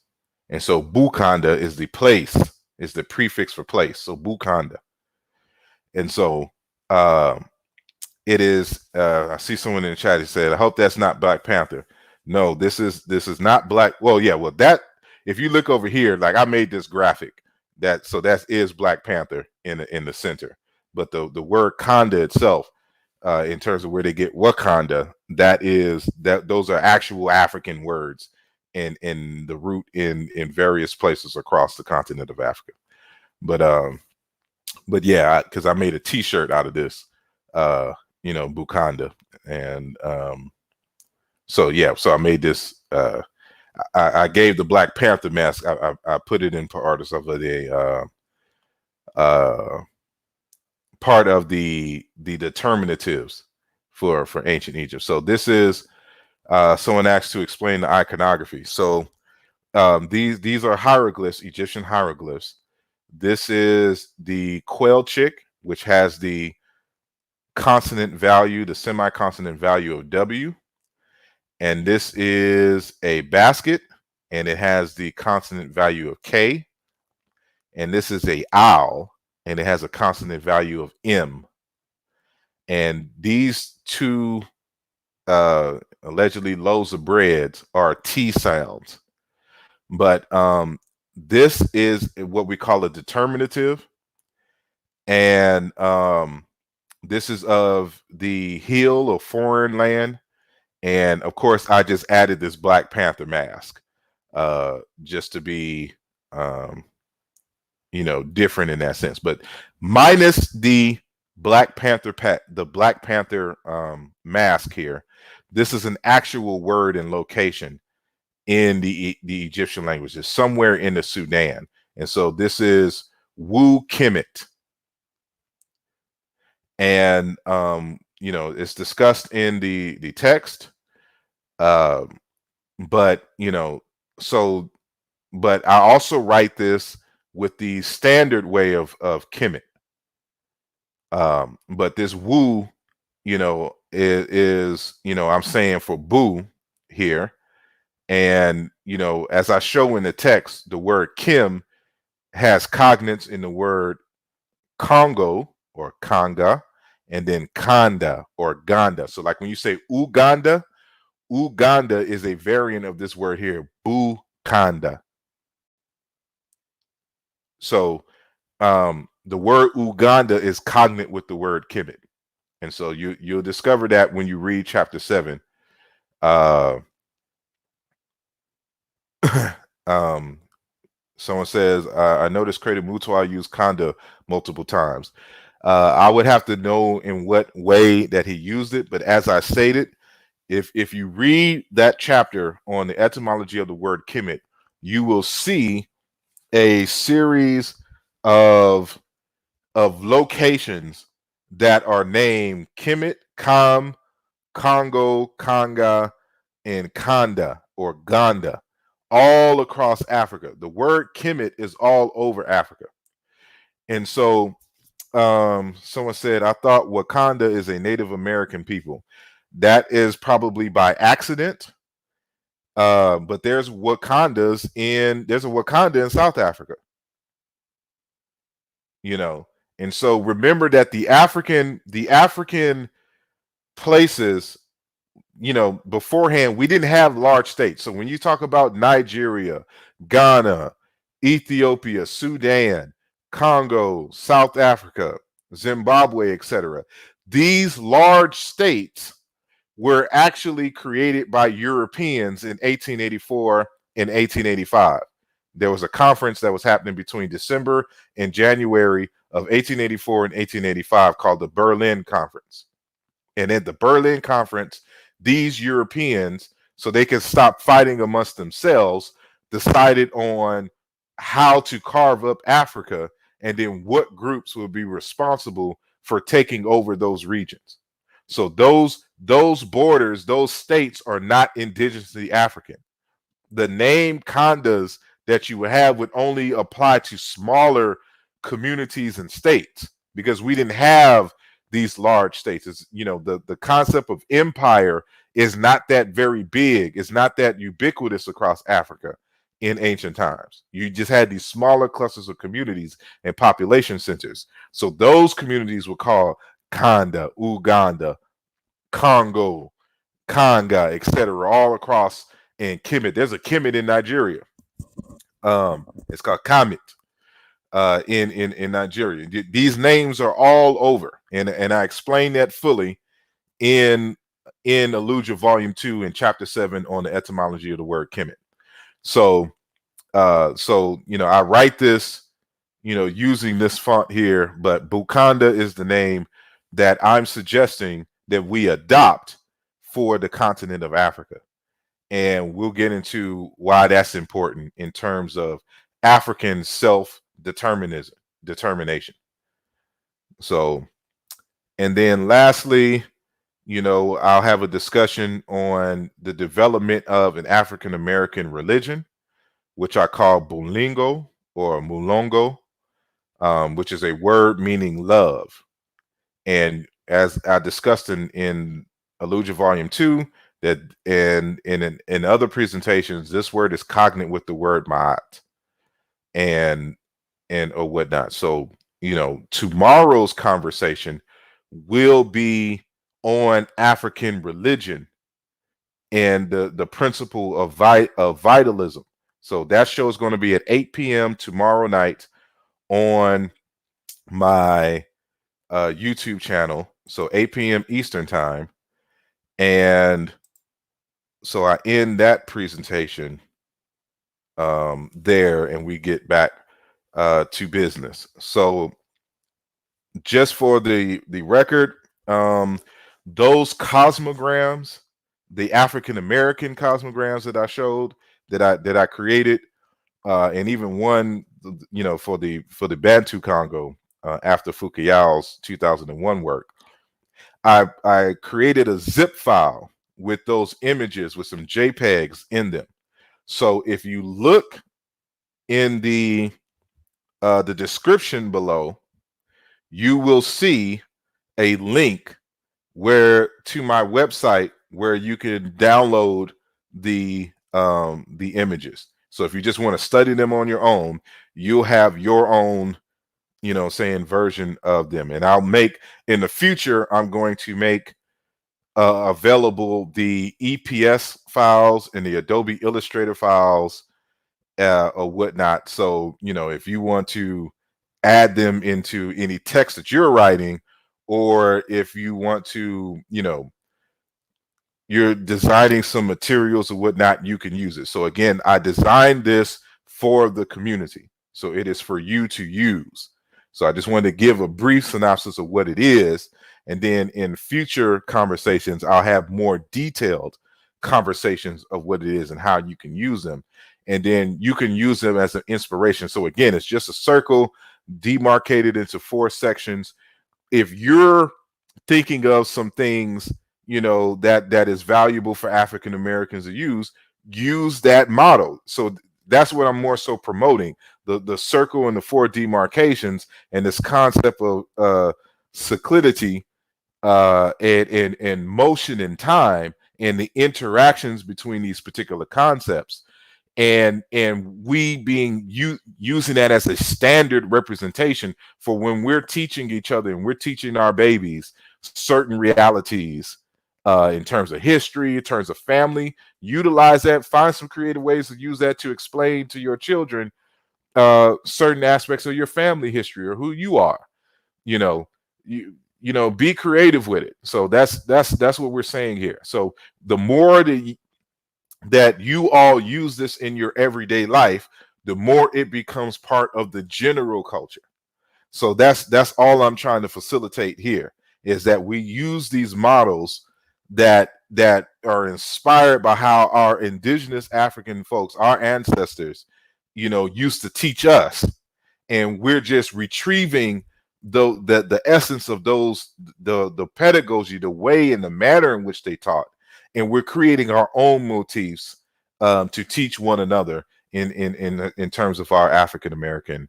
And so Bukanda is the place, is the prefix for place. So Bukanda. And so it is, I see someone in the chat who said, I hope that's not Black Panther. No, this is not Black. Well, yeah, well, that, if you look over here, like I made this graphic, that is Black Panther in the center. But the word Kanda itself, in terms of where they get Wakanda, those are actual African words in the root in various places across the continent of Africa. But yeah, because I made a T-shirt out of this, Bukanda, and so I made this. I gave the Black Panther mask. I put it in part of the part of the determinatives for ancient Egypt. So this is someone asked to explain the iconography. So these are hieroglyphs, Egyptian hieroglyphs. This is the quail chick, which has the consonant value, the semi-consonant value of W. And this is a basket, and it has the consonant value of K. And this is a owl, and it has a consonant value of M. And these two allegedly loaves of bread are T sounds. But this is what we call a determinative. And this is of the hill of foreign land. And of course, I just added this Black Panther mask just to be, different in that sense. But minus the Black Panther mask here, this is an actual word and location in the Egyptian language. It's somewhere in the Sudan. And so this is Wu Kemet. And it's discussed in the text. But I also write this with the standard way of Kemet. But this Wu, is I'm saying for Boo here. And, as I show in the text, the word Kim has cognates in the word Congo or Kanga, and then Kanda or Ganda. So like when you say Uganda is a variant of this word here, Bukanda. So the word Uganda is cognate with the word Kemet. And so you'll discover that when you read chapter 7. Someone says, I noticed Creator Mutual used Kanda multiple times. I would have to know in what way that he used it. But as I stated, if you read that chapter on the etymology of the word Kemet, you will see a series of locations that are named Kemet, Kam, Congo, Kanga, and Kanda or Ganda, all across Africa. The word Kemet is all over Africa. And so someone said, I thought Wakanda is a Native American people. That is probably by accident. But there's a Wakanda in South Africa. And so remember that the African places, beforehand, we didn't have large states. So when you talk about Nigeria, Ghana, Ethiopia, Sudan, Congo, South Africa, Zimbabwe, etc., these large states were actually created by Europeans in 1884 and 1885. There was a conference that was happening between December and January of 1884 and 1885 called the Berlin Conference. And at the Berlin Conference, these Europeans, so they could stop fighting amongst themselves, decided on how to carve up Africa and then what groups would be responsible for taking over those regions. So those borders, those states are not indigenously African. The name Kandas that you would have would only apply to smaller communities and states because we didn't have these large states. Is, you know, the concept of empire is not that very big. It's not that ubiquitous across Africa in ancient times. You just had these smaller clusters of communities and population centers. So those communities were called Kanda, Uganda, Congo, Kanga, etc., all across in Kemet. There's a Kemet in Nigeria. It's called Kemet in Nigeria. These names are all over, and I explain that fully in Alluja Volume 2 and Chapter 7 on the etymology of the word Kemet. So you know, I write this, you know, using this font here, but Bukanda is the name that I'm suggesting that we adopt for the continent of Africa. And we'll get into why that's important in terms of African determination. So, and then lastly, you know, I'll have a discussion on the development of an African American religion, which I call Bulingo or Mulongo, which is a word meaning love. And as I discussed in Alluja Volume 2, that in other presentations, this word is cognate with the word Ma'at and or whatnot. So, you know, tomorrow's conversation will be on African religion and the principle of vitalism. So that show is going to be at 8 p.m. tomorrow night on my YouTube channel. So 8 p.m. Eastern time. And so I end that presentation there, and we get back to business. So just for the record, those cosmograms, the African American cosmograms that I showed, that I created, and even one, you know, for the Bantu Congo after Fukuyao's 2001 work, I created a zip file with those images with some JPEGs in them. So if you look in the description below, you will see a link to my website where you can download the images. So if you just want to study them on your own, you'll have your own, you know, saying version of them. And I'll make in the future, I'm going to make available the EPS files and the Adobe Illustrator files or whatnot. So, you know, if you want to add them into any text that you're writing, or if you want to, you know, you're designing some materials or whatnot, you can use it. So again, I designed this for the community, so it is for you to use. So I just wanted to give a brief synopsis of what it is, and then in future conversations, I'll have more detailed conversations of what it is and how you can use them, and then you can use them as an inspiration. So again, it's just a circle demarcated into 4 sections. If you're thinking of some things, you know, that is valuable for African Americans to use that model. So that's what I'm more so promoting, the circle and the 4 demarcations, and this concept of cyclicity and motion in time, and the interactions between these particular concepts, and we using that as a standard representation for when we're teaching each other and we're teaching our babies certain realities in terms of history, in terms of family. Utilize that, find some creative ways to use that to explain to your children certain aspects of your family history or who you are. You know, be creative with it. So that's what we're saying here. So the more that you all use this in your everyday life, the more it becomes part of the general culture. So that's all I'm trying to facilitate here, is that we use these models that are inspired by how our indigenous African folks, our ancestors, you know, used to teach us, and we're just retrieving the essence of those, the pedagogy, the way and the manner in which they taught, and we're creating our own motifs to teach one another in terms of our African American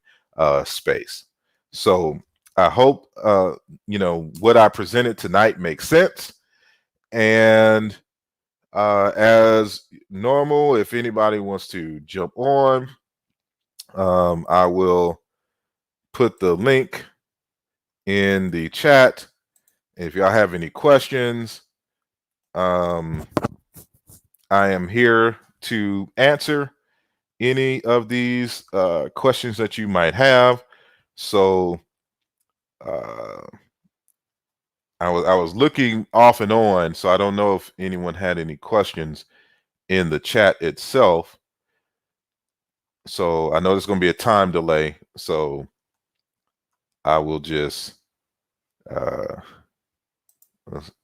space. So I hope what I presented tonight makes sense. And as normal, if anybody wants to jump on, I will put the link in the chat. If y'all have any questions, I am here to answer any of these questions that you might have. So I was looking off and on, so I don't know if anyone had any questions in the chat itself. So I know there's going to be a time delay, so I will just let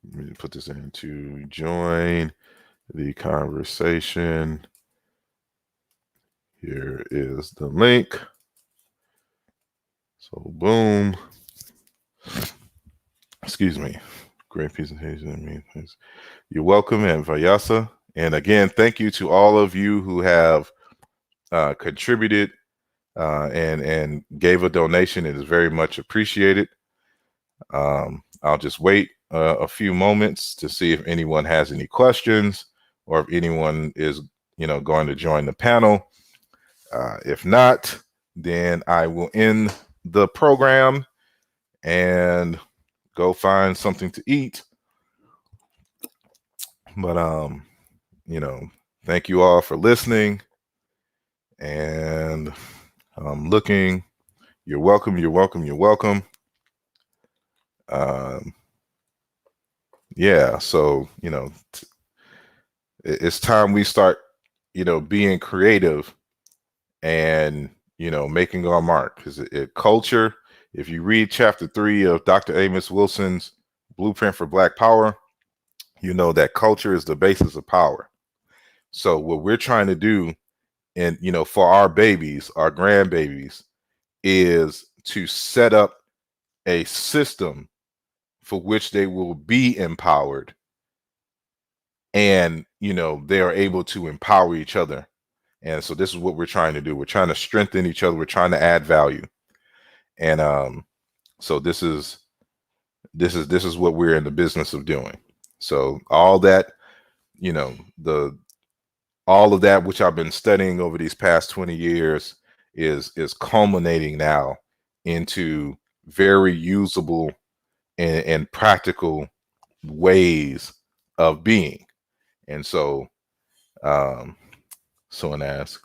me put this in to join the conversation. Here is the link. So boom. Excuse me. Great presentation. You're welcome, and Vayasa. And again, thank you to all of you who have contributed and gave a donation. It is very much appreciated. I'll just wait a few moments to see if anyone has any questions or if anyone is going to join the panel. If not, then I will end the program and go find something to eat. But thank you all for listening. And I'm looking. You're welcome. You're welcome. You're welcome. Yeah. So it's time we start, being creative and making our mark. Because culture. If you read chapter 3 of Dr. Amos Wilson's Blueprint for Black Power, you know that culture is the basis of power. So what we're trying to do, and for our babies, our grandbabies, is to set up a system for which they will be empowered, and they are able to empower each other. And so this is what we're trying to do. We're trying to strengthen each other. We're trying to add value. And so this is what we're in the business of doing. So all that, all of that which I've been studying over these past 20 years is culminating now into very usable and practical ways of being. And so someone asked,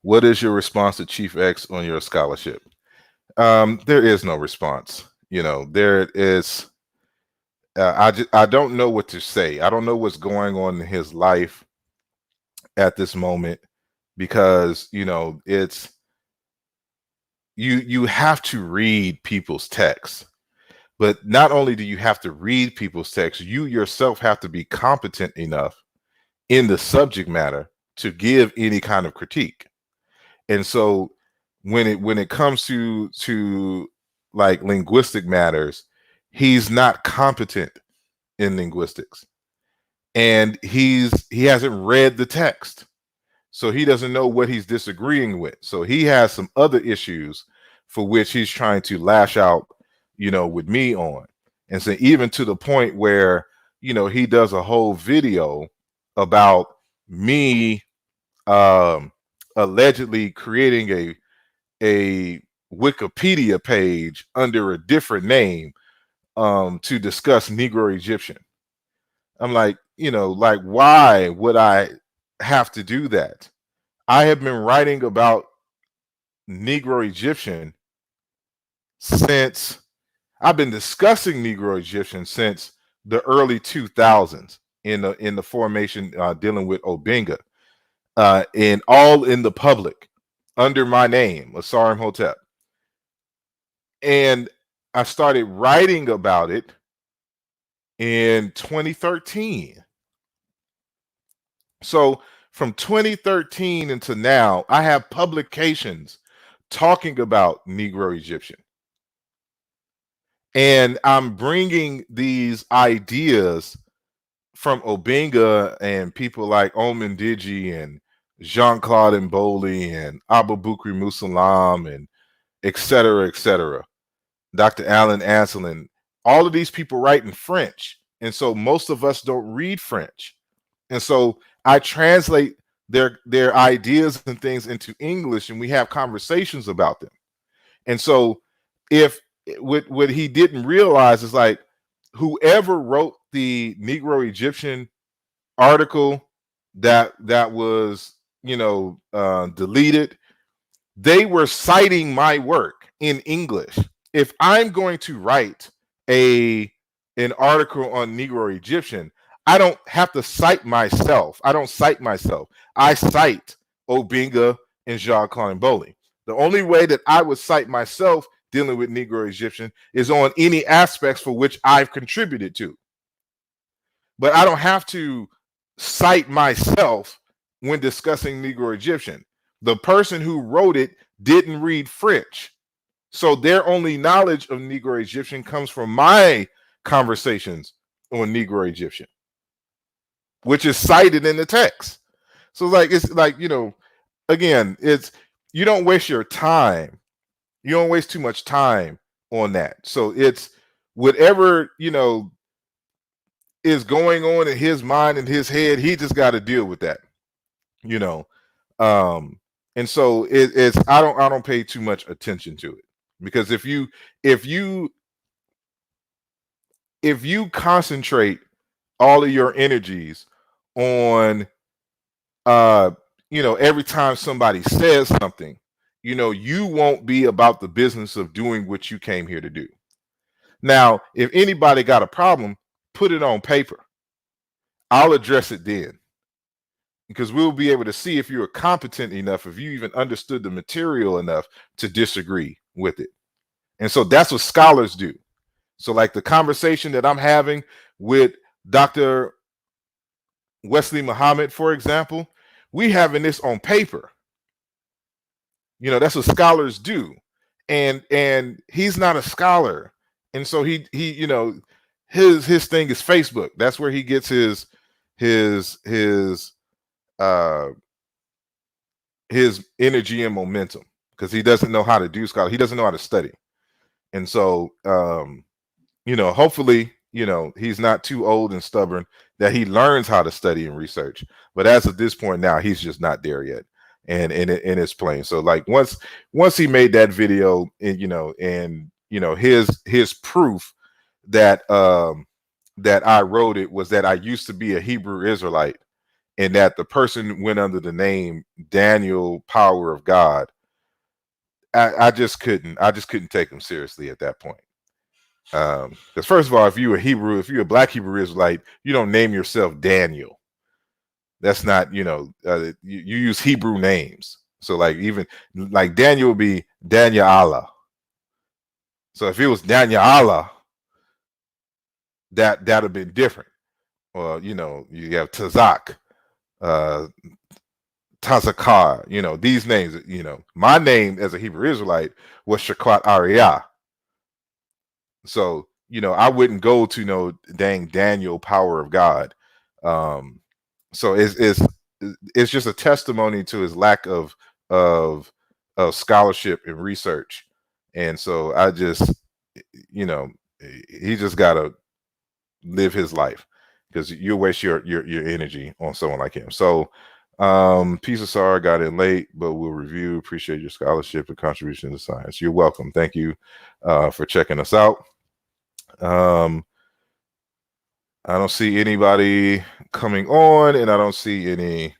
what is your response to Chief X on your scholarship? There is no response. There is. I don't know what to say. I don't know what's going on in his life at this moment, because it's you have to read people's texts. But not only do you have to read people's texts, you yourself have to be competent enough in the subject matter to give any kind of critique. And so when it comes to like linguistic matters, he's not competent in linguistics, and he hasn't read the text, so he doesn't know what he's disagreeing with. So he has some other issues for which he's trying to lash out with me on. And so even to the point where he does a whole video about me allegedly creating a Wikipedia page under a different name to discuss Negro Egyptian. I'm like, like, why would I have to do that? I have been writing about Negro Egyptian since I've been discussing Negro Egyptian since the early 2000s in the formation dealing with Obenga, and all in the public under my name, asarimhotep. And I started writing about it in 2013. So from 2013 until now, I have publications talking about Negro Egyptian. And I'm bringing these ideas from Obenga and people like Oman Digi and Jean-Claude Mboli and Abubakar Musalam and et cetera, et cetera. Dr. Alan Anselin, all of these people write in French. And so most of us don't read French. And so I translate their ideas and things into English, and we have conversations about them. And so if what he didn't realize is like whoever wrote the Negro Egyptian article that was, you know, deleted, they were citing my work in English. If I'm going to write an article on Negro Egyptian, I don't have to cite myself. I don't cite myself. I cite Obinga and Jean-Claude Bowley. The only way that I would cite myself dealing with Negro Egyptian is on any aspects for which I've contributed to. But I don't have to cite myself when discussing Negro Egyptian. The person who wrote it didn't read French. So their only knowledge of Negro Egyptian comes from my conversations on Negro Egyptian, which is cited in the text. So it's like, you know, again, it's, you don't waste your time. You don't waste too much time on that. So it's whatever, you know, is going on in his mind and his head, he just got to deal with that, you know. And so it's I don't pay too much attention to it, because if you concentrate all of your energies on you know, every time somebody says something, you know, you won't be about the business of doing what you came here to do. Now, if anybody got a problem, put it on paper. I'll address it then, because we'll be able to see if you're competent enough, if you even understood the material enough to disagree with it. And so that's what scholars do. So like the conversation that I'm having with Dr. Wesley Muhammad, for example, we having this on paper. You know, that's what scholars do. And he's not a scholar. And so he you know, his thing is Facebook. That's where he gets his energy and momentum, because he doesn't know how to do scholar. He doesn't know how to study. And so you know, hopefully, you know, he's not too old and stubborn that he learns how to study and research. But as of this point now, he's just not there yet. And it's plain. So like once he made that video, and you know, his proof that that I wrote it was that I used to be a Hebrew Israelite, and that the person went under the name Daniel Power of God. I just couldn't take him seriously at that point. Because first of all, if you're a black Hebrew Israelite, you don't name yourself Daniel. That's not, you know, you use Hebrew names. So like even like Daniel would be Daniel Allah. So if it was Daniel Allah, that'd have been different. Or you know, you have Tazak, Tazakar, you know, these names, you know, my name as a Hebrew Israelite was Shakwat Ariyah. So, you know, I wouldn't go to no dang Daniel Power of God. So it's just a testimony to his lack of scholarship and research. And so I just, you know, he just got to live his life, because you waste your energy on someone like him. So Peace of Sar got in late, but we'll review. Appreciate your scholarship and contribution to science. You're welcome. Thank you for checking us out. I don't see anybody coming on, and I don't see any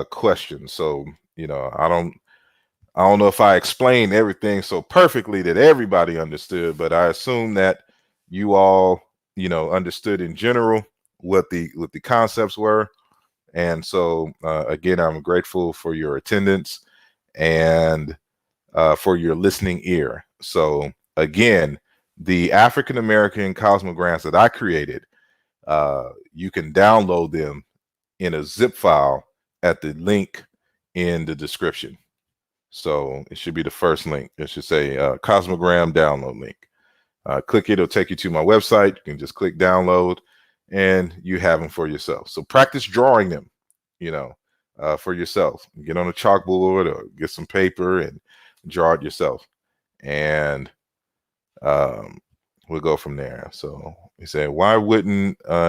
questions. So, you know, I don't know if I explained everything so perfectly that everybody understood, but I assume that you all, you know, understood in general what the concepts were. And so again, I'm grateful for your attendance and for your listening ear. So again, the African American Cosmograms that I created, you can download them in a zip file at the link in the description. So it should be the first link. It should say Cosmogram download link. Click it, it'll take you to my website. You can just click download and you have them for yourself. So practice drawing them, you know, for yourself. Get on a chalkboard or get some paper and draw it yourself. And we'll go from there. So he said, why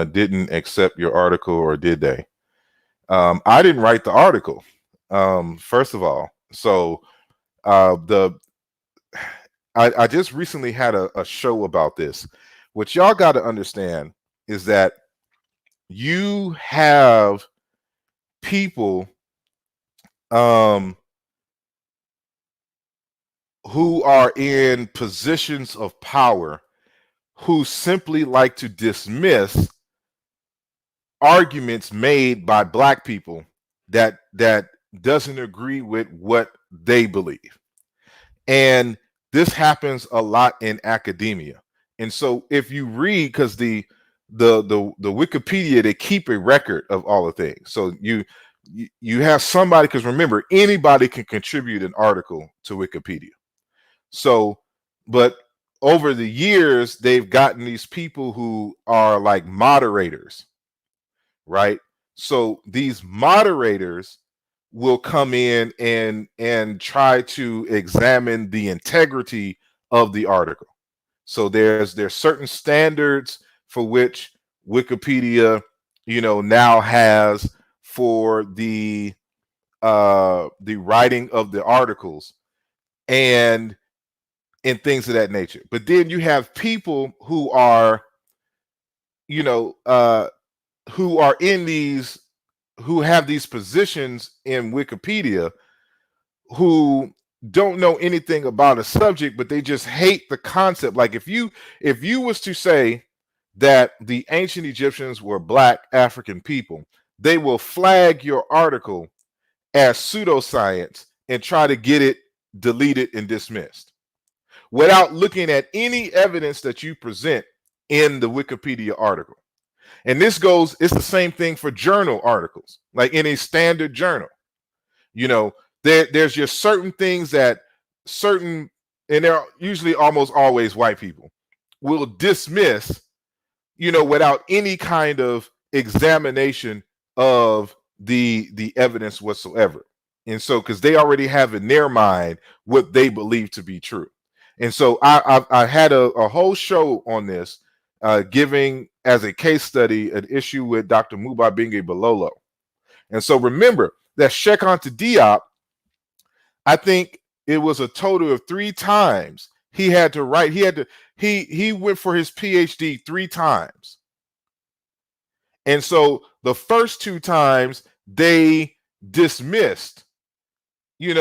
didn't accept your article, or did they? I didn't write the article, first of all. So I just recently had a show about this. What y'all got to understand is that you have people who are in positions of power who simply like to dismiss arguments made by Black people that doesn't agree with what they believe. And this happens a lot in academia. And so if you read, because the Wikipedia, they keep a record of all the things. So you have somebody, because remember, anybody can contribute an article to Wikipedia. So, but over the years, they've gotten these people who are like moderators, right? So these moderators will come in and try to examine the integrity of the article. So there's certain standards for which Wikipedia, now has for the writing of the articles and things of that nature. But then you have people who are, who are in these, who have these positions in Wikipedia, who don't know anything about a subject, but they just hate the concept. Like if you was to say that the ancient Egyptians were Black African people, they will flag your article as pseudoscience and try to get it deleted and dismissed without looking at any evidence that you present in the Wikipedia article. And this goes, it's the same thing for journal articles, like in a standard journal. There's just certain things that and they're usually almost always white people, will dismiss, without any kind of examination of the evidence whatsoever. And so, because they already have in their mind what they believe to be true. And so I had a whole show on this, giving as a case study an issue with Dr. Mubabinge Bilolo. And so remember that Sheikh Anta Diop, I think it was a total of 3 times he had to write. He went for his PhD 3 times. And so the first 2 times they dismissed, his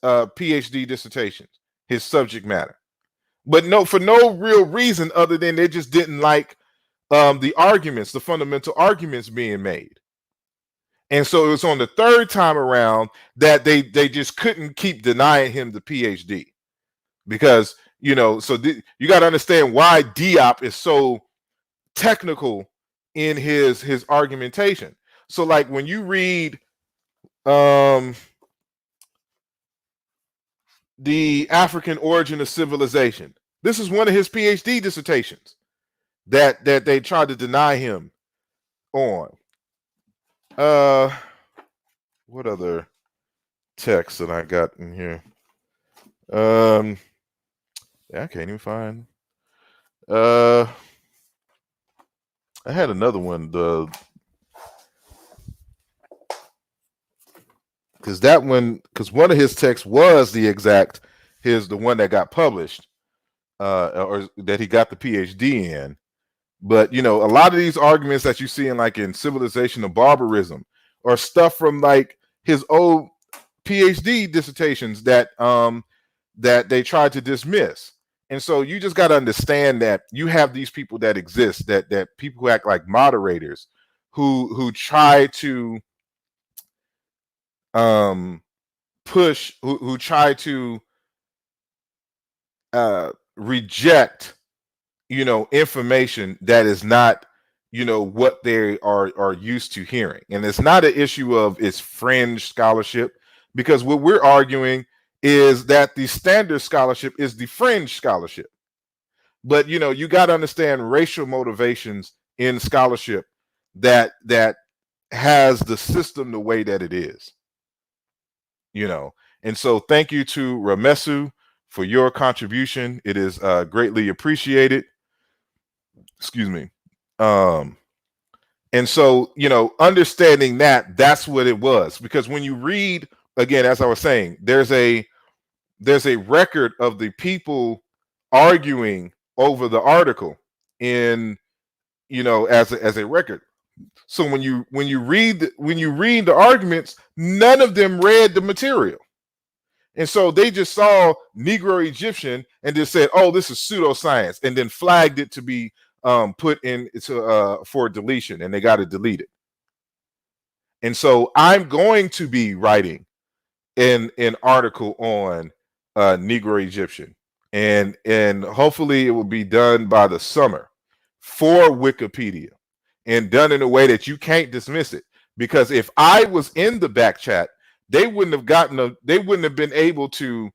PhD dissertations, his subject matter, but for no real reason other than they just didn't like the arguments, the fundamental arguments being made. And so it was on the 3rd time around that they just couldn't keep denying him the PhD, because you got to understand why Diop is so technical in his argumentation. So like when you read the African Origin of Civilization, this is one of his PhD dissertations that they tried to deny him on. What other text that I got in here? I can't even find. I had another one, because one of his texts was the one that got published, or that he got the PhD in. But a lot of these arguments that you see in Civilization of Barbarism or stuff from like his old PhD dissertations that they tried to dismiss. And so you just got to understand that you have these people that exist, that people who act like moderators, who try to push, who try to reject information that is not what they are used to hearing. And it's not an issue of it's fringe scholarship, because what we're arguing is that the standard scholarship is the fringe scholarship. But you got to understand racial motivations in scholarship that has the system the way that it is. And so thank you to Ramesu for your contribution. It is greatly appreciated. Excuse me. And so, understanding that, that's what it was. Because when you read, again, as I was saying, there's a record of the people arguing over the article in, as a record. So when you read the arguments, none of them read the material. And so they just saw Negro Egyptian and just said, "Oh, this is pseudoscience," and then flagged it to be put in for deletion, and they got it deleted. And so I'm going to be writing an article on Negro Egyptian, and hopefully it will be done by the summer for Wikipedia, and done in a way that you can't dismiss it. Because if I was in the back chat, they wouldn't have been able to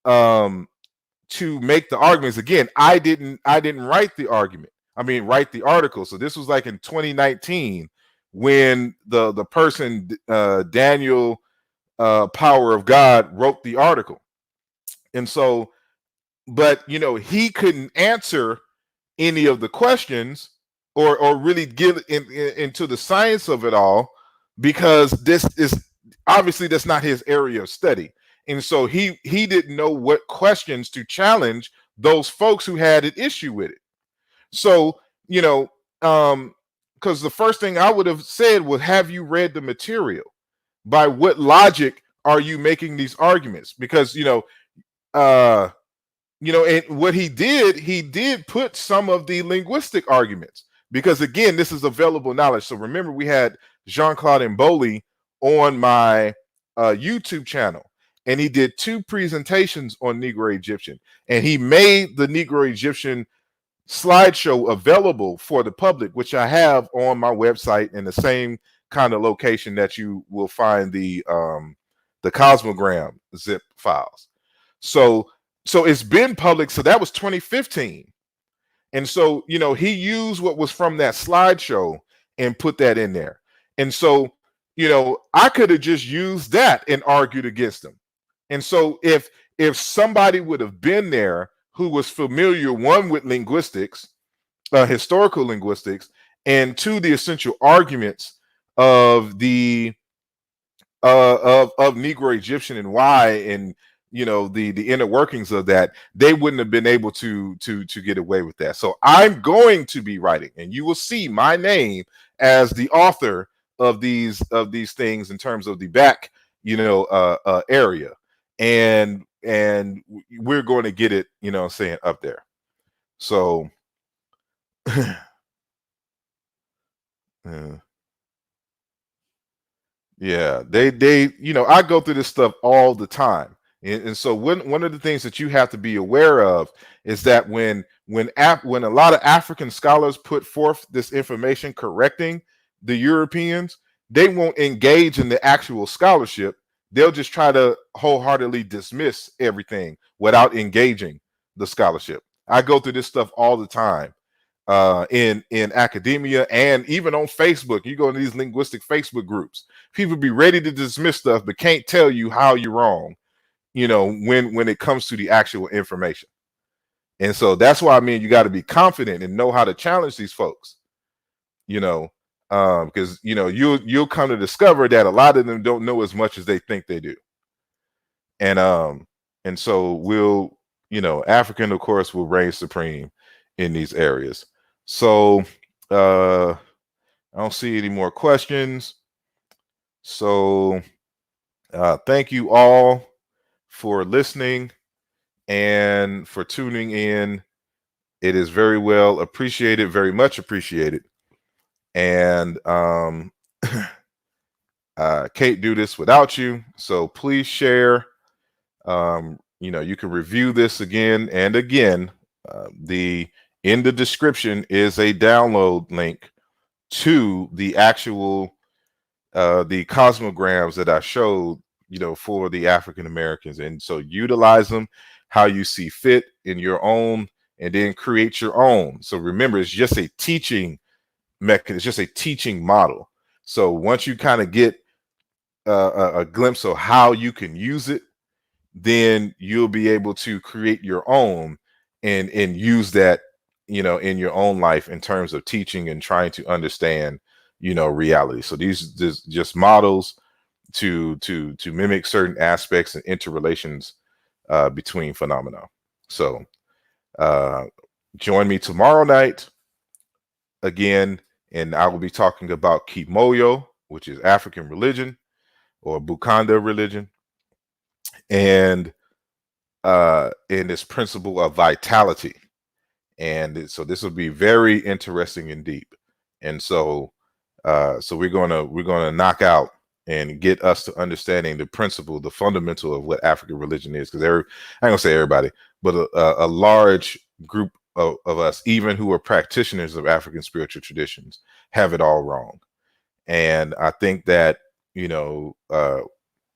make the arguments. Again, I didn't write the argument. Write the article. So this was like in 2019 when the person Daniel Power of God wrote the article. And so, but he couldn't answer any of the questions or really get into the science of it all, because this is obviously that's not his area of study. And so he didn't know what questions to challenge those folks who had an issue with it. So, because the first thing I would have said was, have you read the material? By what logic are you making these arguments? Because, and what he did put some of the linguistic arguments, because again, this is available knowledge. So remember, we had Jean-Claude Mboli on my YouTube channel, and he did 2 presentations on Negro Egyptian, and he made the Negro Egyptian slideshow available for the public, which I have on my website in the same kind of location that you will find the Cosmogram zip files. So it's been public. So that was 2015. And so, he used what was from that slideshow and put that in there. And so, I could have just used that and argued against them. And so if somebody would have been there who was familiar, one, with linguistics, historical linguistics, and 2, the essential arguments of the of Negro Egyptian and why, and the inner workings of that, they wouldn't have been able to get away with that. So I'm going to be writing, and you will see my name as the author of these things in terms of the back area, and we're going to get it up there. So yeah, they I go through this stuff all the time. And so one of the things that you have to be aware of is that when a lot of African scholars put forth this information correcting the Europeans, they won't engage in the actual scholarship. They'll just try to wholeheartedly dismiss everything without engaging the scholarship. I go through this stuff all the time in academia, and even on Facebook. You go into these linguistic Facebook groups, people be ready to dismiss stuff but can't tell you how you're wrong, when it comes to the actual information. And so that's why you got to be confident and know how to challenge these folks, because you'll come to discover that a lot of them don't know as much as they think they do. And so we'll, African, of course, will reign supreme in these areas. So I don't see any more questions. So thank you all for listening and for tuning in. It is very well appreciated, very much appreciated. And can't do this without you. So please share. You can review this again and again. In the description is a download link to the actual the cosmograms that I showed, for the African Americans. And so utilize them how you see fit in your own, and then create your own. So remember, it's just a teaching mechanism, it's just a teaching model. So once you kind of get a glimpse of how you can use it, then you'll be able to create your own and use that, in your own life in terms of teaching and trying to understand, reality. So these just models to mimic certain aspects and interrelations between phenomena. So join me tomorrow night again, and I will be talking about Kimoyo, which is African religion or Bukanda religion, and this principle of vitality. And so this will be very interesting and deep. And so we're gonna knock out and get us to understanding the principle, the fundamental of what African religion is. Because I ain't gonna say everybody, but a large group of us, even who are practitioners of African spiritual traditions, have it all wrong. And I think that,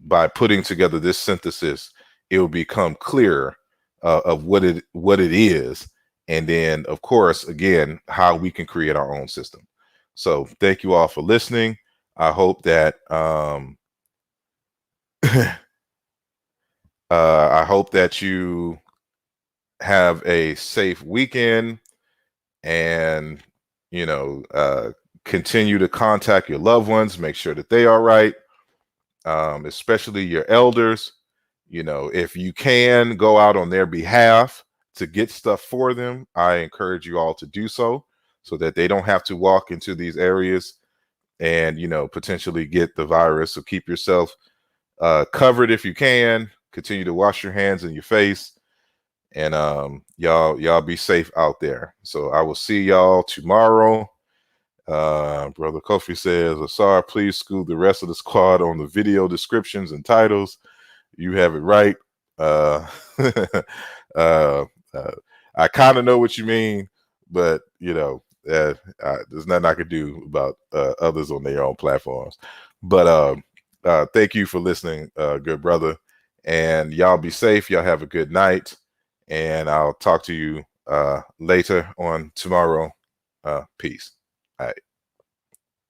by putting together this synthesis, it will become clearer of what it is, and then, of course, again, how we can create our own system. So thank you all for listening. I hope that I hope that you have a safe weekend, and continue to contact your loved ones, make sure that they are right, especially your elders. If you can go out on their behalf to get stuff for them, I encourage you all to do so that they don't have to walk into these areas and potentially get the virus. So keep yourself covered if you can. Continue to wash your hands and your face, and y'all be safe out there. So I will see y'all tomorrow. Brother Kofi says, Asar, please school the rest of the squad on the video descriptions and titles. You have it right. I kind of know what you mean, but there's nothing I could do about others on their own platforms. But thank you for listening, good brother, and y'all be safe. Y'all have a good night, and I'll talk to you later on tomorrow. Peace. All right.